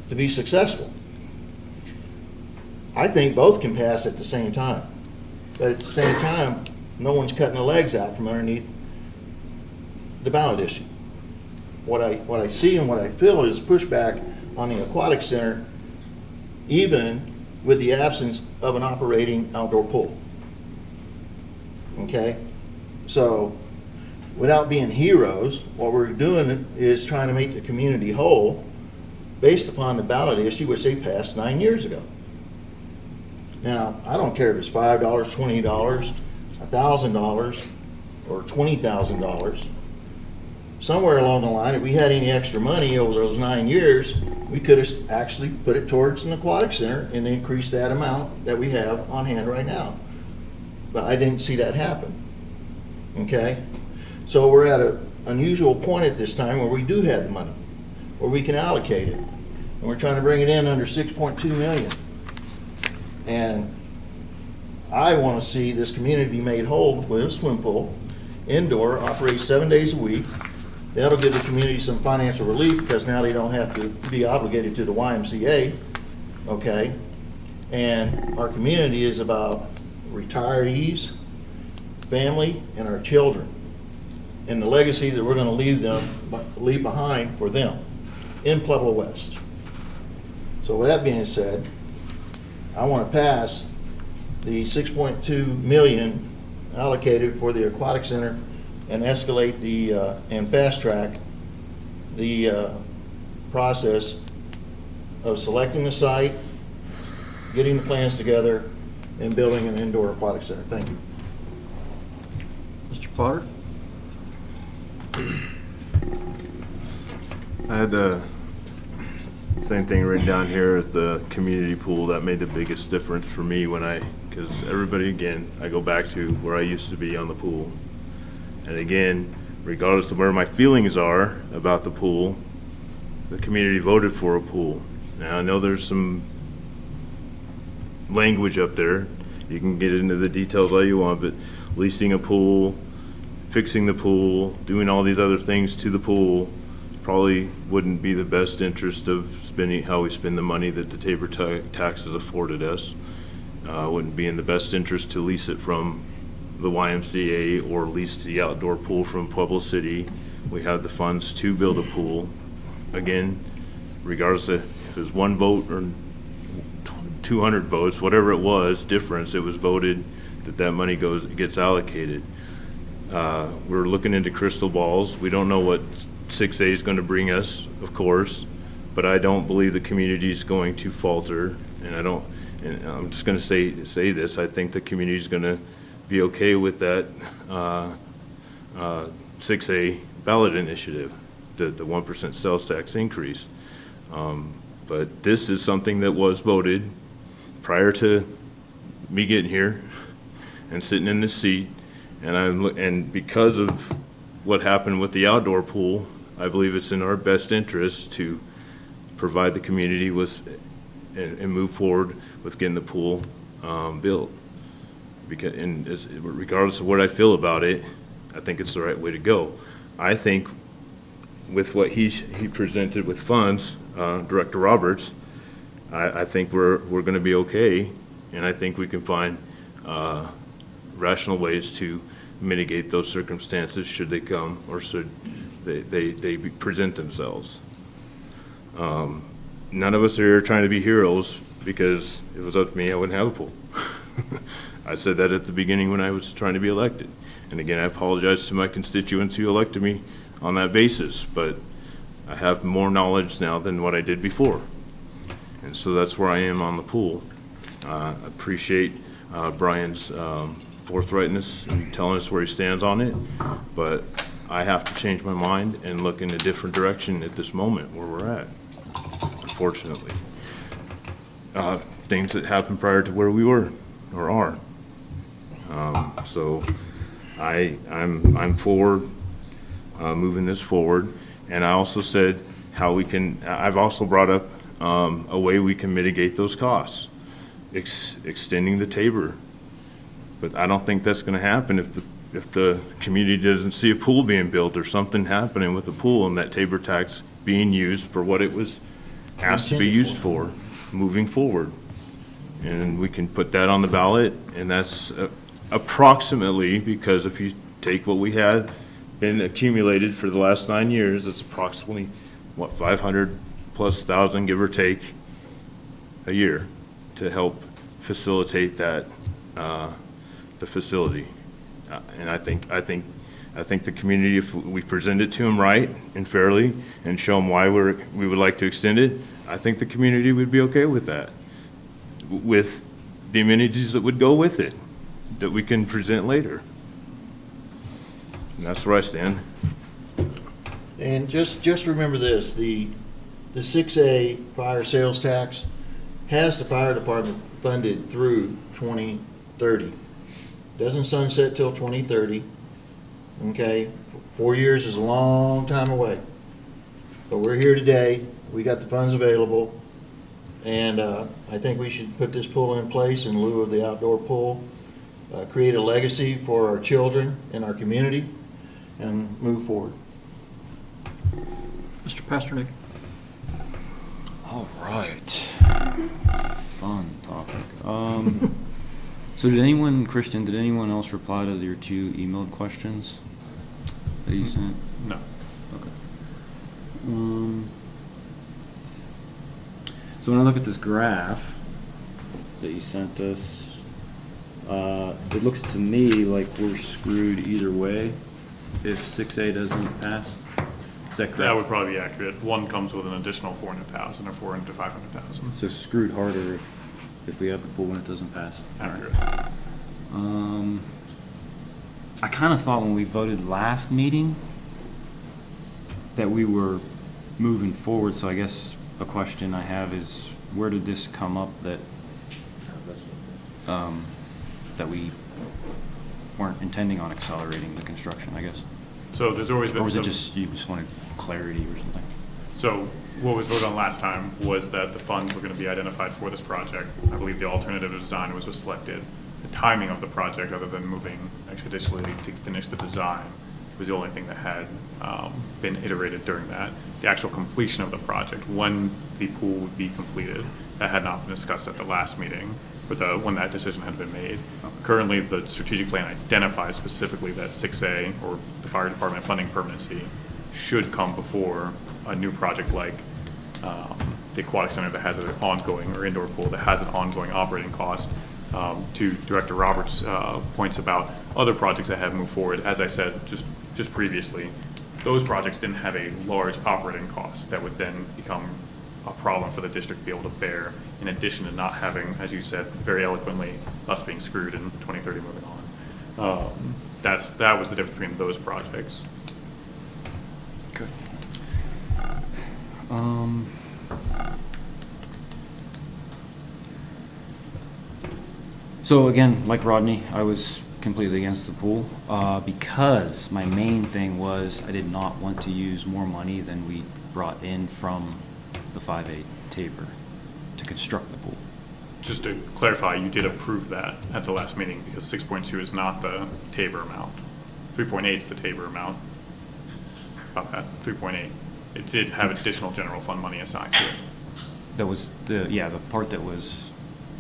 to be successful. I think both can pass at the same time. But at the same time, no one's cutting the legs out from underneath the ballot issue. What I see and what I feel is pushback on the aquatic center, even with the absence of an operating outdoor pool. Okay? So, without being heroes, what we're doing is trying to make the community whole based upon the ballot issue which they passed 9 years ago. Now, I don't care if it's $5, $20, $1,000, or $20,000. Somewhere along the line, if we had any extra money over those 9 years, we could have actually put it towards an aquatic center and increase that amount that we have on hand right now. But I didn't see that happen. Okay? So we're at an unusual point at this time where we do have the money, where we can allocate it. And we're trying to bring it in under $6.2 million. And I want to see this community be made whole with a swim pool, indoor, operates 7 days a week. That'll give the community some financial relief because now they don't have to be obligated to the YMCA, okay? And our community is about retirees, family, and our children, and the legacy that we're going to leave behind for them in Pueblo West. So with that being said, I want to pass the $6.2 million allocated for the aquatic center and escalate and fast track the process of selecting the site, getting the plans together, and building an indoor aquatic center. Thank you. Mr. Potter? I had the same thing written down here as the community pool. That made the biggest difference for me because everybody, again, I go back to where I used to be on the pool. And again, regardless of where my feelings are about the pool, the community voted for a pool. Now, I know there's some language up there. You can get into the details all you want, but leasing a pool, fixing the pool, doing all these other things to the pool probably wouldn't be the best interest of spending how we spend the money that the Tabor taxes afforded us. Wouldn't be in the best interest to lease it from the YMCA or lease the outdoor pool from Pueblo City. We have the funds to build a pool. Again, regardless of if it was one vote or 200 votes, whatever it was, difference, it was voted that money gets allocated. We're looking into crystal balls. We don't know what 6A is going to bring us, of course, but I don't believe the community is going to falter. And I'm just going to say this. I think the community is going to be okay with that 6A ballot initiative, the 1% sales tax increase. But this is something that was voted prior to me getting here and sitting in this seat. And because of what happened with the outdoor pool, I believe it's in our best interest to provide the community with and move forward with getting the pool built. Regardless of what I feel about it, I think it's the right way to go. I think with what he presented with funds, Director Roberts, I think we're going to be okay, and I think we can find rational ways to mitigate those circumstances should they come or should they present themselves. None of us are here trying to be heroes, because if it was up to me, I wouldn't have a pool. I said that at the beginning when I was trying to be elected. And again, I apologize to my constituents who elected me on that basis, but I have more knowledge now than what I did before. And so that's where I am on the pool. I appreciate Brian's forthrightness in telling us where he stands on it, but I have to change my mind and look in a different direction at this moment where we're at, unfortunately. Things that happened prior to where we were or are. So I'm for moving this forward. And I also said how we can, I've also brought up a way we can mitigate those costs, extending the Tabor. But I don't think that's going to happen if the community doesn't see a pool being built or something happening with the pool and that Tabor tax being used for what it was asked to be used for moving forward. And we can put that on the ballot, and that's approximately, because if you take what we had been accumulated for the last 9 years, it's approximately, what, 500,000+, give or take, a year to help facilitate that, the facility. And I think the community, if we present it to them right and fairly and show them why we would like to extend it, I think the community would be okay with that, with the amenities that would go with it, that we can present later. And that's where I stand. And just remember this, the 6A fire sales tax has the fire department funded through 2030. Doesn't sunset till 2030. Okay, 4 years is a long time away. But we're here today, we got the funds available, and I think we should put this pool in place in lieu of the outdoor pool, create a legacy for our children and our community, and move forward. Mr. Pasternak. All right. Fun topic. So did anyone else reply to your 2 emailed questions that you sent? No. Okay. So when I look at this graph that you sent us, it looks to me like we're screwed either way if 6A doesn't pass. Is that correct? That would probably be accurate. One comes with an additional 400,000 or 400 to 500,000. So screwed harder if we have the pool and it doesn't pass. Accurate. I kind of thought when we voted last meeting that we were moving forward, so I guess a question I have is, where did this come up that that we weren't intending on accelerating the construction, I guess? So there's always been Or was it some- just, you just wanted clarity or something? So what was voted on last time was that the funds were going to be identified for this project. I believe the alternative design was selected. The timing of the project, other than moving expeditiously to finish the design, was the only thing that had been iterated during that. The actual completion of the project, when the pool would be completed, that had not been discussed at the last meeting, when that decision had been made. Currently, the strategic plan identifies specifically that 6A, or the fire department funding permanency, should come before a new project like the aquatic center that has an ongoing, or indoor pool that has an ongoing operating cost. To Director Roberts' points about other projects that have moved forward, as I said just previously, those projects didn't have a large operating cost that would then become a problem for the district to be able to bear, in addition to not having, as you said very eloquently, us being screwed in 2030 moving on. That was the difference between those projects. Okay. So again, like Rodney, I was completely against the pool because my main thing was I did not want to use more money than we brought in from the 5A Tabor to construct the pool. Just to clarify, you did approve that at the last meeting, because 6.2 is not the Tabor amount. 3.8 is the Tabor amount. About that, 3.8. It did have additional general fund money assigned to it. That was the part that was,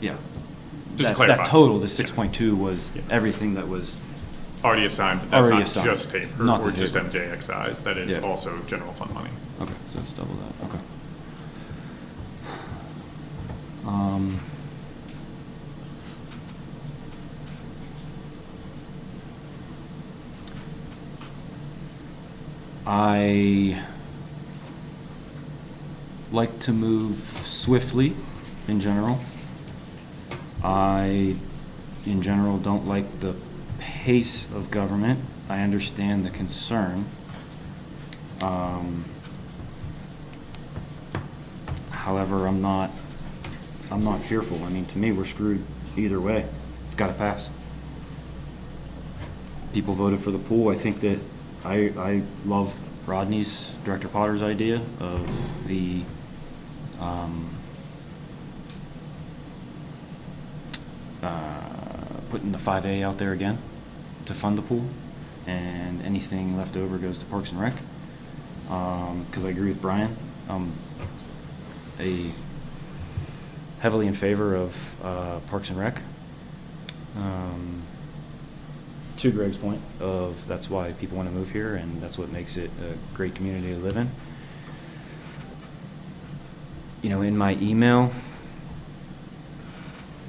yeah. Just to clarify. That total, the 6.2 was everything that was Already assigned, but that's already not assigned. just Tabor Not or the just Tabor. MJXIs. That is Yeah. also general fund money. Okay, so it's double that, okay. I like to move swiftly in general. I, in general, don't like the pace of government. I understand the concern. However, I'm not fearful. I mean, to me, we're screwed either way. It's got to pass. People voted for the pool. I think that I love Rodney's, Director Potter's idea of the putting the 5A out there again to fund the pool, and anything left over goes to Parks and Rec. Because I agree with Brian. Heavily in favor of Parks and Rec. To Greg's point of that's why people want to move here, and that's what makes it a great community to live in. You know, in my email,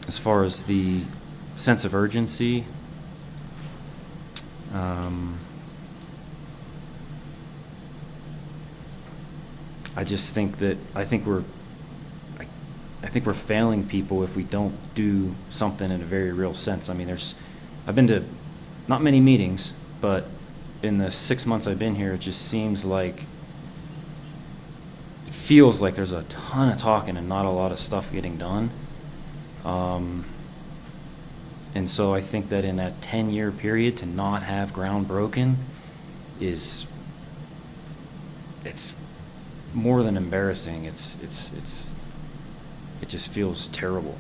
as far as the sense of urgency, I just think that I think we're failing people if we don't do something in a very real sense. I mean, I've been to not many meetings, but in the 6 months I've been here, it just seems like, it feels like there's a ton of talking and not a lot of stuff getting done. And so I think that in that 10-year period to not have ground broken it's more than embarrassing. It just feels terrible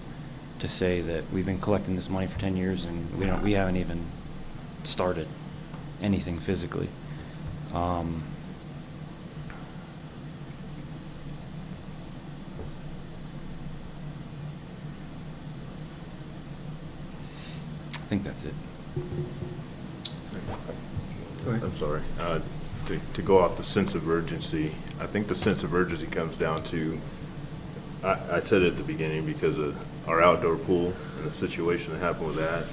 to say that we've been collecting this money for 10 years and we haven't even started anything physically. I think that's it. I'm sorry. To go off the sense of urgency, I think the sense of urgency comes down to, I said it at the beginning because of our outdoor pool and the situation that happened with that,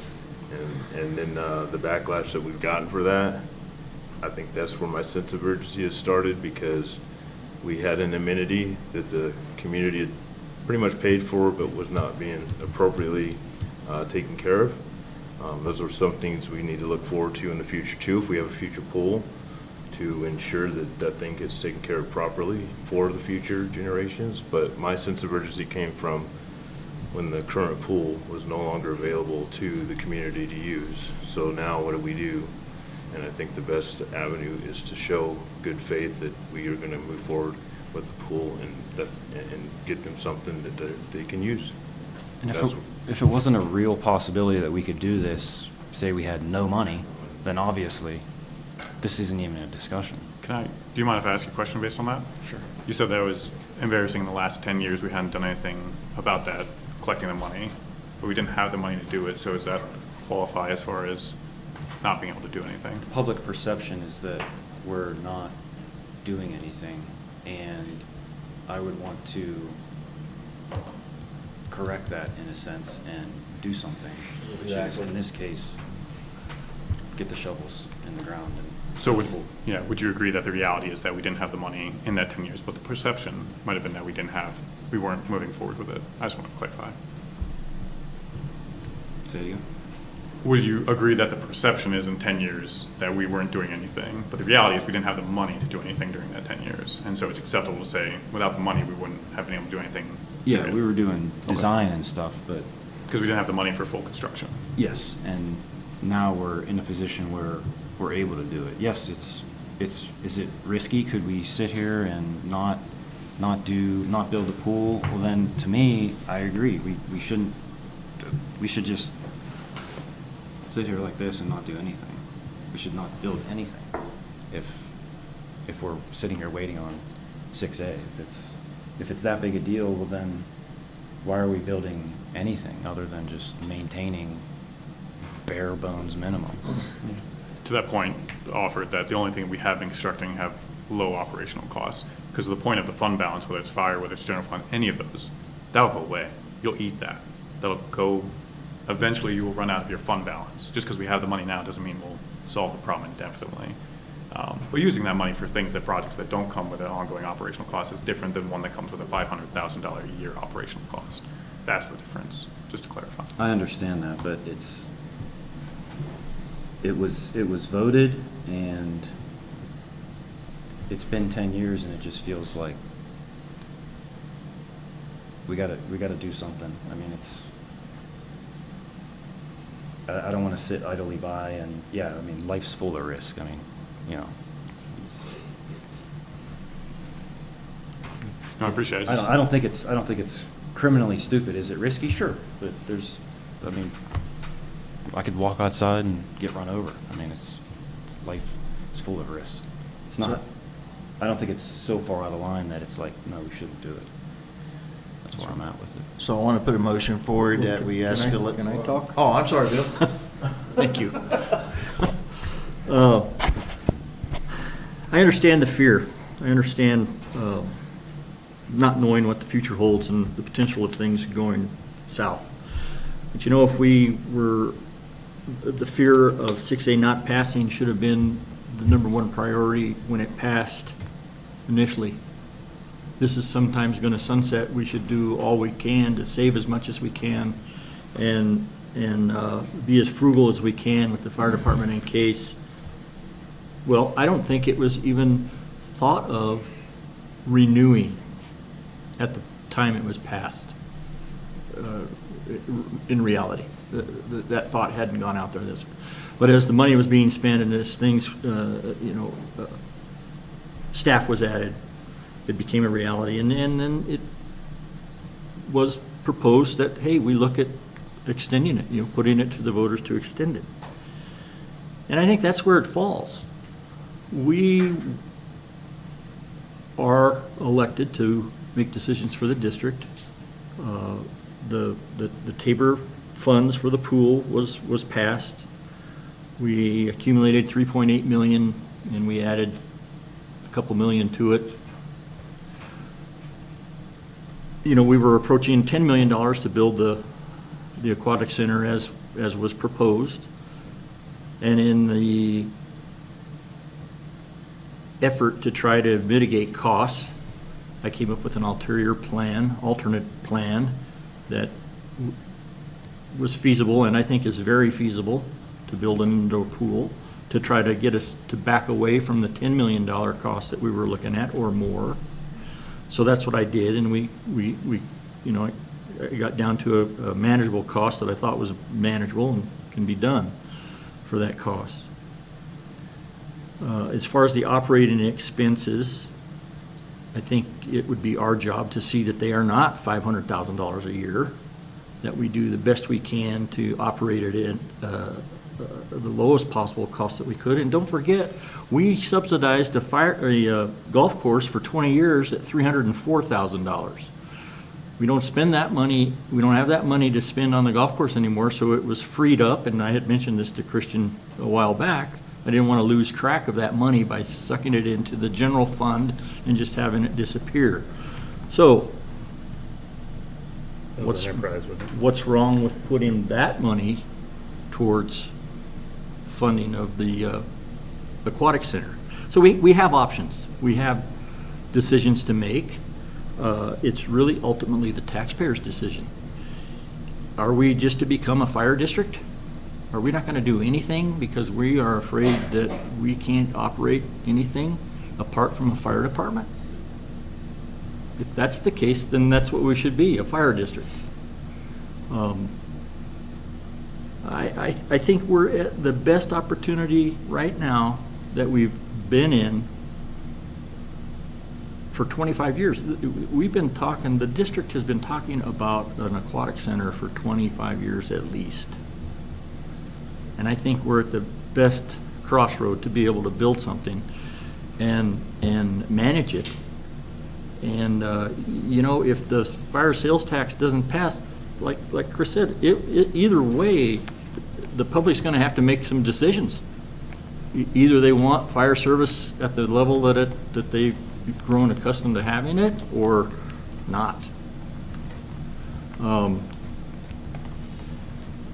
and then the backlash that we've gotten for that. I think that's where my sense of urgency has started, because we had an amenity that the community had pretty much paid for, but was not being appropriately taken care of. Those are some things we need to look forward to in the future too, if we have a future pool, to ensure that that thing gets taken care of properly for the future generations. But my sense of urgency came from when the current pool was no longer available to the community to use. So now what do we do? And I think the best avenue is to show good faith that we are going to move forward with the pool and get them something that they can use. And That's if it wasn't a real possibility that we could do this, say we had no money, then obviously this isn't even a discussion. Do you mind if I ask you a question based on that? Sure. You said that it was embarrassing in the last 10 years we hadn't done anything about that, collecting the money, but we didn't have the money to do it, so does that qualify as far as not being able to do anything? The public perception is that we're not doing anything, and I would want to correct that in a sense and do something, which is, in this case, get the shovels in the ground. So would you agree that the reality is that we didn't have the money in that 10 years, but the perception might have been that we weren't moving forward with it? I just want to clarify. Say it again? Would you agree that the perception is in 10 years that we weren't doing anything, but the reality is we didn't have the money to do anything during that 10 years? And so it's acceptable to say without the money we wouldn't have been able to do anything? Yeah, we were doing design and stuff, but... Because we didn't have the money for full construction? Yes, and now we're in a position where we're able to do it. Yes, is it risky? Could we sit here and not build a pool? Well, then, to me, I agree. We should just sit here like this and not do anything. We should not build anything if we're sitting here waiting on 6A. If it's that big a deal, well then why are we building anything other than just maintaining bare bones minimum? To that point, offered that the only thing we have been constructing have low operational costs, because the point of the fund balance, whether it's fire, whether it's general fund, any of those, that'll go away. You'll eat that. That'll go. Eventually you will run out of your fund balance. Just because we have the money now doesn't mean we'll solve the problem indefinitely. But using that money for projects that don't come with an ongoing operational cost is different than one that comes with a $500,000 a year operational cost. That's the difference, just to clarify. I understand that, but it was voted, and it's been 10 years, and it just feels like we gotta do something. I mean, I don't want to sit idly by, and yeah, I mean, life's full of risk. I mean, you know. No, I appreciate it. I don't think it's criminally stupid. Is it risky? Sure, but I could walk outside and get run over. I mean, life is full of risks. It's not. I don't think it's so far out of line that it's like, no, we shouldn't do it. That's where I'm at with it. So I want to put a motion forward that we escalate. Can I talk? Oh, I'm sorry, Bill. Thank you. I understand the fear. I understand not knowing what the future holds and the potential of things going south. But you know, if we were, the fear of 6A not passing should have been the #1 priority when it passed initially. This is sometimes going to sunset. We should do all we can to save as much as we can and be as frugal as we can with the fire department in case. Well, I don't think it was even thought of renewing at the time it was passed. In reality, that thought hadn't gone out there. But as the money was being spent and as things, staff was added, it became a reality. And then it was proposed that, hey, we look at extending it, putting it to the voters to extend it. And I think that's where it falls. We are elected to make decisions for the district. The Tabor funds for the pool was passed. We accumulated $3.8 million, and we added a couple million to it. We were approaching $10 million to build the aquatic center as was proposed. And in the effort to try to mitigate costs, I came up with an alternate plan that was feasible, and I think is very feasible, to build an indoor pool, to try to get us to back away from the $10 million cost that we were looking at or more. So that's what I did, and we you know, I got down to a manageable cost that I thought was manageable and can be done for that cost. As far as the operating expenses, I think it would be our job to see that they are not $500,000 a year, that we do the best we can to operate it in the lowest possible cost that we could. And don't forget, we subsidized a golf course for 20 years at $304,000. We don't spend that money, we don't have that money to spend on the golf course anymore, so it was freed up, and I had mentioned this to Christian a while back. I didn't want to lose track of that money by sucking it into the general fund and just having it disappear. So, what's wrong with putting that money towards funding of the aquatic center? So we have options. We have decisions to make. It's really ultimately the taxpayer's decision. Are we just to become a fire district? Are we not going to do anything because we are afraid that we can't operate anything apart from a fire department? If that's the case, then that's what we should be, a fire district. I think we're at the best opportunity right now that we've been in for 25 years. We've been talking, the district has been talking about an aquatic center for 25 years at least. And I think we're at the best crossroad to be able to build something and manage it. And, you know, if the fire sales tax doesn't pass, like Chris said, either way, the public's going to have to make some decisions. Either they want fire service at the level that they've grown accustomed to having it, or not.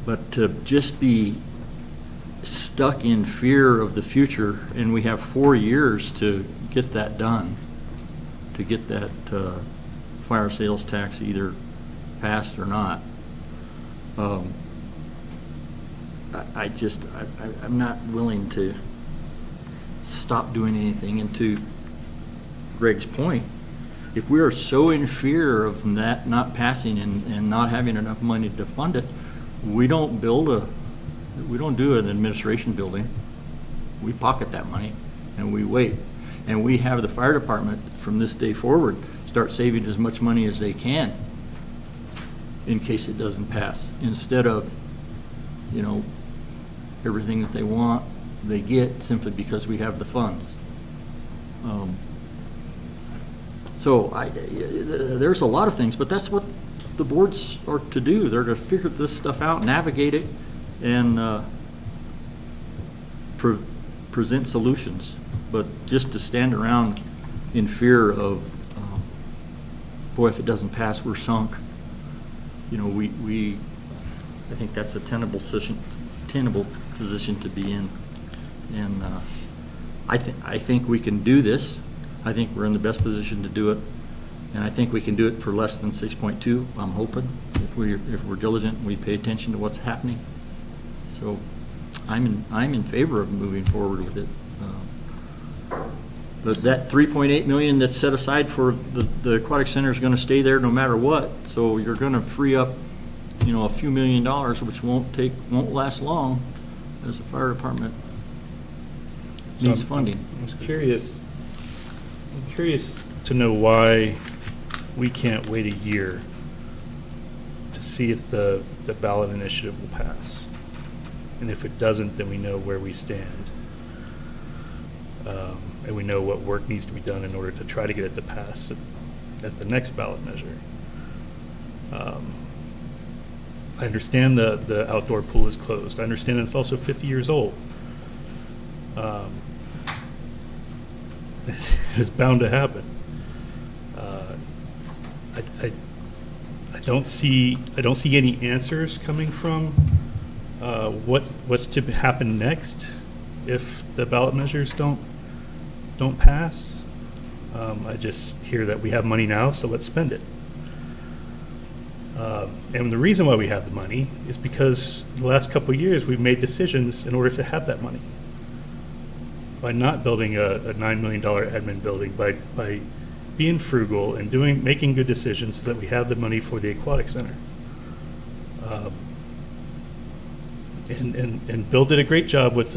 But to just be stuck in fear of the future, and we have 4 years to get that done, to get that fire sales tax either passed or not. I'm not willing to stop doing anything. And to Greg's point, if we are so in fear of that not passing and not having enough money to fund it, we don't do an administration building. We pocket that money and we wait. And we have the fire department from this day forward start saving as much money as they can in case it doesn't pass, instead of, you know, everything that they want they get simply because we have the funds. So there's a lot of things, but that's what the boards are to do. They're to figure this stuff out, navigate it, and present solutions. But just to stand around in fear of, boy, if it doesn't pass, we're sunk. You know, I think that's a tenable position to be in. And I think we can do this. I think we're in the best position to do it. And I think we can do it for less than 6.2, I'm hoping, if we're diligent and we pay attention to what's happening. So I'm in favor of moving forward with it. That $3.8 million that's set aside for the aquatic center is going to stay there no matter what. So you're going to free up, you know, a few $1 million, which won't last long, as the fire department needs funding. I'm curious to know why we can't wait a year to see if the ballot initiative will pass. And if it doesn't, then we know where we stand. And we know what work needs to be done in order to try to get it to pass at the next ballot measure. I understand the outdoor pool is closed. I understand it's also 50 years old. It's bound to happen. I don't see any answers coming from what's to happen next if the ballot measures don't don't pass. I just hear that we have money now, so let's spend it. And the reason why we have the money is because the last couple of years we've made decisions in order to have that money. By not building a $9 million admin building, by being frugal and making good decisions so that we have the money for the aquatic center. And Bill did a great job with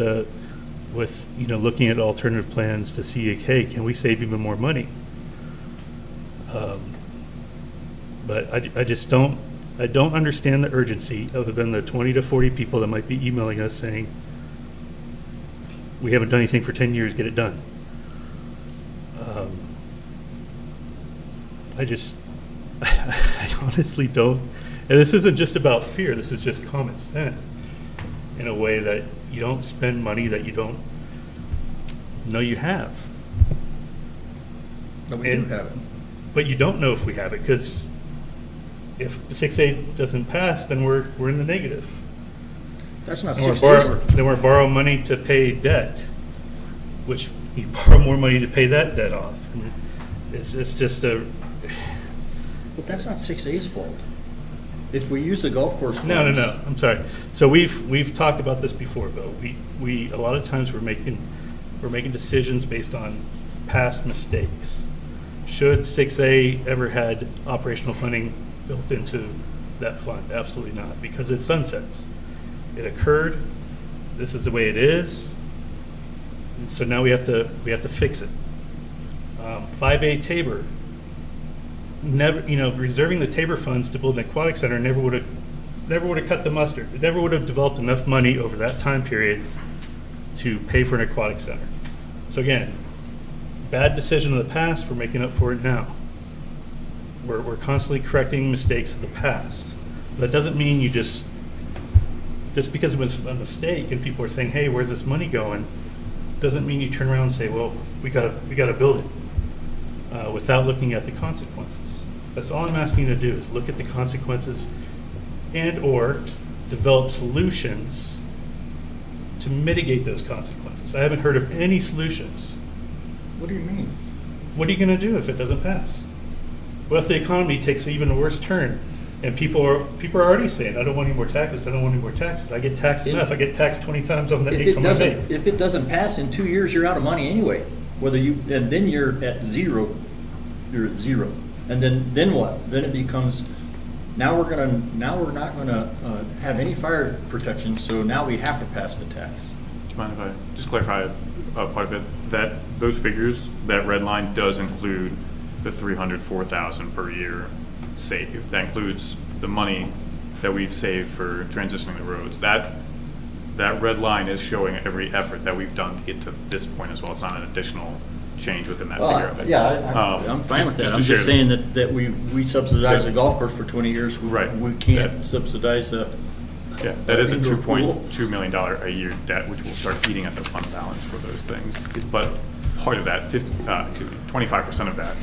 looking at alternative plans to see, hey, can we save even more money? But I just don't understand the urgency other than the 20 to 40 people that might be emailing us saying, we haven't done anything for 10 years, get it done. I honestly don't, and this isn't just about fear, this is just common sense in a way that you don't spend money that you don't know you have. But we do have it. But you don't know if we have it, because if 6A doesn't pass, then we're in the negative. That's not Then 6A. then we're borrowing money to pay debt, which you borrow more money to pay that debt off. And it's just a... But that's not 6A's fault. If we use the golf course funds... No, I'm sorry. So we've talked about this before, Bill. We a lot of times we're making decisions based on past mistakes. Should 6A ever had operational funding built into that fund? Absolutely not, because it sunsets. It occurred. This is the way it is. And so now we have to fix it. 5A Tabor. Never, reserving the Tabor funds to build an aquatic center never would have cut the mustard. It never would have developed enough money over that time period to pay for an aquatic center. So again, bad decision of the past, we're making up for it now. We're constantly correcting mistakes of the past. That doesn't mean you just because it was a mistake and people are saying, hey, where's this money going? Doesn't mean you turn around and say, well, we gotta build it without looking at the consequences. That's all I'm asking you to do, is look at the consequences and or develop solutions to mitigate those consequences. I haven't heard of any solutions. What do you mean? What are you going to do if it doesn't pass? What if the economy takes an even worse turn and people are already saying, I don't want any more taxes, I don't want any more taxes. I get taxed enough. I get taxed 20 times on the income I make. If it doesn't pass in 2 years, you're out of money anyway. And then you're at zero. You're at zero. And then what? Then it becomes, now we're not gonna have any fire protection, so now we have to pass the tax. Do you mind if I just clarify part of it? That those figures, that red line does include the $304,000 per year saved. That includes the money that we've saved for transitioning the roads. That red line is showing every effort that we've done to get to this point as well. It's not an additional change within that figure of it. Yeah, I'm fine with that. I'm just saying that we subsidize the golf course for 20 years. Right. We can't subsidize a... Yeah, that is a indoor pool. $2.2 million a year debt, which will start eating at the fund balance for those things. But part of that, 25% of that,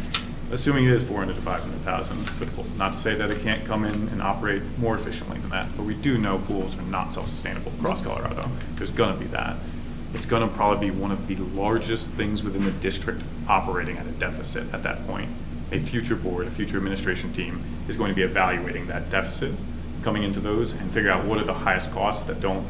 assuming it is $400,000 to $500,000, not to say that it can't come in and operate more efficiently than that, but we do know pools are not self-sustainable across Colorado. There's going to be that. It's going to probably be one of the largest things within the district operating at a deficit at that point. A future board, a future administration team is going to be evaluating that deficit, coming into those and figure out what are the highest costs that don't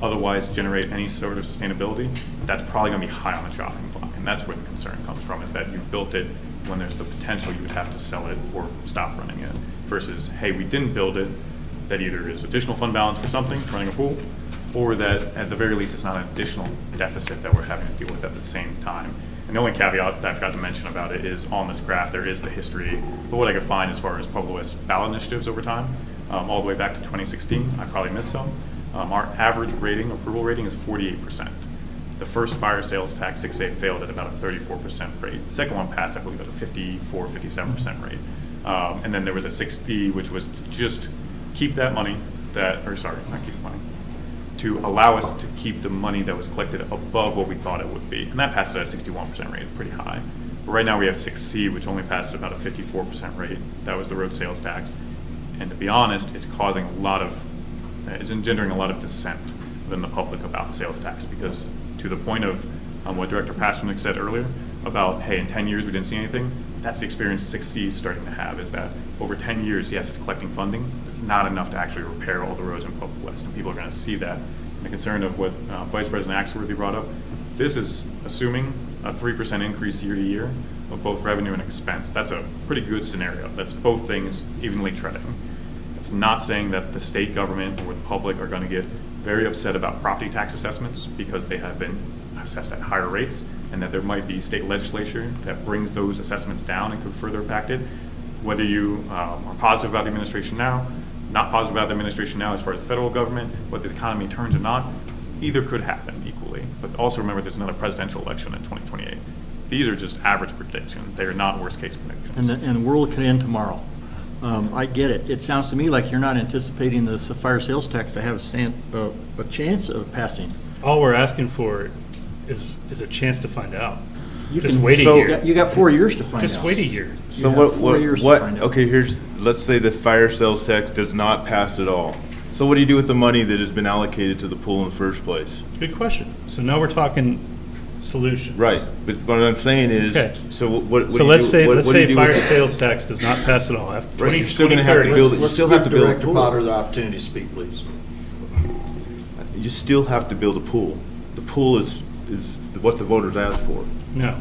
otherwise generate any sort of sustainability. That's probably going to be high on the chopping block, and that's where the concern comes from, is that you built it when there's the potential you would have to sell it or stop running it, versus, hey, we didn't build it, that either is additional fund balance for something, running a pool, or that at the very least it's not an additional deficit that we're having to deal with at the same time. And the only caveat that I forgot to mention about it is on this graph there is the history of what I could find as far as Pueblo West ballot initiatives over time, all the way back to 2016. I probably missed some. Our average rating, approval rating, is 48%. The first fire sales tax, 6A, failed at about a 34% rate. The second one passed, I believe, at a 54, 57% rate. And then there was a 6D, which was to just keep that money, not keep the money, to allow us to keep the money that was collected above what we thought it would be. And that passed at a 61% rate, pretty high. But right now we have 6C, which only passed at about a 54% rate. That was the road sales tax. And to be honest, it's engendering a lot of dissent within the public about sales tax, because to the point of what Director Pasternak said earlier, about, hey, in 10 years we didn't see anything, that's the experience 6C is starting to have, is that over 10 years, yes, it's collecting funding. It's not enough to actually repair all the roads in Pueblo West, and people are going to see that. And the concern of what Vice President Axelworthy brought up, this is assuming a 3% increase year to year of both revenue and expense. That's a pretty good scenario. That's both things evenly treading. It's not saying that the state government or the public are going to get very upset about property tax assessments because they have been assessed at higher rates, and that there might be state legislature that brings those assessments down and could further impact it. Whether you are positive about the administration now, not positive about the administration now as far as the federal government, whether the economy turns or not, either could happen equally. But also remember there's another presidential election in 2028. These are just average predictions. They are not worst case predictions. And the world could end tomorrow. I get it. It sounds to me like you're not anticipating the fire sales tax to have a chance of passing. All we're asking for is a chance to find out. Just can- wait a so- year. You got 4 years to find out. Just wait a year. So You have 4 years to what, find out. okay, let's say the fire sales tax does not pass at all. So what do you do with the money that has been allocated to the pool in the first place? Good question. So now we're talking solutions. Right, but what I'm saying is, Okay. so what do So you let's do- say, what- let's what do you say do fire with- sales tax does not pass at all. After Right, 20, you're still gonna have to 2030. build it. You Let's still give have to build a Director pool. Potter the opportunity to speak, please. You still have to build a pool. The pool is what the voters asked for. No.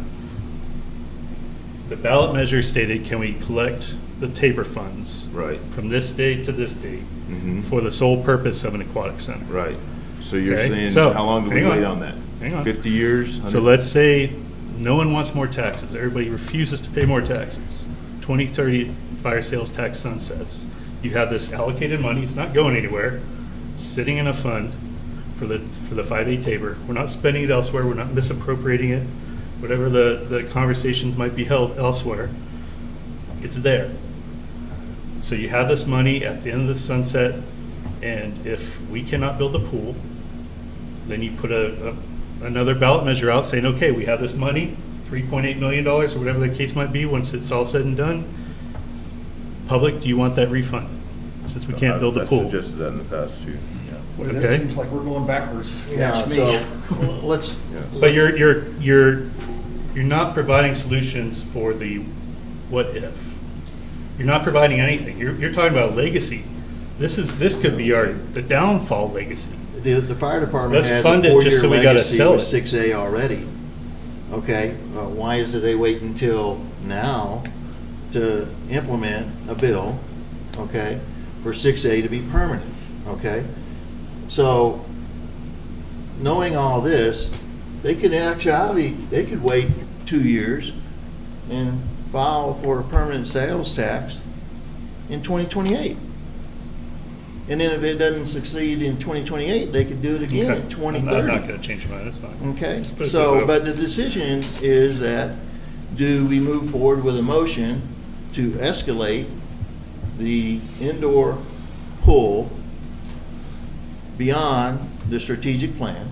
The ballot measure stated, can we collect the TABOR funds Right. from this date to this date Mhm. for the sole purpose of an aquatic center? Right. So you're Okay, saying, so, how long do we hang wait on that? Hang on. 50 years? So 100? let's say no one wants more taxes. Everybody refuses to pay more taxes. 2030 fire sales tax sunsets. You have this allocated money, it's not going anywhere, sitting in a fund for the 5A TABOR. We're not spending it elsewhere, we're not misappropriating it, whatever the conversations might be held elsewhere. It's there. So you have this money at the end of the sunset, and if we cannot build a pool, then you put another ballot measure out saying, okay, we have this money, $3.8 million, or whatever the case might be, once it's all said and done. Public, do you want that refund, since we can't build a pool? I've suggested that in the past too. Boy, that Okay. seems like we're going backwards. if you Yeah, ask me. so let's. But you're not providing solutions for the what if. You're not providing anything. You're talking about a legacy. This could be the downfall legacy. The fire department Let's has a fund it just 4-year so we gotta legacy sell with it. 6A already. Okay, why is it they wait until now to implement a bill, okay, for 6A to be permanent, okay? So, knowing all this, they could wait 2 years and file for a permanent sales tax in 2028. And then if it doesn't succeed in 2028, they could do it again Okay. in 2030. I'm not going to change your mind, that's fine. Okay, Let's put it to so, vote. but the decision is that, do we move forward with a motion to escalate the indoor pool beyond the strategic plan?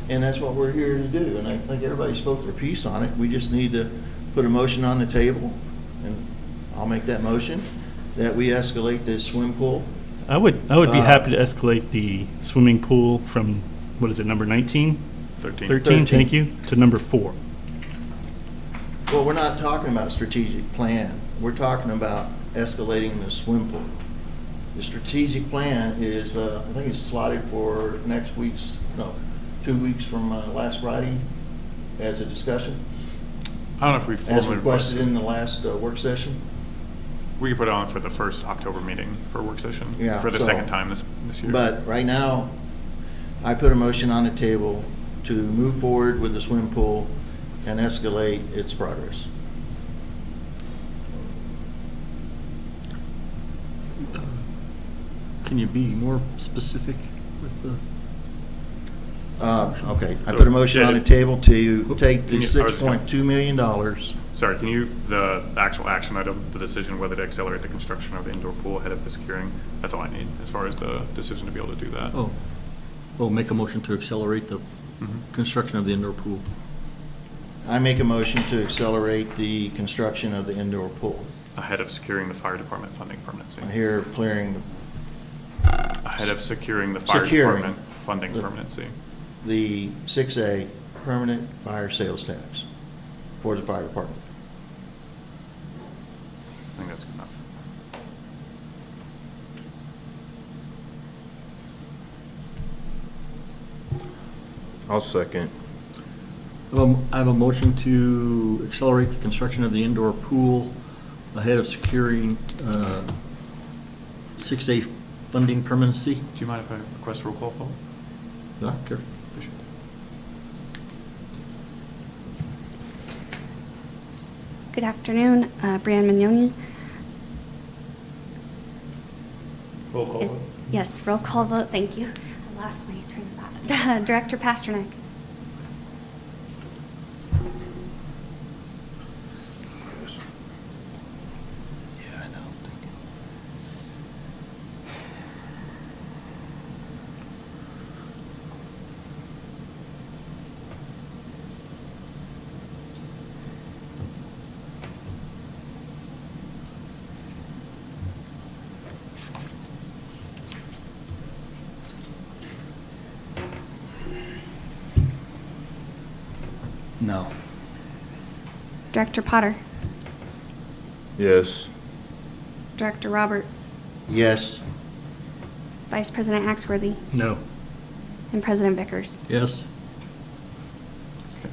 And that's what we're here to do, and I think everybody spoke their piece on it. We just need to put a motion on the table, and I'll make that motion, that we escalate this swim pool. I would be happy to escalate the swimming pool from, what is it, number 19? 13. 13, thank you, to number 4. Well, we're not talking about strategic plan. We're talking about escalating the swim pool. The strategic plan is, I think it's slotted for 2 weeks from last Friday as a discussion, I don't know if we as formally requested in the last work session. We could put it on for the first October meeting for a work session. Yeah, For the so- second time this year. But right now, I put a motion on the table to move forward with the swim pool and escalate its progress. Can you be more specific with the? Okay, I So, put a motion yeah, on the table to take the Can you- I was gonna- $6.2 million. Sorry, can you, the actual action item, the decision whether to accelerate the construction of the indoor pool ahead of the securing, that's all I need as far as the decision to be able to do that. Well, make a motion to accelerate the Mhm. construction of the indoor pool. I make a motion to accelerate the construction of the indoor pool. Ahead of securing the fire department funding permanency. I hear clearing Ahead of securing the fire Securing department funding the- permanency. the 6A permanent fire sales tax. for the fire department. I think that's good enough. I'll second. I have a motion to accelerate the construction of the indoor pool ahead of securing 6A funding permanency. Do you mind if I request a roll call vote? Yeah, sure. Appreciate it. Good afternoon, Brianne Mignoni. Roll call vote? Yes, roll call vote, thank you. I lost my train of thought. Director Pasternak. No. Director Potter. Yes. Director Roberts. Yes. Vice President Axworthy. No. And President Vickers. Yes.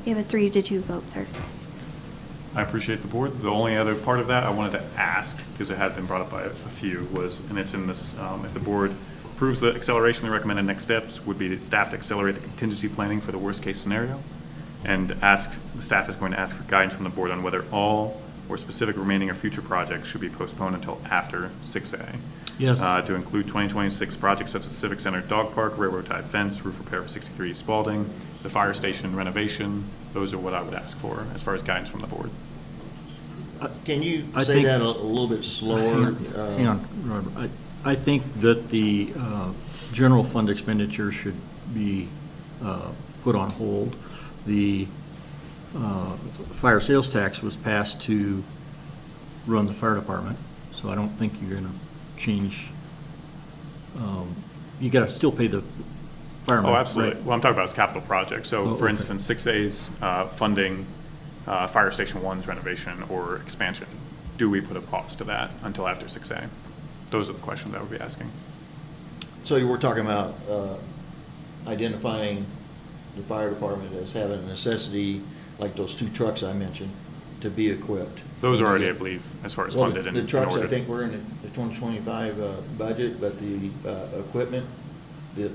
You have a 3-2 vote, sir. I appreciate the board. The only other part of that I wanted to ask, because it had been brought up by a few, was, and it's in this, if the board approves the acceleration, the recommended next steps would be that staff to accelerate the contingency planning for the worst case scenario, and the staff is going to ask for guidance from the board on whether all or specific remaining or future projects should be postponed until after 6A. Yes. To include 2026 projects such as Civic Center Dog Park, Railroad Tie Fence, roof repair of 63 Spalding, the fire station renovation. Those are what I would ask for as far as guidance from the board. Can you I say think- that a little bit slower? Hang on, Robert. I think that the general fund expenditure should be put on hold. The fire sales tax was passed to run the fire department, so I don't think you're going to change. You got to still pay the firemen. Oh, absolutely. right? Well, I'm talking about capital projects. So, Oh, for okay. instance, 6A's funding Fire Station 1's renovation or expansion. Do we put a pause to that until after 6A? Those are the questions I would be asking. So we're talking about identifying the fire department as having a necessity, like those 2 trucks I mentioned, to be equipped. Those are already, I believe, as far as Well, funded. The trucks, in I order. think we're in the 2025 budget, but the equipment, the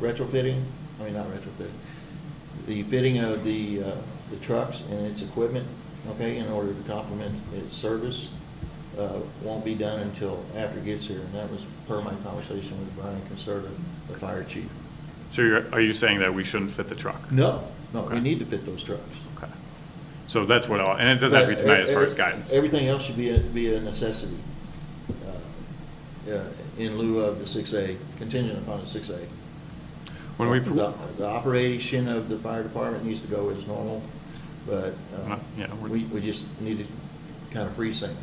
retrofitting, I mean, not retrofitting, the fitting of the trucks and its equipment, okay, in order to complement its service, won't be done until after it gets here, and that was per my conversation with Brian Conserta, the fire chief. So are you saying that we shouldn't fit the truck? No, we Okay. need to fit those trucks. Okay. So that's what and it doesn't have to be tonight as far as guidance. Everything else should be a necessity, in lieu of the 6A, contingent upon the 6A. When we The operation of the fire department needs to go as normal, but we just need to kind of freeze things.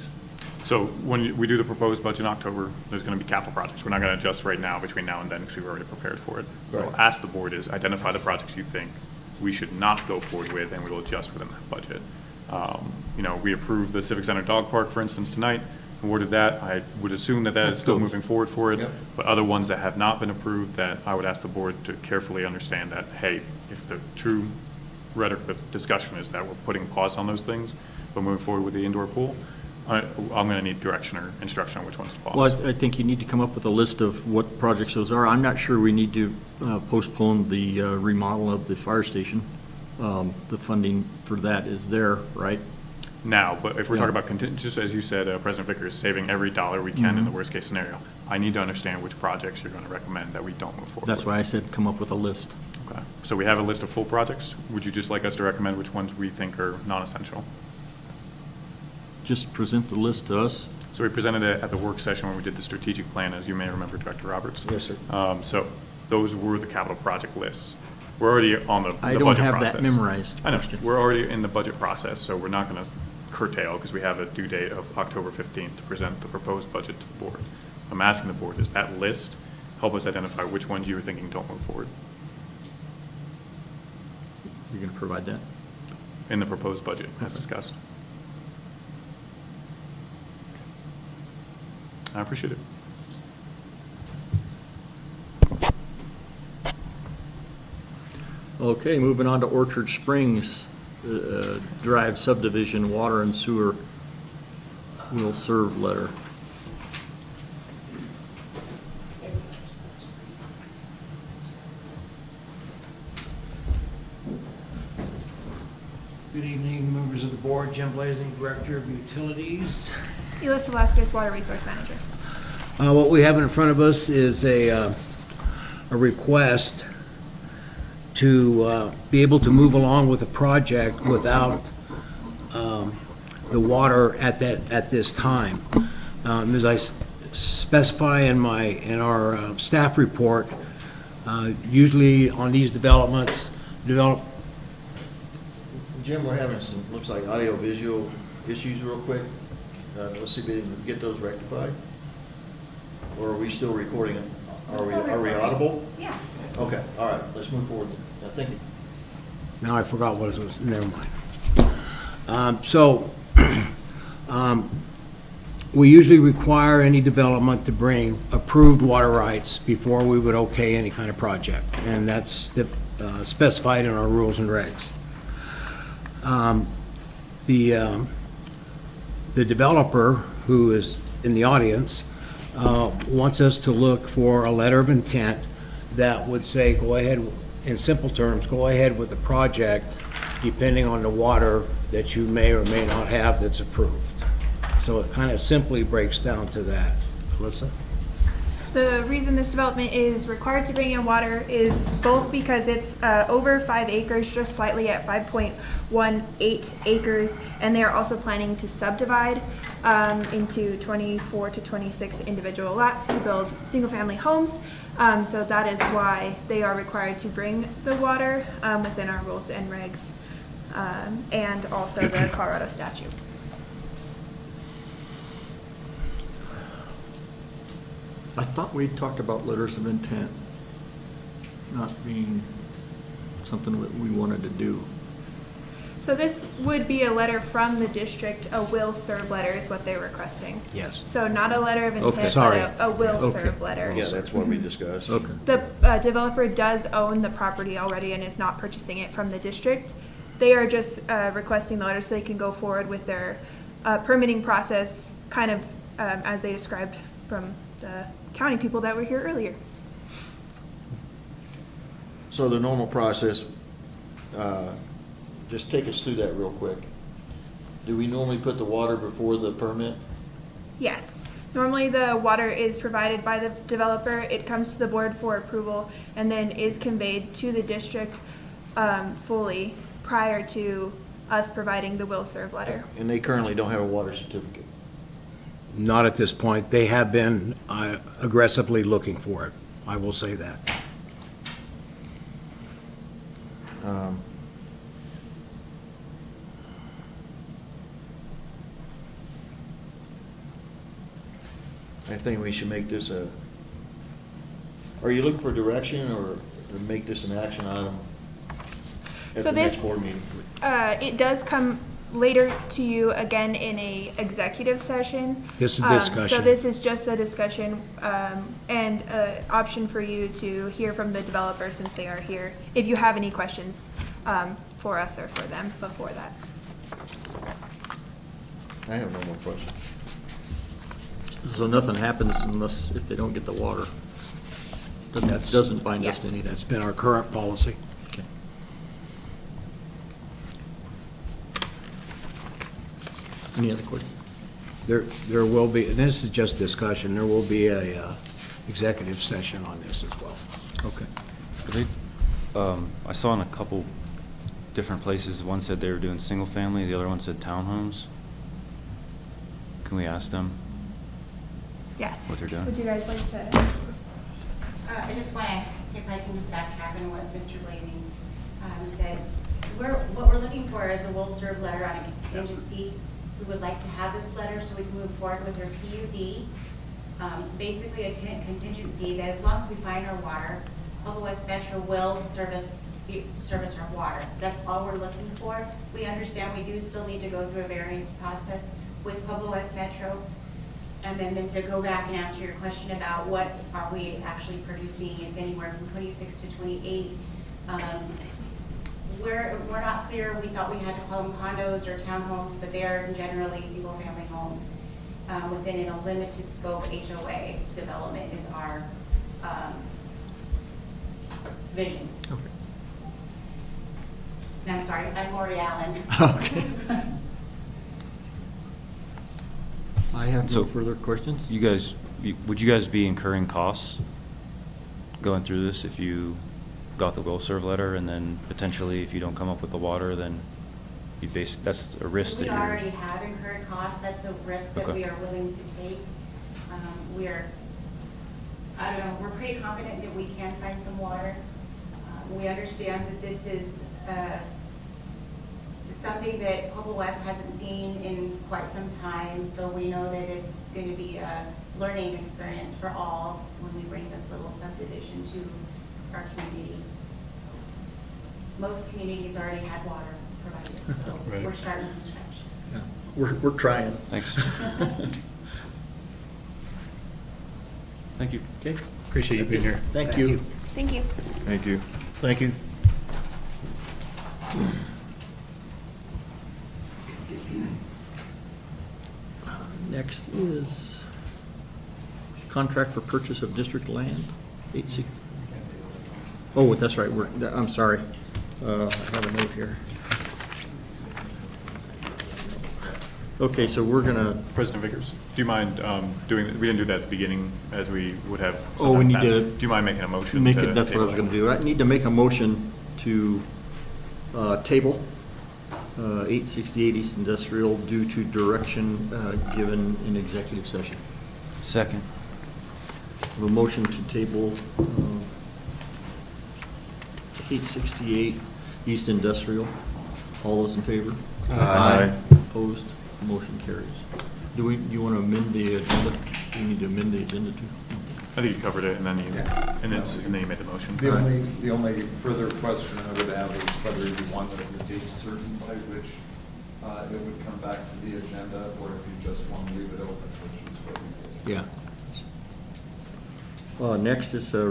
So when we do the proposed budget in October, there's going to be capital projects. We're not going to adjust right now between now and then because we've already prepared for it. What Right. I'll ask the board is identify the projects you think we should not go forward with, and we will adjust within that budget. We approved the Civic Center Dog Park, for instance, tonight, awarded that. I would assume that is still moving forward for it. Yep. But other ones that have not been approved, that I would ask the board to carefully understand that, hey, if the true rhetoric of the discussion is that we're putting pause on those things, but moving forward with the indoor pool, I'm going to need direction or instruction on which ones to pause. Well, I think you need to come up with a list of what projects those are. I'm not sure we need to postpone the remodel of the fire station. The funding for that is there, right? Now, but if we're Yeah. talking about, just as you said, President Vickers, saving every dollar we can in the Mhm. worst-case scenario, I need to understand which projects you're going to recommend that we don't move forward That's with. why I said come up with a list. Okay. So we have a list of full projects. Would you just like us to recommend which ones we think are non-essential? Just present the list to us. So we presented it at the work session when we did the strategic plan, as you may remember, Director Roberts. Yes, sir. So those were the capital project lists. We're already on the budget process. I don't have that memorized. I know. Question. We're already in the budget process, so we're not going to curtail because we have a due date of October 15th to present the proposed budget to the board. I'm asking the board, does that list help us identify which ones you were thinking don't move forward? You're going to provide that? in the proposed budget as discussed. I appreciate it. Okay, moving on to Orchard Springs Drive subdivision, water and sewer will serve letter. Good evening, members of the board. Jim Blazing, Director of Utilities. Elissa Velasquez, Water Resource Manager. What we have in front of us is a request to be able to move along with the project without the water at this time. As I specify in our staff report, usually on these developments, Jim, we're having some, looks like audio-visual issues real quick. Let's see if we can get those rectified. Or are we still recording it? Are we audible? Yeah. Okay, all right, let's move forward. Thank you. Now I forgot what it was, never mind. We usually require any development to bring approved water rights before we would okay any kind of project, and that's specified in our rules and regs. The developer, who is in the audience, wants us to look for a letter of intent that would say, go ahead, in simple terms, go ahead with the project depending on the water that you may or may not have that's approved. So it kind of simply breaks down to that. Alyssa? The reason this development is required to bring in water is both because it's over 5 acres, just slightly at 5.18 acres, and they are also planning to subdivide into 24 to 26 individual lots to build single-family homes. So that is why they are required to bring the water within our rules and regs, and also the Colorado statute. I thought we talked about letters of intent not being something that we wanted to do. So this would be a letter from the district, a will serve letter is what they're requesting. Yes. So not a letter of intent, Okay. Sorry. but a will Okay. serve letter. Yeah, that's what we discussed. Okay. The developer does own the property already and is not purchasing it from the district. They are just requesting the letter so they can go forward with their permitting process, kind of as they described from the county people that were here earlier. So the normal process, just take us through that real quick. Do we normally put the water before the permit? Yes. Normally the water is provided by the developer. It comes to the board for approval and then is conveyed to the district fully prior to us providing the will serve letter. And they currently don't have a water certificate? Not at this point. They have been aggressively looking for it. I will say that. I think we should make this are you looking for direction or to make this an action item at So the next this- board meeting? It does come later to you again in a executive session. This is So discussion. this is just a discussion and an option for you to hear from the developer since they are here, if you have any questions for us or for them before that. I have no more questions. So nothing happens if they don't get the water. Doesn't bind us to anything. That's been our current policy. Okay. Any other questions? There will be, and this is just discussion, there will be a executive session on this as well. Okay. I saw in a couple different places, one said they were doing single family, the other one said townhomes. Can we ask them Yes. what they're doing? Would you guys like to? I just want to, if I can just backtrack on what Mr. Blading said. What we're looking for is a will serve letter on a contingency. We would like to have this letter so we can move forward with our PUD. Basically a contingency that as long as we find our water, Pueblo West Metro will service service our water. That's all we're looking for. We understand we do still need to go through a variance process with Pueblo West Metro. And then to go back and answer your question about what are we actually producing, it's anywhere from 26 to 28. We're not clear. We thought we had to call them condos or townhomes, but they are generally single-family homes within a limited scope. HOA development is our vision. Okay. And I'm sorry, I'm Lori Allen. Okay. I have no So, further questions. You guys, would you guys be incurring costs going through this if you got the will serve letter, and then potentially if you don't come up with the water, then you that's a risk that We you're... already have incurred costs. That's a risk that Okay. we are willing to take. I don't know, we're pretty confident that we can find some water. We understand that this is something that Pueblo West hasn't seen in quite some time, so we know that it's going to be a learning experience for all when we bring this little subdivision to our community. Most communities already had water provided, so Right. we're starting from scratch. Yeah. We're trying. Thanks. Thank you. Okay. Appreciate you being here. Thank you. Thank you. Thank you. Thank you. Next is contract for purchase of district land, 86. Oh, that's right, I'm sorry. I have a note here. Okay, so we're gonna, President Vickers, do you mind doing, we didn't do that at the beginning as we would have. Oh, we sometime need past. to Do you mind making a motion? make to it, that's what I was table gonna it? do. I need to make a motion to table 868 East Industrial due to direction given in executive session. Second. A motion to table 868 East Industrial. All those in favor? Aye. Opposed? Motion carries. Do you want to amend the agenda? Do you need to amend the agenda too? I think you covered it, and then you, Yeah. and then you made the motion. The only further question I would have is whether you wanted a date certain by which it would come back to the agenda, or if you just want to leave it open, which is what we did. Yeah. Next is a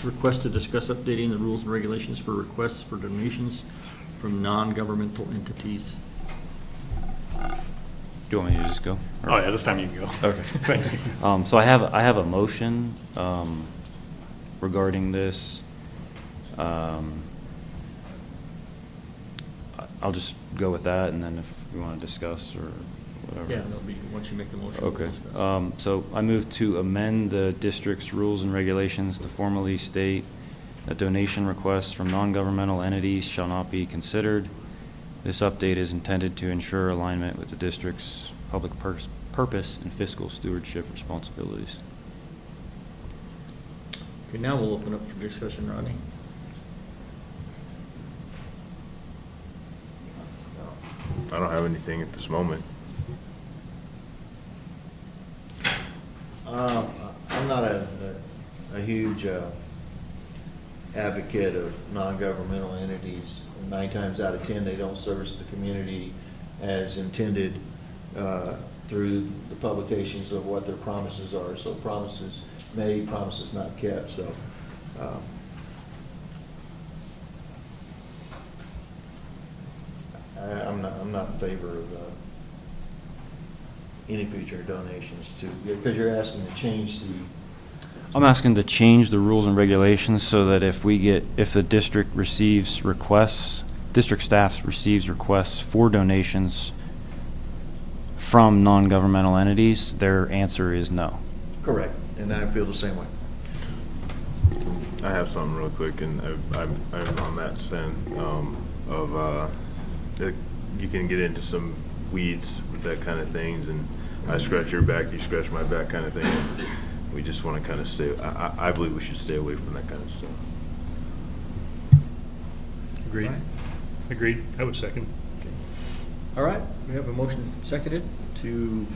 request to discuss updating the rules and regulations for requests for donations from non-governmental entities. Do you want me to just go? Oh, yeah, this time you can go. Okay. Thank you. So I have a motion regarding this. I'll just go with that, and then if you want to discuss or whatever. Yeah, that'll be, once you make the motion. we'll Okay. discuss. So I move to amend the district's rules and regulations to formally state that donation requests from non-governmental entities shall not be considered. This update is intended to ensure alignment with the district's public purpose and fiscal stewardship responsibilities. Okay, now we'll open up for discussion, Rodney. I don't have anything at this moment. I'm not a huge advocate of non-governmental entities. 9 times out of 10, they don't service the community as intended through the publications of what their promises are. So promises made, promises not kept. So I'm not in favor of any future donations to, because you're asking to change the. I'm asking to change the rules and regulations so that if the district receives requests, district staff receives requests for donations from non-governmental entities, their answer is no. Correct, and I feel the same way. I have something real quick, and I'm on that stand that you can get into some weeds with that kind of things, and I scratch your back, you scratch my back kind of thing. We just want to kind of stay, I believe we should stay away from that kind of stuff. Agreed. Agreed. I would second. All right, we have a motion seconded to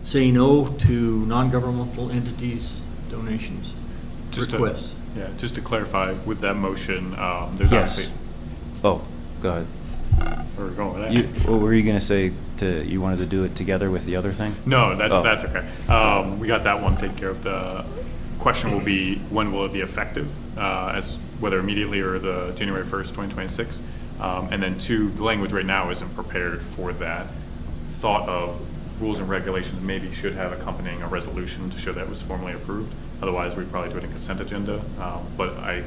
say no to non-governmental entities donations Just requests. Yeah, just to clarify, with that motion, there's Yes. obviously. Oh, go ahead. We're going with that. What were you going to say, you wanted to do it together with the other thing? No, that's, Oh. that's okay. We got that one taken care of. The question will be, when will it be effective? As whether immediately or the January 1st, 2026. And then two, the language right now isn't prepared for that. Thought of rules and regulations maybe should have accompanying a resolution to show that it was formally approved. Otherwise, we'd probably do it in consent agenda. But I,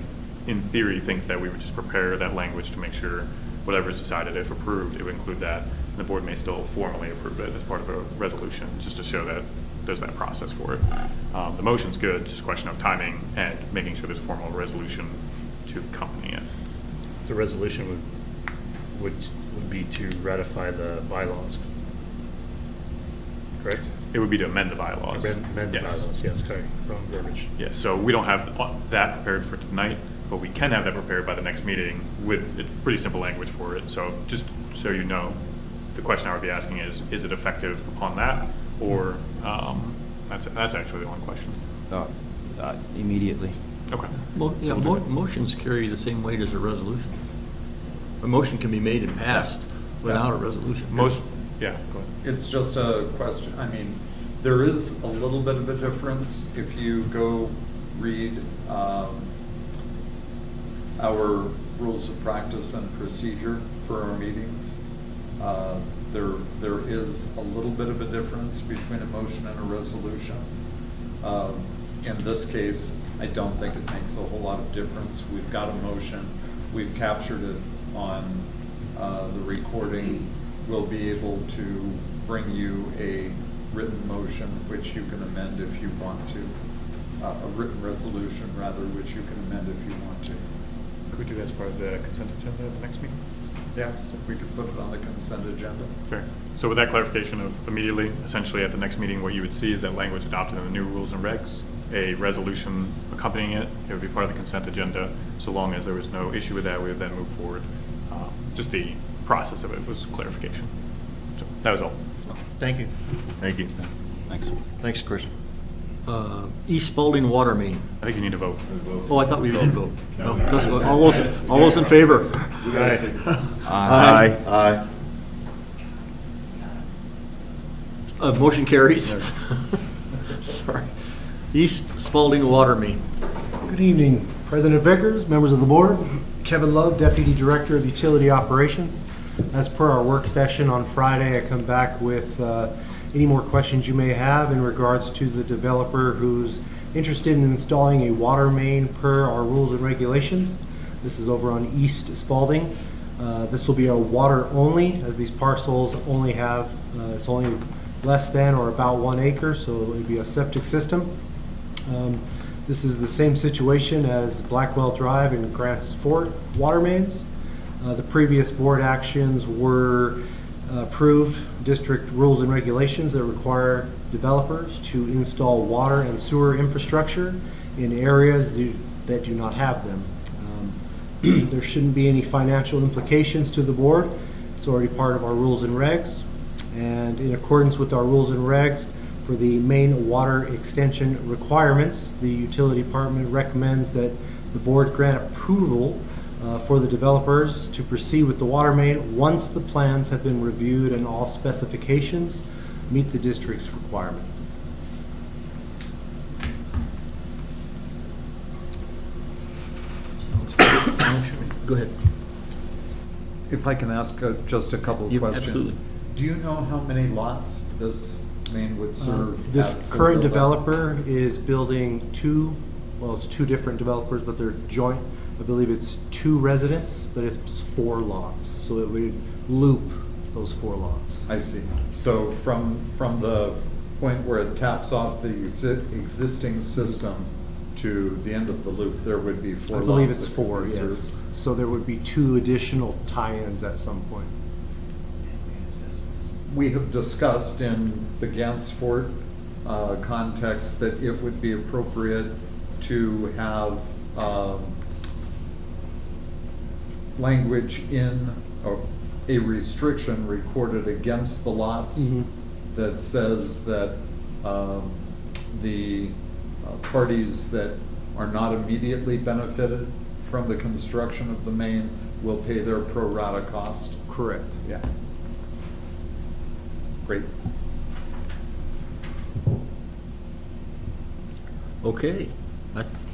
in theory, think that we would just prepare that language to make sure whatever is decided, if approved, it would include that. And the board may still formally approve it as part of a resolution, just to show that there's that process for it. The motion's good, just a question of timing and making sure there's a formal resolution to accompany it. The resolution would be to ratify the bylaws, correct? It would be to amend the bylaws. Amend the bylaws, yes, correct, wrong verbiage. Yeah, so we don't have that prepared for tonight, but we can have that prepared by the next meeting with pretty simple language for it. So just so you know, the question I would be asking is it effective upon that? Or, that's actually the one question. Immediately. Okay. Motions carry the same weight as a resolution. A motion can be made and passed without a resolution. Yeah, go ahead. It's just a question, I mean, there is a little bit of a difference if you go read our rules of practice and procedure for our meetings. There is a little bit of a difference between a motion and a resolution. In this case, I don't think it makes a whole lot of difference. We've got a motion, we've captured it on the recording. We'll be able to bring you a written motion, which you can amend if you want to. A written resolution, rather, which you can amend if you want to. Could we do that as part of the consent agenda at the next meeting? Yeah, we could put it on the consent agenda. Fair. So with that clarification of immediately, essentially at the next meeting, what you would see is that language adopted in the new rules and regs, a resolution accompanying it. It would be part of the consent agenda. So long as there was no issue with that, we would then move forward. Just the process of it was clarification. So that was all. Thank you. Thank you. Thanks. Thanks, Chris. East Spalding Water Main. I think you need to vote. Oh, I thought we did vote. No, all those in favor? Aye. Aye. Motion carries. Sorry. East Spalding Water Main. Good evening, President Vickers, members of the board. Kevin Love, Deputy Director of Utility Operations. As per our work session on Friday, I come back with any more questions you may have in regards to the developer who's interested in installing a water main per our rules and regulations. This is over on East Spalding. This will be a water only, as these parcels only have, it's only less than or about 1 acre, so it would be a septic system. This is the same situation as Blackwell Drive and Grants Fort water mains. The previous board actions were approved district rules and regulations that require developers to install water and sewer infrastructure in areas that do not have them. There shouldn't be any financial implications to the board. It's already part of our rules and regs. And in accordance with our rules and regs, for the main water extension requirements, the utility department recommends that the board grant approval for the developers to proceed with the water main once the plans have been reviewed and all specifications meet the district's requirements. Go ahead. If I can ask just a couple of questions. Absolutely. Do you know how many lots this main would serve? This at full current build-out? developer is building it's two different developers, but they're joint. I believe it's 2 residents, but it's 4 lots. So it would loop those 4 lots. I see. So from the point where it taps off the existing system to the end of the loop, there would be 4 I lots. believe it's that could 4, be yes. served. So there would be 2 additional tie-ins at some point. We have discussed in the Gants Fort context that it would be appropriate to have language in a restriction recorded against the lots that says that the parties that are not immediately benefited from the construction of the main will pay their pro rata cost? Correct. Yeah. Great. Okay.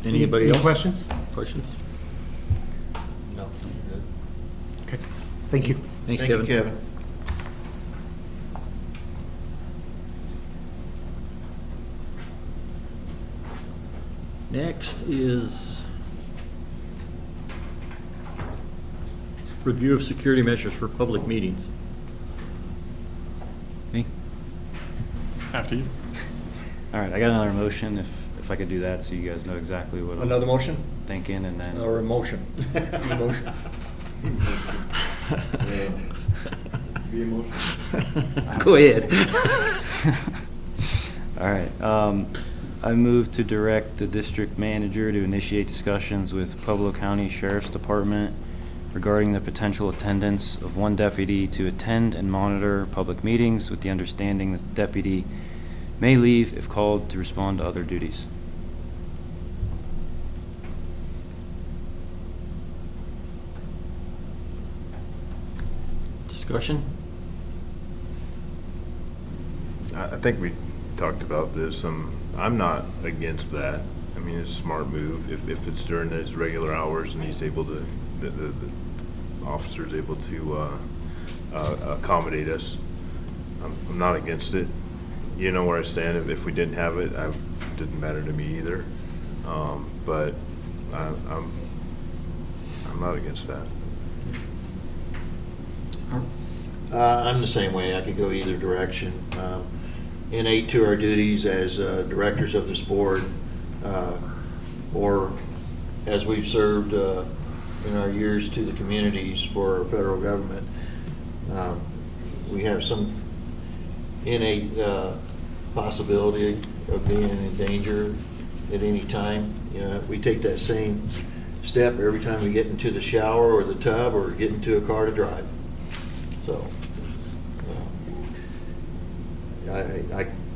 Anybody else? Any questions? Questions? No. Okay, thank you. Thanks, Thank you, Kevin. Next is review of security measures for public meetings. Me? After you. All right, I got another motion, if I could do that, so you guys know exactly what Another motion? I'm thinking, and then. Or a motion? Emotion. Go ahead. All right. I move to direct the district manager to initiate discussions with Pueblo County Sheriff's Department regarding the potential attendance of one deputy to attend and monitor public meetings, with the understanding that the deputy may leave if called to respond to other duties. Discussion? I think we talked about this. I'm not against that. I mean, it's a smart move if it's during his regular hours and he's able to, the officer's able to accommodate us. I'm not against it. You know where I stand. If we didn't have it, it didn't matter to me either. But I'm not against that. I'm the same way. I could go either direction. Innate to our duties as directors of this board, or as we've served in our years to the communities for our federal government, we have some innate possibility of being in danger at any time. You know, we take that same step every time we get into the shower or the tub or get into a car to drive. So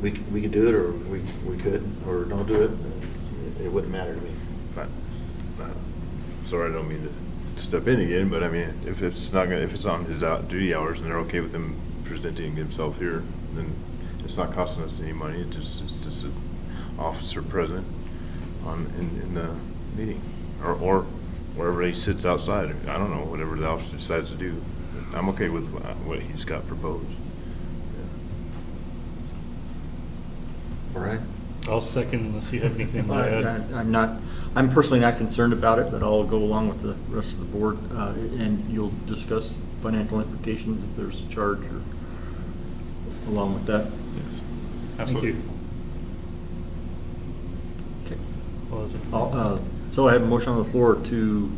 we could do it, or we could, or don't do it. It wouldn't matter to me. Sorry, I don't mean to step in again, but I mean, if it's on his duty hours and they're okay with him presenting himself here, then it's not costing us any money. It's just an officer present in the meeting, or wherever he sits outside. I don't know, whatever the officer decides to do. I'm okay with what he's got proposed. All right. I'll second unless you have anything to add. I'm personally not concerned about it, but I'll go along with the rest of the board, and you'll discuss financial implications if there's a charge or along with that. Yes, Absolutely. Okay. What was it? So I have a motion on the floor to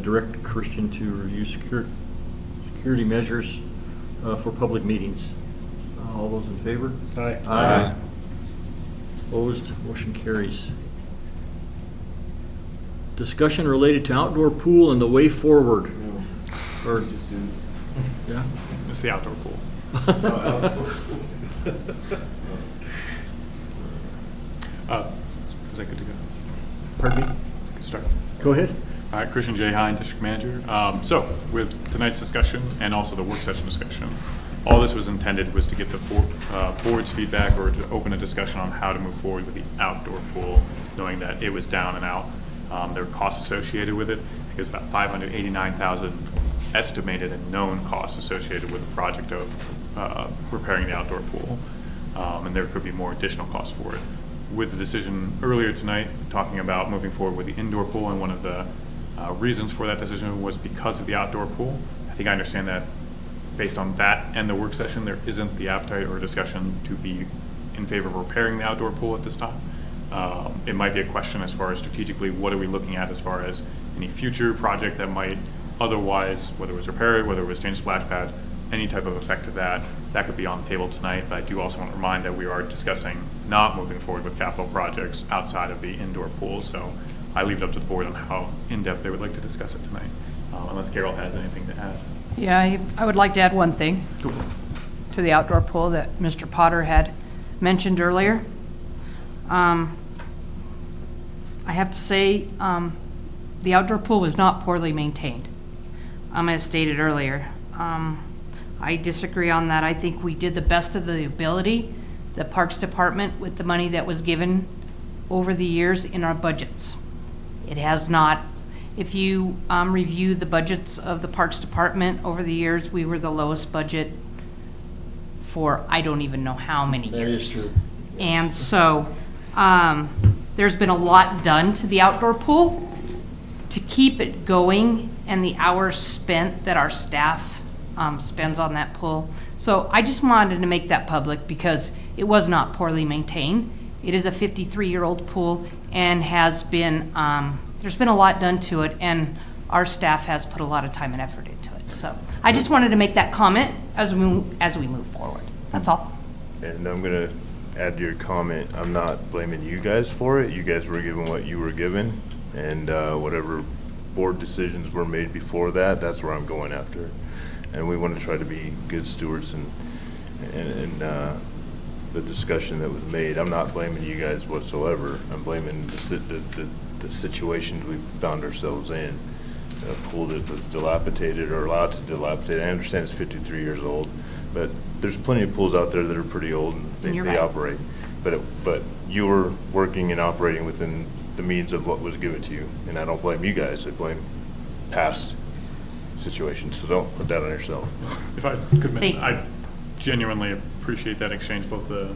direct Christian to review security measures for public meetings. All those in favor? Aye. Aye. Opposed? Motion carries. Discussion related to outdoor pool and the way forward. Or, yeah? It's the outdoor pool. Is that good to go? Pardon me? Start. Go ahead. All right, Christian J. Hine, District Manager. So with tonight's discussion and also the work session discussion, all this was intended was to get the board's feedback or to open a discussion on how to move forward with the outdoor pool, knowing that it was down and out. There were costs associated with it. I think it was about $589,000 estimated and known costs associated with the project of repairing the outdoor pool. And there could be more additional costs for it. With the decision earlier tonight, talking about moving forward with the indoor pool, and one of the reasons for that decision was because of the outdoor pool. I think I understand that based on that and the work session, there isn't the appetite or discussion to be in favor of repairing the outdoor pool at this time. It might be a question as far as strategically, what are we looking at as far as any future project that might otherwise, whether it was repaired, whether it was change splash pad, any type of effect to that could be on the table tonight. But I do also want to remind that we are discussing not moving forward with capital projects outside of the indoor pool. So I leave it up to the board on how in-depth they would like to discuss it tonight, unless Carol has anything to add. Yeah, I would like to add one thing to the outdoor pool that Mr. Potter had mentioned earlier. I have to say, the outdoor pool was not poorly maintained, as stated earlier. I disagree on that. I think we did the best of the ability, the Parks Department, with the money that was given over the years in our budgets. It has not, if you review the budgets of the Parks Department over the years, we were the lowest budget for I don't even know how many years. That is true. And so, there's been a lot done to the outdoor pool to keep it going and the hours spent that our staff spends on that pool. So I just wanted to make that public because it was not poorly maintained. It is a 53-year-old pool and has been, there's been a lot done to it, and our staff has put a lot of time and effort into it. So I just wanted to make that comment as we move forward. That's all. And I'm gonna add to your comment, I'm not blaming you guys for it. You guys were given what you were given, and whatever board decisions were made before that, that's where I'm going after. And we want to try to be good stewards and the discussion that was made. I'm not blaming you guys whatsoever. I'm blaming the situations we found ourselves in. A pool that was dilapidated or allowed to dilapidate. I understand it's 53 years old, but there's plenty of pools out there that are pretty old and they You're right. operate. But you were working and operating within the means of what was given to you, and I don't blame you guys. I blame past situations. So don't put that on yourself. If I could mention, Thank you. I genuinely appreciate that exchange, both the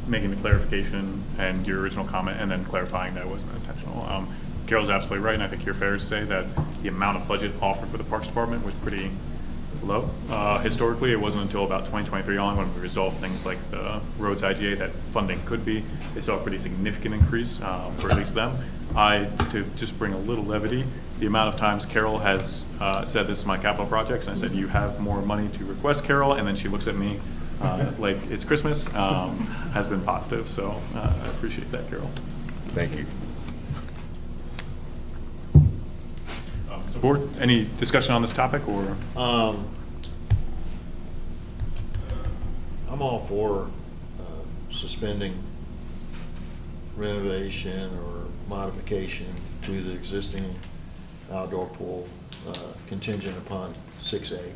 making the clarification and your original comment, and then clarifying that it wasn't intentional. Carol's absolutely right, and I think you're fair to say that the amount of budget offered for the Parks Department was pretty low. Historically, it wasn't until about 2023 on when we resolved things like the roads IGA that funding could be. They saw a pretty significant increase for at least them. To just bring a little levity, the amount of times Carol has said this is my capital projects, and I said you have more money to request, Carol, and then she looks at me like it's Christmas, has been positive. So I appreciate that, Carol. Thank you. So board, any discussion on this topic or? I'm all for suspending renovation or modification to the existing outdoor pool contingent upon 6A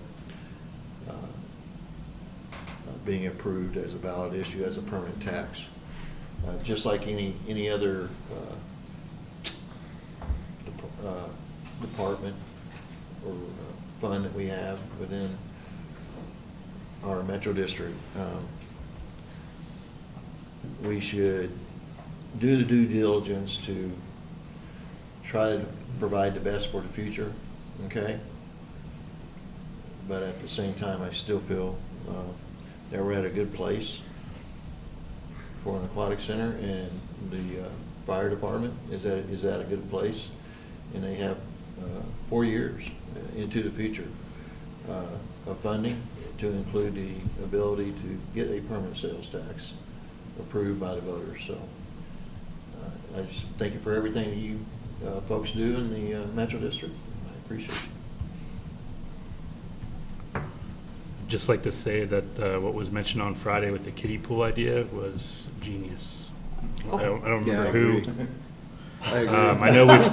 being approved as a valid issue as a permanent tax. Just like any other department or fund that we have within our metro district, we should do the due diligence to try to provide the best for the future, okay? But at the same time, I still feel that we're at a good place for an aquatic center, and the fire department is at a good place, and they have 4 years into the future of funding to include the ability to get a permanent sales tax approved by the voters. So I just thank you for everything that you folks do in the Metro District. I appreciate it. Just like to say that what was mentioned on Friday with the kiddie pool idea was genius. I don't remember who. I know we've.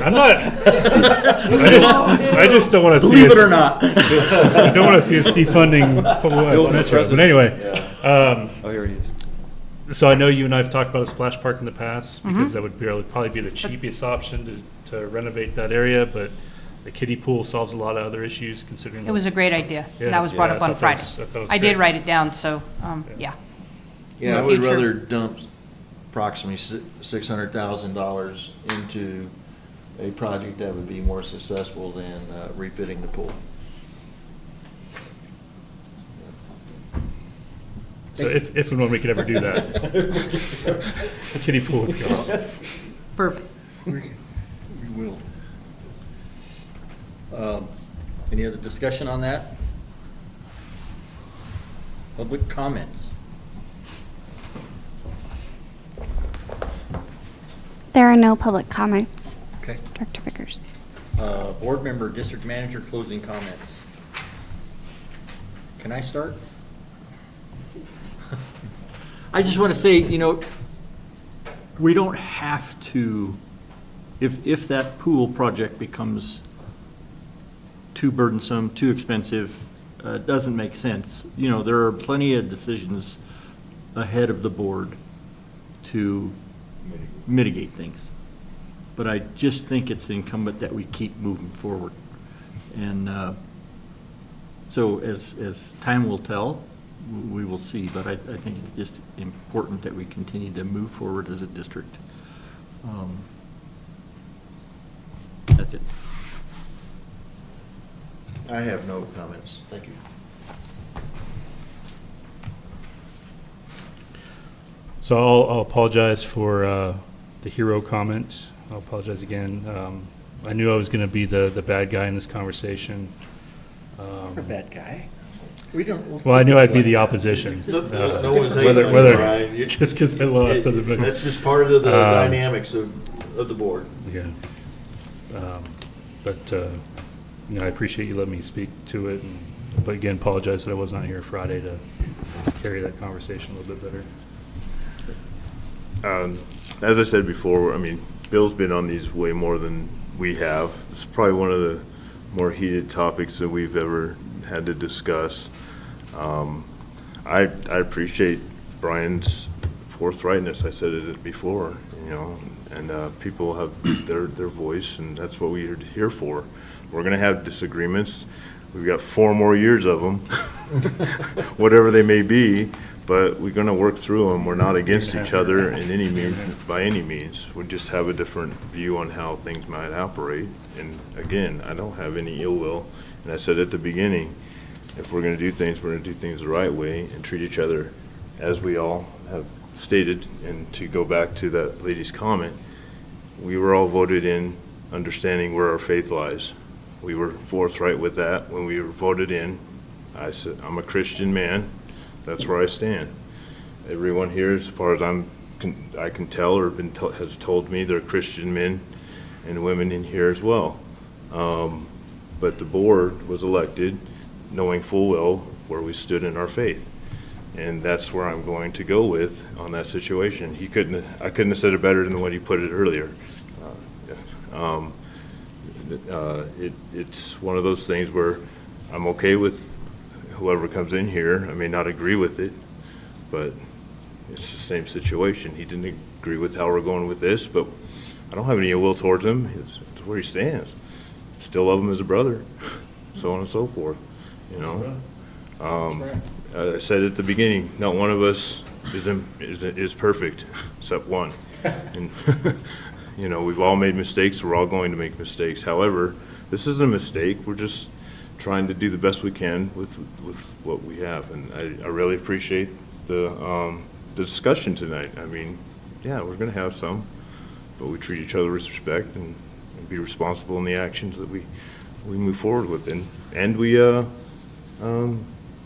I'm not. I just don't want to see. Believe us, it or not. I don't want to see us defunding Pueblo West Metro. But anyway. Oh, here he is. So I know you and I have talked about a splash park in the past because that would probably be the cheapest option to renovate that area, but the kiddie pool solves a lot of other issues considering. It was a great idea. Yeah. That was brought Yeah, up I on thought Friday. that was I great. did write it down, so, yeah. Yeah, I In the would future- rather dump approximately $600,000 into a project that would be more successful than refitting the pool. So if and when we could ever do that, the kiddie pool would be awesome. Perfect. We will. Any other discussion on that? Public comments? There are no public comments. Okay. Director Vickers. Board member, district manager, closing comments. Can I start? I just want to say, we don't have to, if that pool project becomes too burdensome, too expensive, doesn't make sense. You know, there are plenty of decisions ahead of the board to mitigate things. But I just think it's incumbent that we keep moving forward. And so as time will tell, we will see. But I think it's just important that we continue to move forward as a district. That's it. I have no comments. Thank you. So I'll apologize for the hero comment. I'll apologize again. I knew I was going to be the bad guy in this conversation. You're a bad guy. We don't. Well, I knew I'd be the opposition. No one's hating on you, whether Brian. just because I lost doesn't mean That's just part of the dynamics of the board. Yeah. But you know, I appreciate you letting me speak to it. But again, apologize that I was not here Friday to carry that conversation a little bit better. As I said before, I mean, Bill's been on these way more than we have. This is probably one of the more heated topics that we've ever had to discuss. I appreciate Brian's forthrightness. I said it before, you know, and people have their voice, and that's what we're here for. We're going to have disagreements. We've got 4 more years of them, whatever they may be, but we're going to work through them. We're not against each other in any means, by any means. We just have a different view on how things might operate. And again, I don't have any ill will. And I said at the beginning, if we're going to do things, we're going to do things the right way and treat each other as we all have stated. And to go back to that lady's comment, we were all voted in understanding where our faith lies. We were forthright with that when we were voted in. I said, I'm a Christian man. That's where I stand. Everyone here, as far as I can tell or has told me, they're Christian men and women in here as well. But the board was elected knowing full well where we stood in our faith. And that's where I'm going to go with on that situation. I couldn't have said it better than the way he put it earlier. It's one of those things where I'm okay with whoever comes in here. I may not agree with it, but it's the same situation. He didn't agree with how we're going with this, but I don't have any ill will towards him. It's where he stands. Still love him as a brother, so on and so forth. You know, I said at the beginning, not one of us is perfect, except one. And you know, we've all made mistakes. We're all going to make mistakes. However, this isn't a mistake. We're just trying to do the best we can with what we have. And I really appreciate the discussion tonight. I mean, yeah, we're going to have some, but we treat each other with respect and be responsible in the actions that we move forward with. And we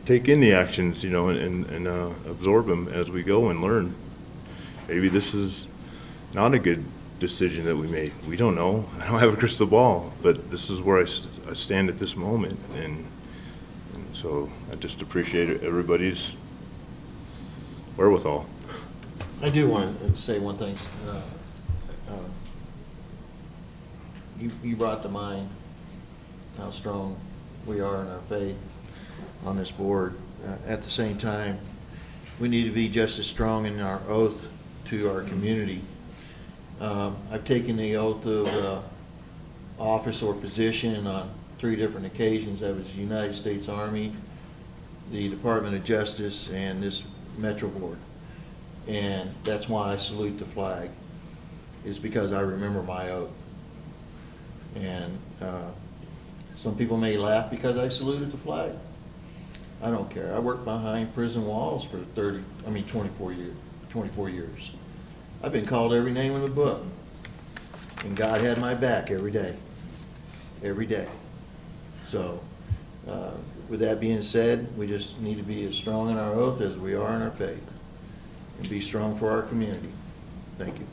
take in the actions, you know, and absorb them as we go and learn. Maybe this is not a good decision that we made. We don't know. I don't have a crystal ball, but this is where I stand at this moment. And so I just appreciate everybody's wherewithal. I do want to say one thing. You brought to mind how strong we are in our faith on this board. At the same time, we need to be just as strong in our oath to our community. I've taken the oath of office or position on 3 different occasions. That was the United States Army, the Department of Justice, and this Metro Board. And that's why I salute the flag, is because I remember my oath. And some people may laugh because I saluted the flag. I don't care. I worked behind prison walls for 24 years. I've been called every name in the book. And God had my back every day. Every day. So, with that being said, we just need to be as strong in our oath as we are in our faith. And be strong for our community. Thank you.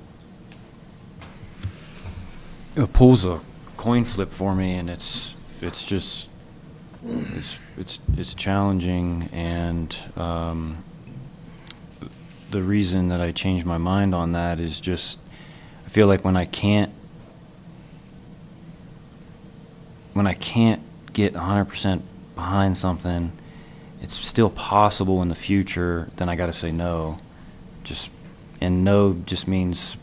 It pulls a coin flip for me, and it's just it's challenging, and the reason that I changed my mind on that is just, I feel like when I can't get 100% behind something, it's still possible in the future, then I got to say no. And no just means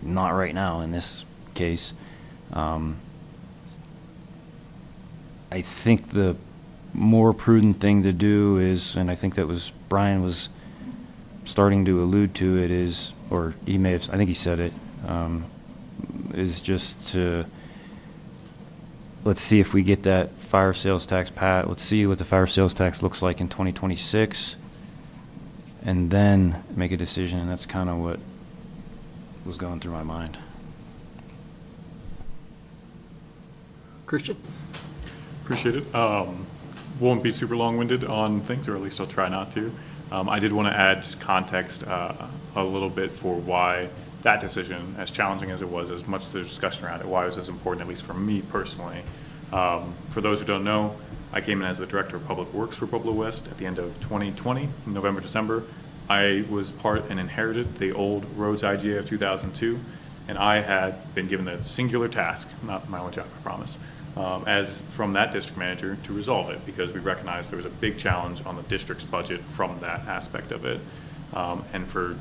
not right now in this case. I think the more prudent thing to do is, and I think that was Brian was starting to allude to it, is, or he may have, I think he said it, is just to, let's see if we get that fire sales tax let's see what the fire sales tax looks like in 2026, and then make a decision. And that's kind of what was going through my mind. Christian? Appreciate it. Won't be super long-winded on things, or at least I'll try not to. I did want to add just context a little bit for why that decision, as challenging as it was, as much the discussion around it, why it was as important, at least for me personally. For those who don't know, I came in as the Director of Public Works for Pueblo West at the end of 2020, November, December. I was part and inherited the old roads IGA of 2002, and I had been given the singular task, not my own job, I promise, as from that district manager to resolve it, because we recognized there was a big challenge on the district's budget from that aspect of it. And for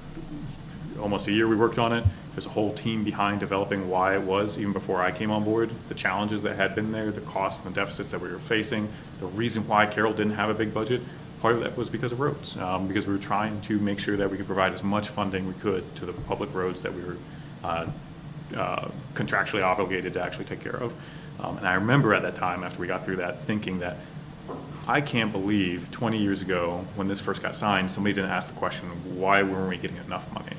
almost a year we worked on it. There's a whole team behind developing why it was, even before I came on board, the challenges that had been there, the costs and the deficits that we were facing, the reason why Carroll didn't have a big budget. Part of that was because of roads, because we were trying to make sure that we could provide as much funding we could to the public roads that we were contractually obligated to actually take care of. And I remember at that time, after we got through that, thinking that I can't believe 20 years ago, when this first got signed, somebody didn't ask the question, why weren't we getting enough money?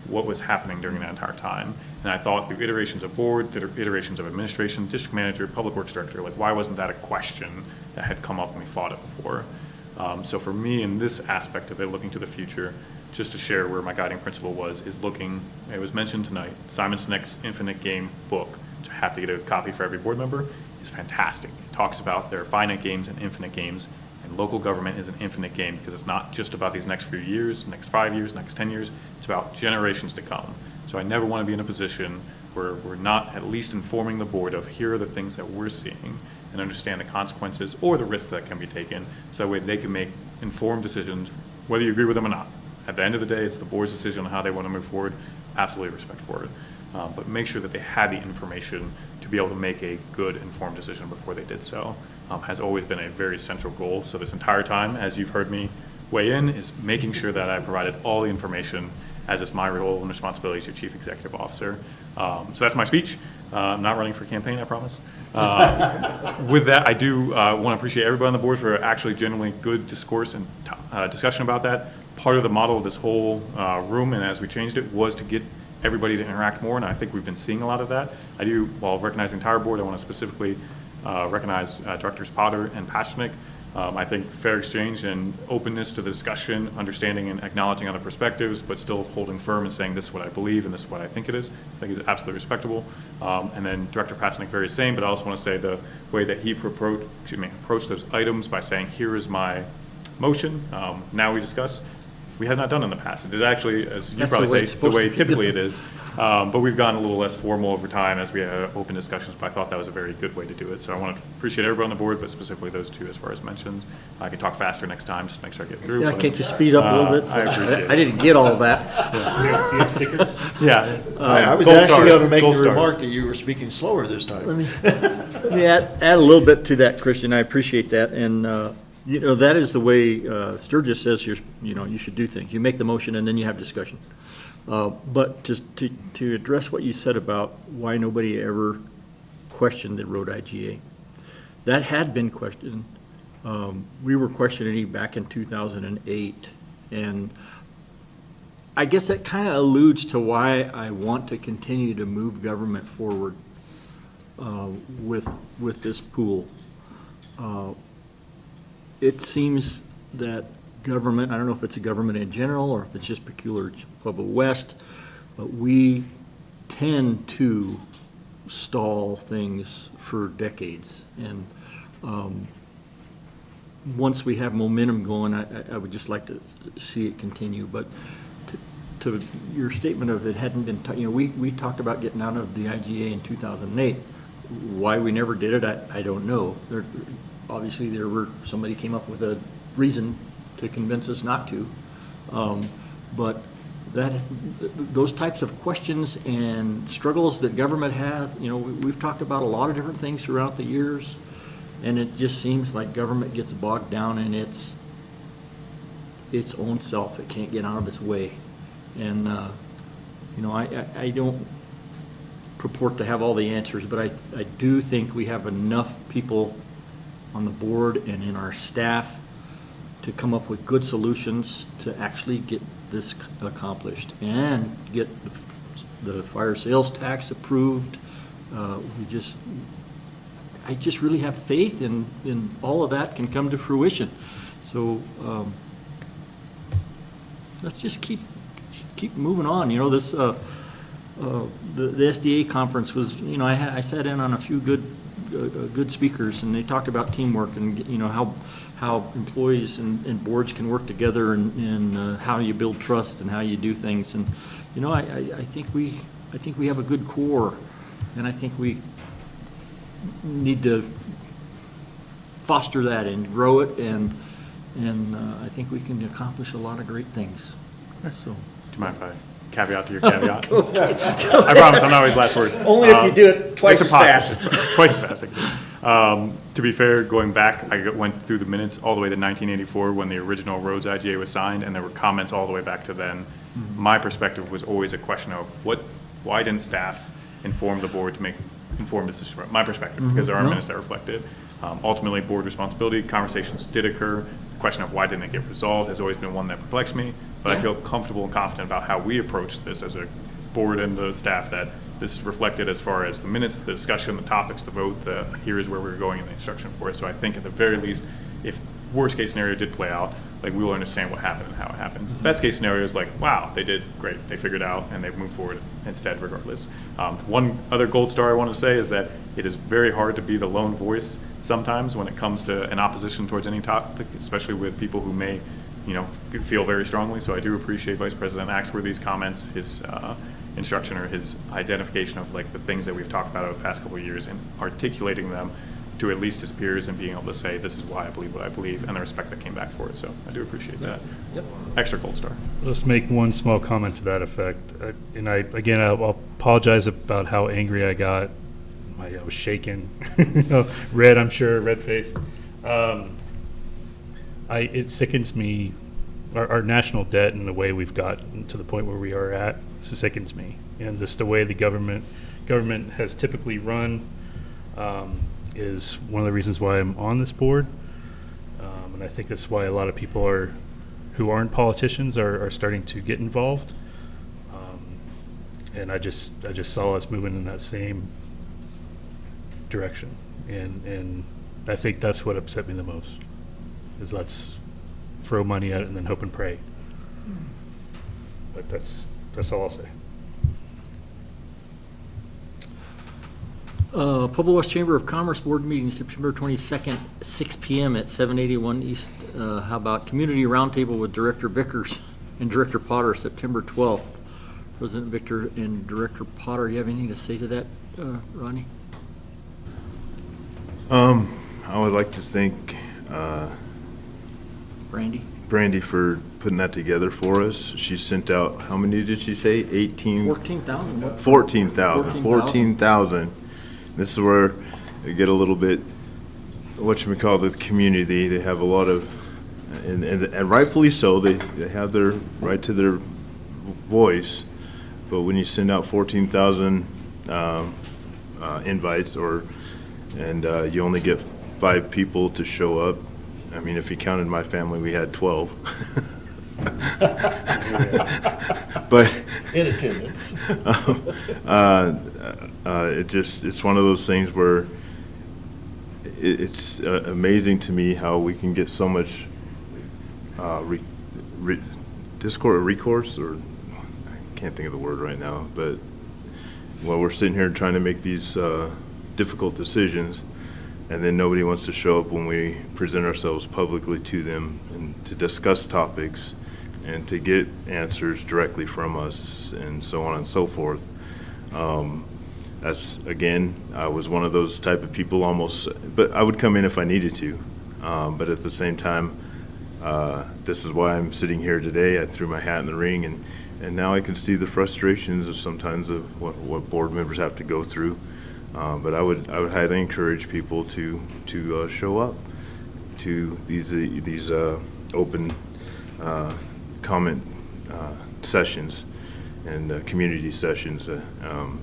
What was happening during that entire time? And I thought through iterations of board, through iterations of administration, district manager, public works director, like, why wasn't that a question that had come up when we fought it before? So for me, in this aspect of it, looking to the future, just to share where my guiding principle was, is looking, it was mentioned tonight, Simon Sinek's Infinite Game book, which I have to get a copy for every board member, is fantastic. It talks about there are finite games and infinite games, and local government is an infinite game because it's not just about these next few years, next 5 years, next 10 years, it's about generations to come. So I never want to be in a position where we're not at least informing the board of here are the things that we're seeing and understand the consequences or the risks that can be taken, so that way they can make informed decisions, whether you agree with them or not. At the end of the day, it's the board's decision on how they want to move forward. Absolutely respect for it. But make sure that they had the information to be able to make a good informed decision before they did so. Has always been a very central goal. So this entire time, as you've heard me weigh in, is making sure that I provided all the information, as is my role and responsibility as your Chief Executive Officer. So that's my speech. I'm not running for campaign, I promise. With that, I do want to appreciate everybody on the board for actually genuinely good discourse and discussion about that. Part of the model of this whole room, and as we changed it, was to get everybody to interact more, and I think we've been seeing a lot of that. I do, while recognizing the entire board, I want to specifically recognize Directors Potter and Pasternak. I think fair exchange and openness to the discussion, understanding and acknowledging other perspectives, but still holding firm and saying this is what I believe and this is what I think it is, I think is absolutely respectable. And then Director Pasternak, very same, but I also want to say the way that he approached those items by saying, here is my motion, now we discuss. We have not done in the past. It is actually, as you probably say, the way typically it is. But we've gotten a little less formal over time as we have open discussions, but I thought that was a very good way to do it. So I want to appreciate everybody on the board, but specifically those two as far as mentions. I can talk faster next time, just make sure I get through. Yeah, can't you speed up a little bit? I appreciate it. I didn't get all of that. Yeah. You have stickers? Yeah. I was Gold actually going to stars. make Gold the stars. remark that you were speaking slower this time. Let me add a little bit to that, Christian. I appreciate that. And, you know, that is the way Sturgis says you should do things. You make the motion and then you have discussion. But just to address what you said about why nobody ever questioned the road IGA, that had been questioned. We were questioning it back in 2008, and I guess that kind of alludes to why I want to continue to move government forward with this pool. It seems that government, I don't know if it's a government in general or if it's just peculiar to Pueblo West, but we tend to stall things for decades. And once we have momentum going, I would just like to see it continue. But to your statement of it hadn't been, we talked about getting out of the IGA in 2008. Why we never did it, I don't know. Obviously, somebody came up with a reason to convince us not to. But those types of questions and struggles that government have, we've talked about a lot of different things throughout the years, and it just seems like government gets bogged down in its own self. It can't get out of its way. And, I don't purport to have all the answers, but I do think we have enough people on the board and in our staff to come up with good solutions to actually get this accomplished and get the fire sales tax approved. I just really have faith in all of that can come to fruition. So let's just keep moving on. The SDA conference was, I sat in on a few good speakers, and they talked about teamwork and how employees and boards can work together, and how you build trust and how you do things. And I think we have a good core, and I think we need to foster that and grow it, and I think we can accomplish a lot of great things. So. Do you mind if I caveat to your caveat? I promise I'm not always last word. Only if you do it twice as fast. Twice as fast. To be fair, going back, I went through the minutes all the way to 1984 when the original Rhodes IGA was signed, and there were comments all the way back to then. Mm-hmm. My perspective was always a question of why didn't staff inform the board to make informed decisions? My perspective, because there are minutes that reflect it. Ultimately, board responsibility conversations did occur. The question of why didn't it get resolved has always been one that perplexed me, but I feel comfortable and confident about how we approach this as a board and the staff, that this is reflected as far as the minutes, the discussion, the topics, the vote, here is where we're going in the instruction for it. So I think at the very least, if worst case scenario did play out, we will understand what happened and how it happened. Mm-hmm. Best case scenario is wow, they did great. They figured out and they've moved forward instead regardless. One other gold star I want to say is that it is very hard to be the lone voice sometimes when it comes to an opposition towards any topic, especially with people who may feel very strongly. So I do appreciate Vice President Axworthy's comments, his instruction or his identification of the things that we've talked about over the past couple of years and articulating them to at least his peers and being able to say, this is why I believe what I believe, and the respect that came back for it. So I do appreciate that. Yep. Extra gold star. Let's make one small comment to that effect. I'll apologize about how angry I got. I was shaking, red, I'm sure, red face. It sickens me, our national debt and the way we've gotten to the point where we are at, sickens me. And just the way the government has typically run is one of the reasons why I'm on this board. And I think that's why a lot of people who aren't politicians are starting to get involved. And I just saw us moving in that same direction. And I think that's what upset me the most, is let's throw money at it and then hope and pray. But that's all I'll say. Pueblo West Chamber of Commerce Board meeting September 22nd, 6 p.m. at 781 East. How about Community Roundtable with Director Vickers and Director Potter, September 12th. President Victor and Director Potter, do you have anything to say to that, Ronnie? I would like to thank Brandy for putting that together for us. She sent out, how many did she say? 14,000. 14,000. This is where we get a little bit, the community. They have a lot of, and rightfully so, they have their right to their voice. But when you send out 14,000 invites, and you only get 5 people to show up, I mean, if you counted my family, we had 12. But in attendance. It's one of those things where it's amazing to me how we can get so much recourse, or I can't think of the word right now, but while we're sitting here trying to make these difficult decisions, and then nobody wants to show up when we present ourselves publicly to them and to discuss topics and to get answers directly from us and so on and so forth. That's, again, I was one of those type of people almost, but I would come in if I needed to. But at the same time, this is why I'm sitting here today. I threw my hat in the ring, and now I can see the frustrations of sometimes of what board members have to go through. But I would highly encourage people to show up to these open comment sessions and community sessions.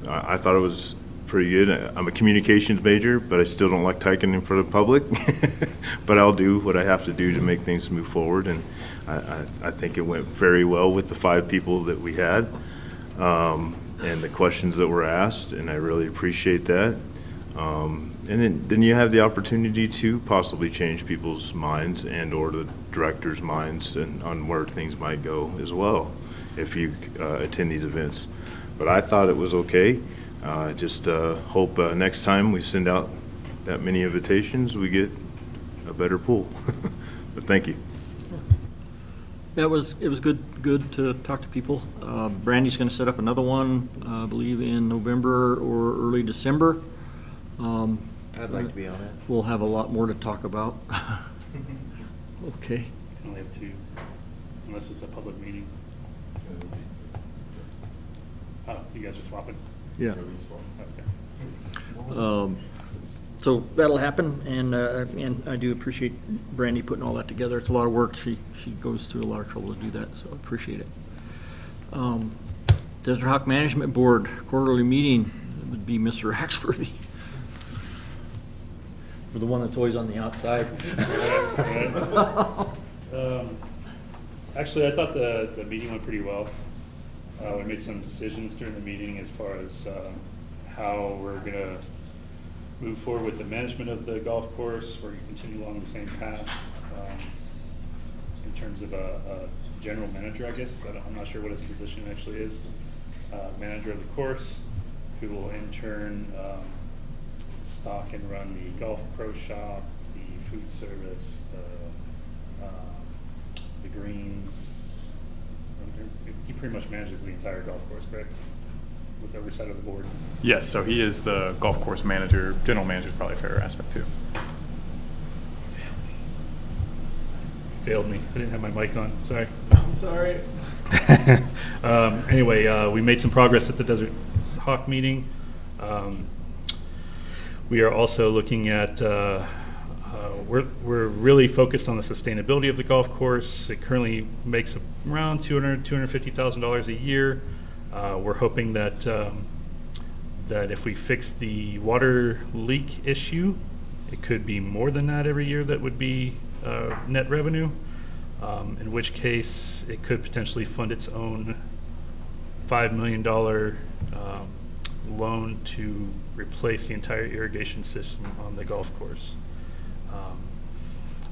I thought it was pretty good. I'm a communications major, but I still don't like talking in front of the public. But I'll do what I have to do to make things move forward, and I think it went very well with the 5 people that we had, and the questions that were asked, and I really appreciate that. And then you have the opportunity to possibly change people's minds and or the director's minds and on where things might go as well if you attend these events. But I thought it was okay. Just hope next time we send out that many invitations, we get a better pool. But thank you. It was good to talk to people. Brandy's going to set up another one, I believe in November or early December. I'd like to be on it. We'll have a lot more to talk about. Okay. Can only have 2, unless it's a public meeting. Oh, you guys are swapping? Yeah. Okay. So that'll happen, and I do appreciate Brandy putting all that together. It's a lot of work. She goes through a lot of trouble to do that, so I appreciate it. Desert Hawk Management Board quarterly meeting would be Mr. Axworthy. For the one that's always on the outside. Actually, I thought the meeting went pretty well. We made some decisions during the meeting as far as how we're going to move forward with the management of the golf course. We're going to continue along the same path in terms of a general manager, I guess. I'm not sure what his position actually is. Manager of the course, who will in turn stock and run the golf pro shop, the food service, the greens. He pretty much manages the entire golf course, correct? With oversight of the board. Yes, so he is the golf course manager. General manager is probably a fair aspect too. Failed me. I didn't have my mic on. Sorry. I'm sorry. Anyway, we made some progress at the Desert Hawk meeting. We are also looking at, we're really focused on the sustainability of the golf course. It currently makes around $250,000 a year. We're hoping that that if we fix the water leak issue, it could be more than that every year. That would be net revenue, in which case it could potentially fund its own $5 million loan to replace the entire irrigation system on the golf course.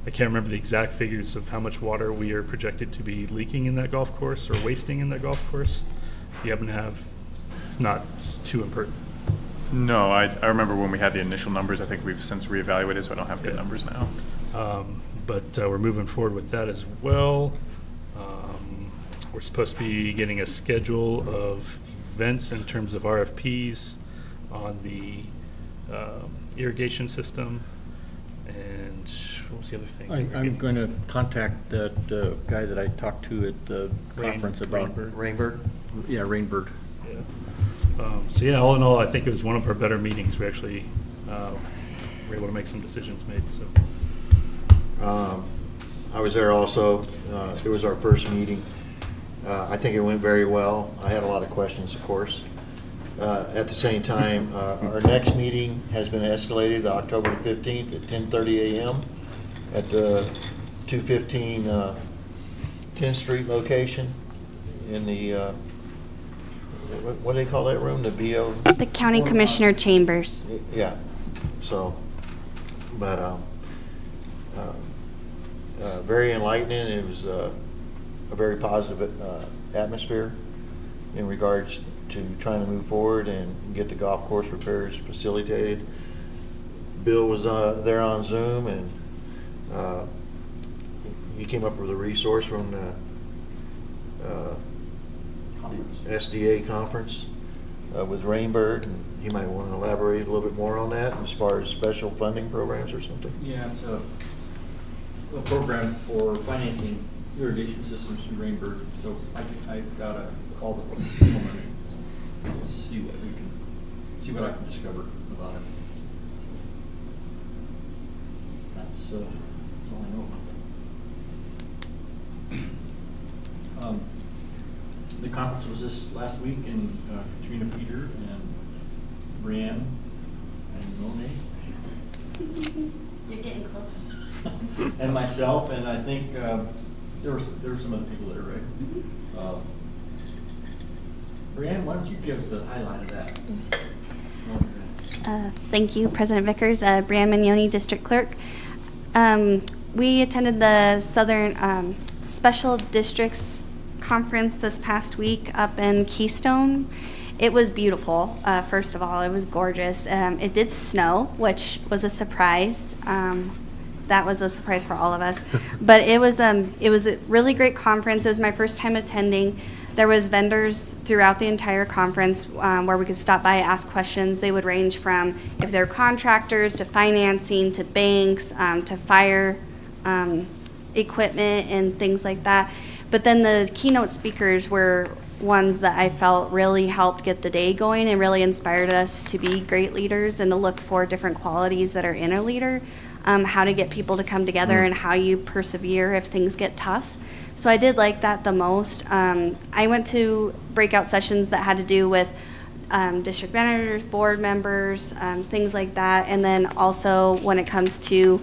I can't remember the exact figures of how much water we are projected to be leaking in that golf course or wasting in that golf course. If you happen to have, it's not too important. No, I remember when we had the initial numbers. I think we've since reevaluated, so I don't have good numbers now. But we're moving forward with that as well. We're supposed to be getting a schedule of events in terms of RFPs on the irrigation system. And what was the other thing? I'm going to contact that guy that I talked to at the conference about Rainbird? Yeah, Rainbird. Yeah. So yeah, all in all, I think it was one of our better meetings. We actually were able to make some decisions made. So I was there also. It was our first meeting. I think it went very well. I had a lot of questions, of course. At the same time, our next meeting has been escalated to October 15th at 10:30 a.m. at the 215 10th Street location in the, what do they call that room? The BO? The County Commissioner Chambers. Yeah. So, but very enlightening. It was a very positive atmosphere in regards to trying to move forward and get the golf course repairs facilitated. Bill was there on Zoom, and he came up with a resource from the SDA conference with Rainbird, and he might want to elaborate a little bit more on that as far as special funding programs or something. Yeah, it's a program for financing irrigation systems from Rainbird. So I've got to call the woman and see what I can discover about it. That's all I know about that. The conference was this last week, and Katrina Peter and Brianne and Monet. You're getting closer. And myself, and I think there were some other people there, right? Brianne, why don't you give us the highlight of that? Thank you, President Vickers. Brianne Mignoni, District Clerk. We attended the Southern Special Districts Conference this past week up in Keystone. It was beautiful. First of all, it was gorgeous. It did snow, which was a surprise. That was a surprise for all of us. But it was a really great conference. It was my first time attending. There was vendors throughout the entire conference where we could stop by, ask questions. They would range from if they're contractors to financing to banks to fire equipment and things like that. But then the keynote speakers were ones that I felt really helped get the day going and really inspired us to be great leaders and to look for different qualities that are in a leader, how to get people to come together and how you persevere if things get tough. So I did like that the most. I went to breakout sessions that had to do with district managers, board members, things like that. And then also when it comes to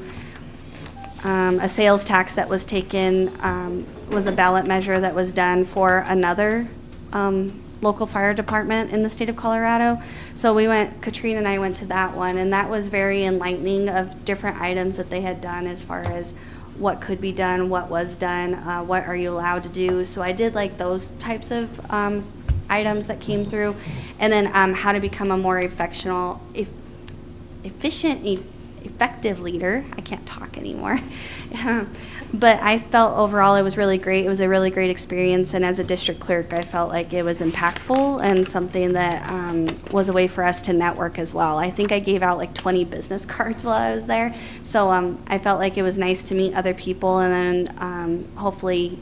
a sales tax that was taken, was a ballot measure that was done for another local fire department in the state of Colorado. So Katrina and I went to that one, and that was very enlightening of different items that they had done as far as what could be done, what was done, what are you allowed to do. So I did like those types of items that came through. And then how to become a more efficient, effective leader. I can't talk anymore. But I felt overall it was really great. It was a really great experience. And as a district clerk, I felt like it was impactful and something that was a way for us to network as well. I think I gave out like 20 business cards while I was there. So I felt like it was nice to meet other people and then hopefully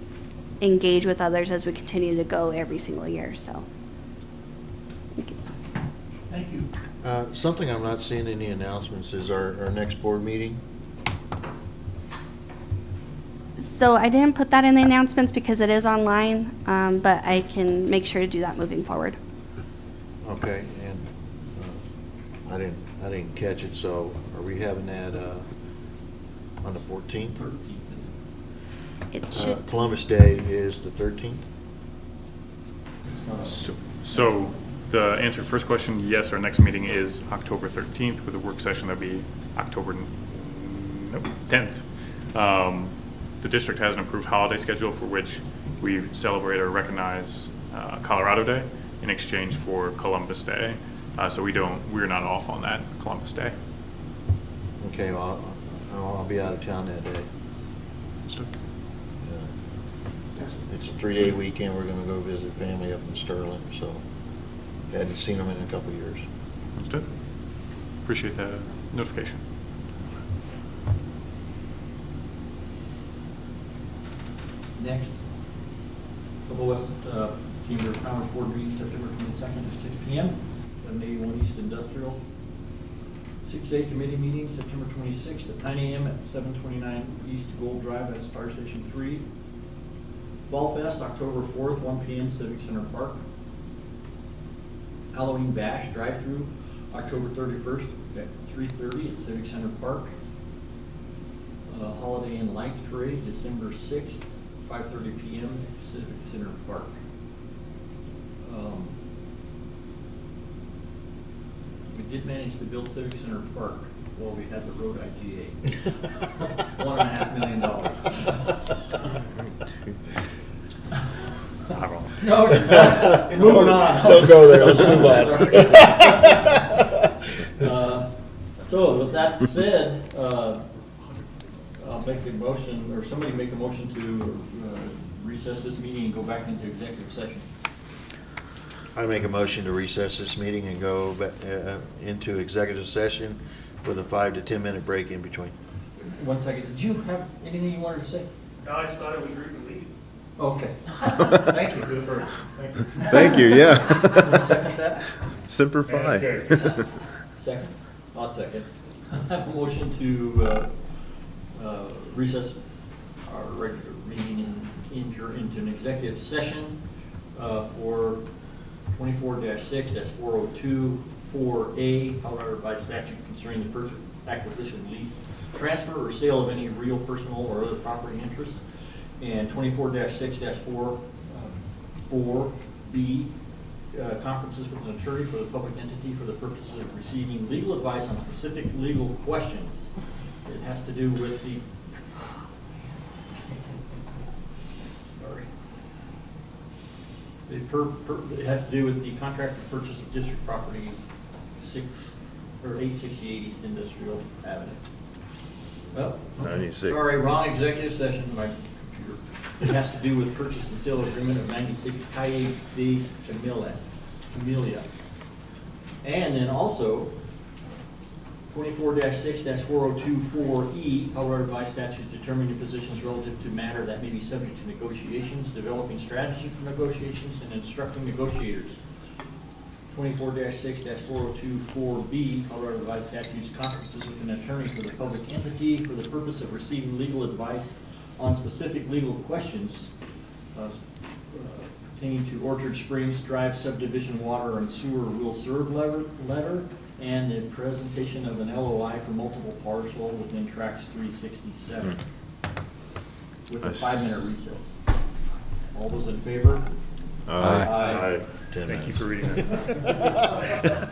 engage with others as we continue to go every single year. So thank you. Thank you. Something I'm not seeing any announcements is our next board meeting. So I didn't put that in the announcements because it is online, but I can make sure to do that moving forward. Okay, and I didn't catch it, so are we having that on the 14th? It should. Columbus Day is the 13th? So to answer your first question, yes, our next meeting is October 13th with a work session that'll be October 10th. The district has an approved holiday schedule for which we celebrate or recognize Colorado Day in exchange for Columbus Day. So we're not off on that Columbus Day. Okay, well, I'll be out of town that day. It's a 3-day weekend. We're going to go visit family up in Sterling, so hadn't seen them in a couple of years. Understood. Appreciate that notification. Next, Pueblo West Chamber of Commerce Board meeting September 22nd at 6 p.m. 781 East Industrial. 6A committee meeting September 26th at 9 a.m. at 729 East Gold Drive at Star Station 3. Fall Fest October 4th, 1 p.m. Civic Center Park. Halloween Bash drive-through October 31st at 3:30 at Civic Center Park. Holiday and Lights Parade December 6th. 5:30 p.m. at Civic Center Park. We did manage to build Civic Center Park while we had the road IGA. $1.5 million. No, moving on. Don't go there. Let's move on. So with that said, I'll make a motion, or somebody make a motion to recess this meeting and go back into executive session. I make a motion to recess this meeting and go into executive session with a 5 to 10 minute break in between. 1 second, did you have anything you wanted to say? No, I just thought it was rude to leave. Okay. Thank you. Good first. Thank you. Thank you, yeah. Wanna second that? Semper Yeah, Fi. okay. Second? I'll second. I have a motion to recess our regular meeting and enter into an executive session for 24-6-4024A, Colorado Revised Statute concerning the purchase, acquisition, lease, transfer, or sale of any real, personal, or other property interests, and 24-6-4B, conferences with an attorney for the public entity for the purposes of receiving legal advice on specific legal questions. It has to do with the, sorry. It has to do with the contract of purchase of district property 868 East Industrial Avenue. Well, 96. sorry, wrong executive session, my computer. It has to do with purchase and sale agreement of 96 Calle de Camellia. And then also 24-6-4024E, Colorado Revised Statutes determining positions relative to matter that may be subject to negotiations, developing strategy for negotiations, and instructing negotiators. 24-6-4024B, Colorado Revised Statutes, conferences with an attorney for the public entity for the purpose of receiving legal advice on specific legal questions pertaining to Orchard Springs Drive subdivision water and sewer will serve letter, and the presentation of an LOI for multiple parcel within tracks 367 with a 5-minute recess. All those in favor? Aye. Aye. 10 Thank you minutes. for reading that.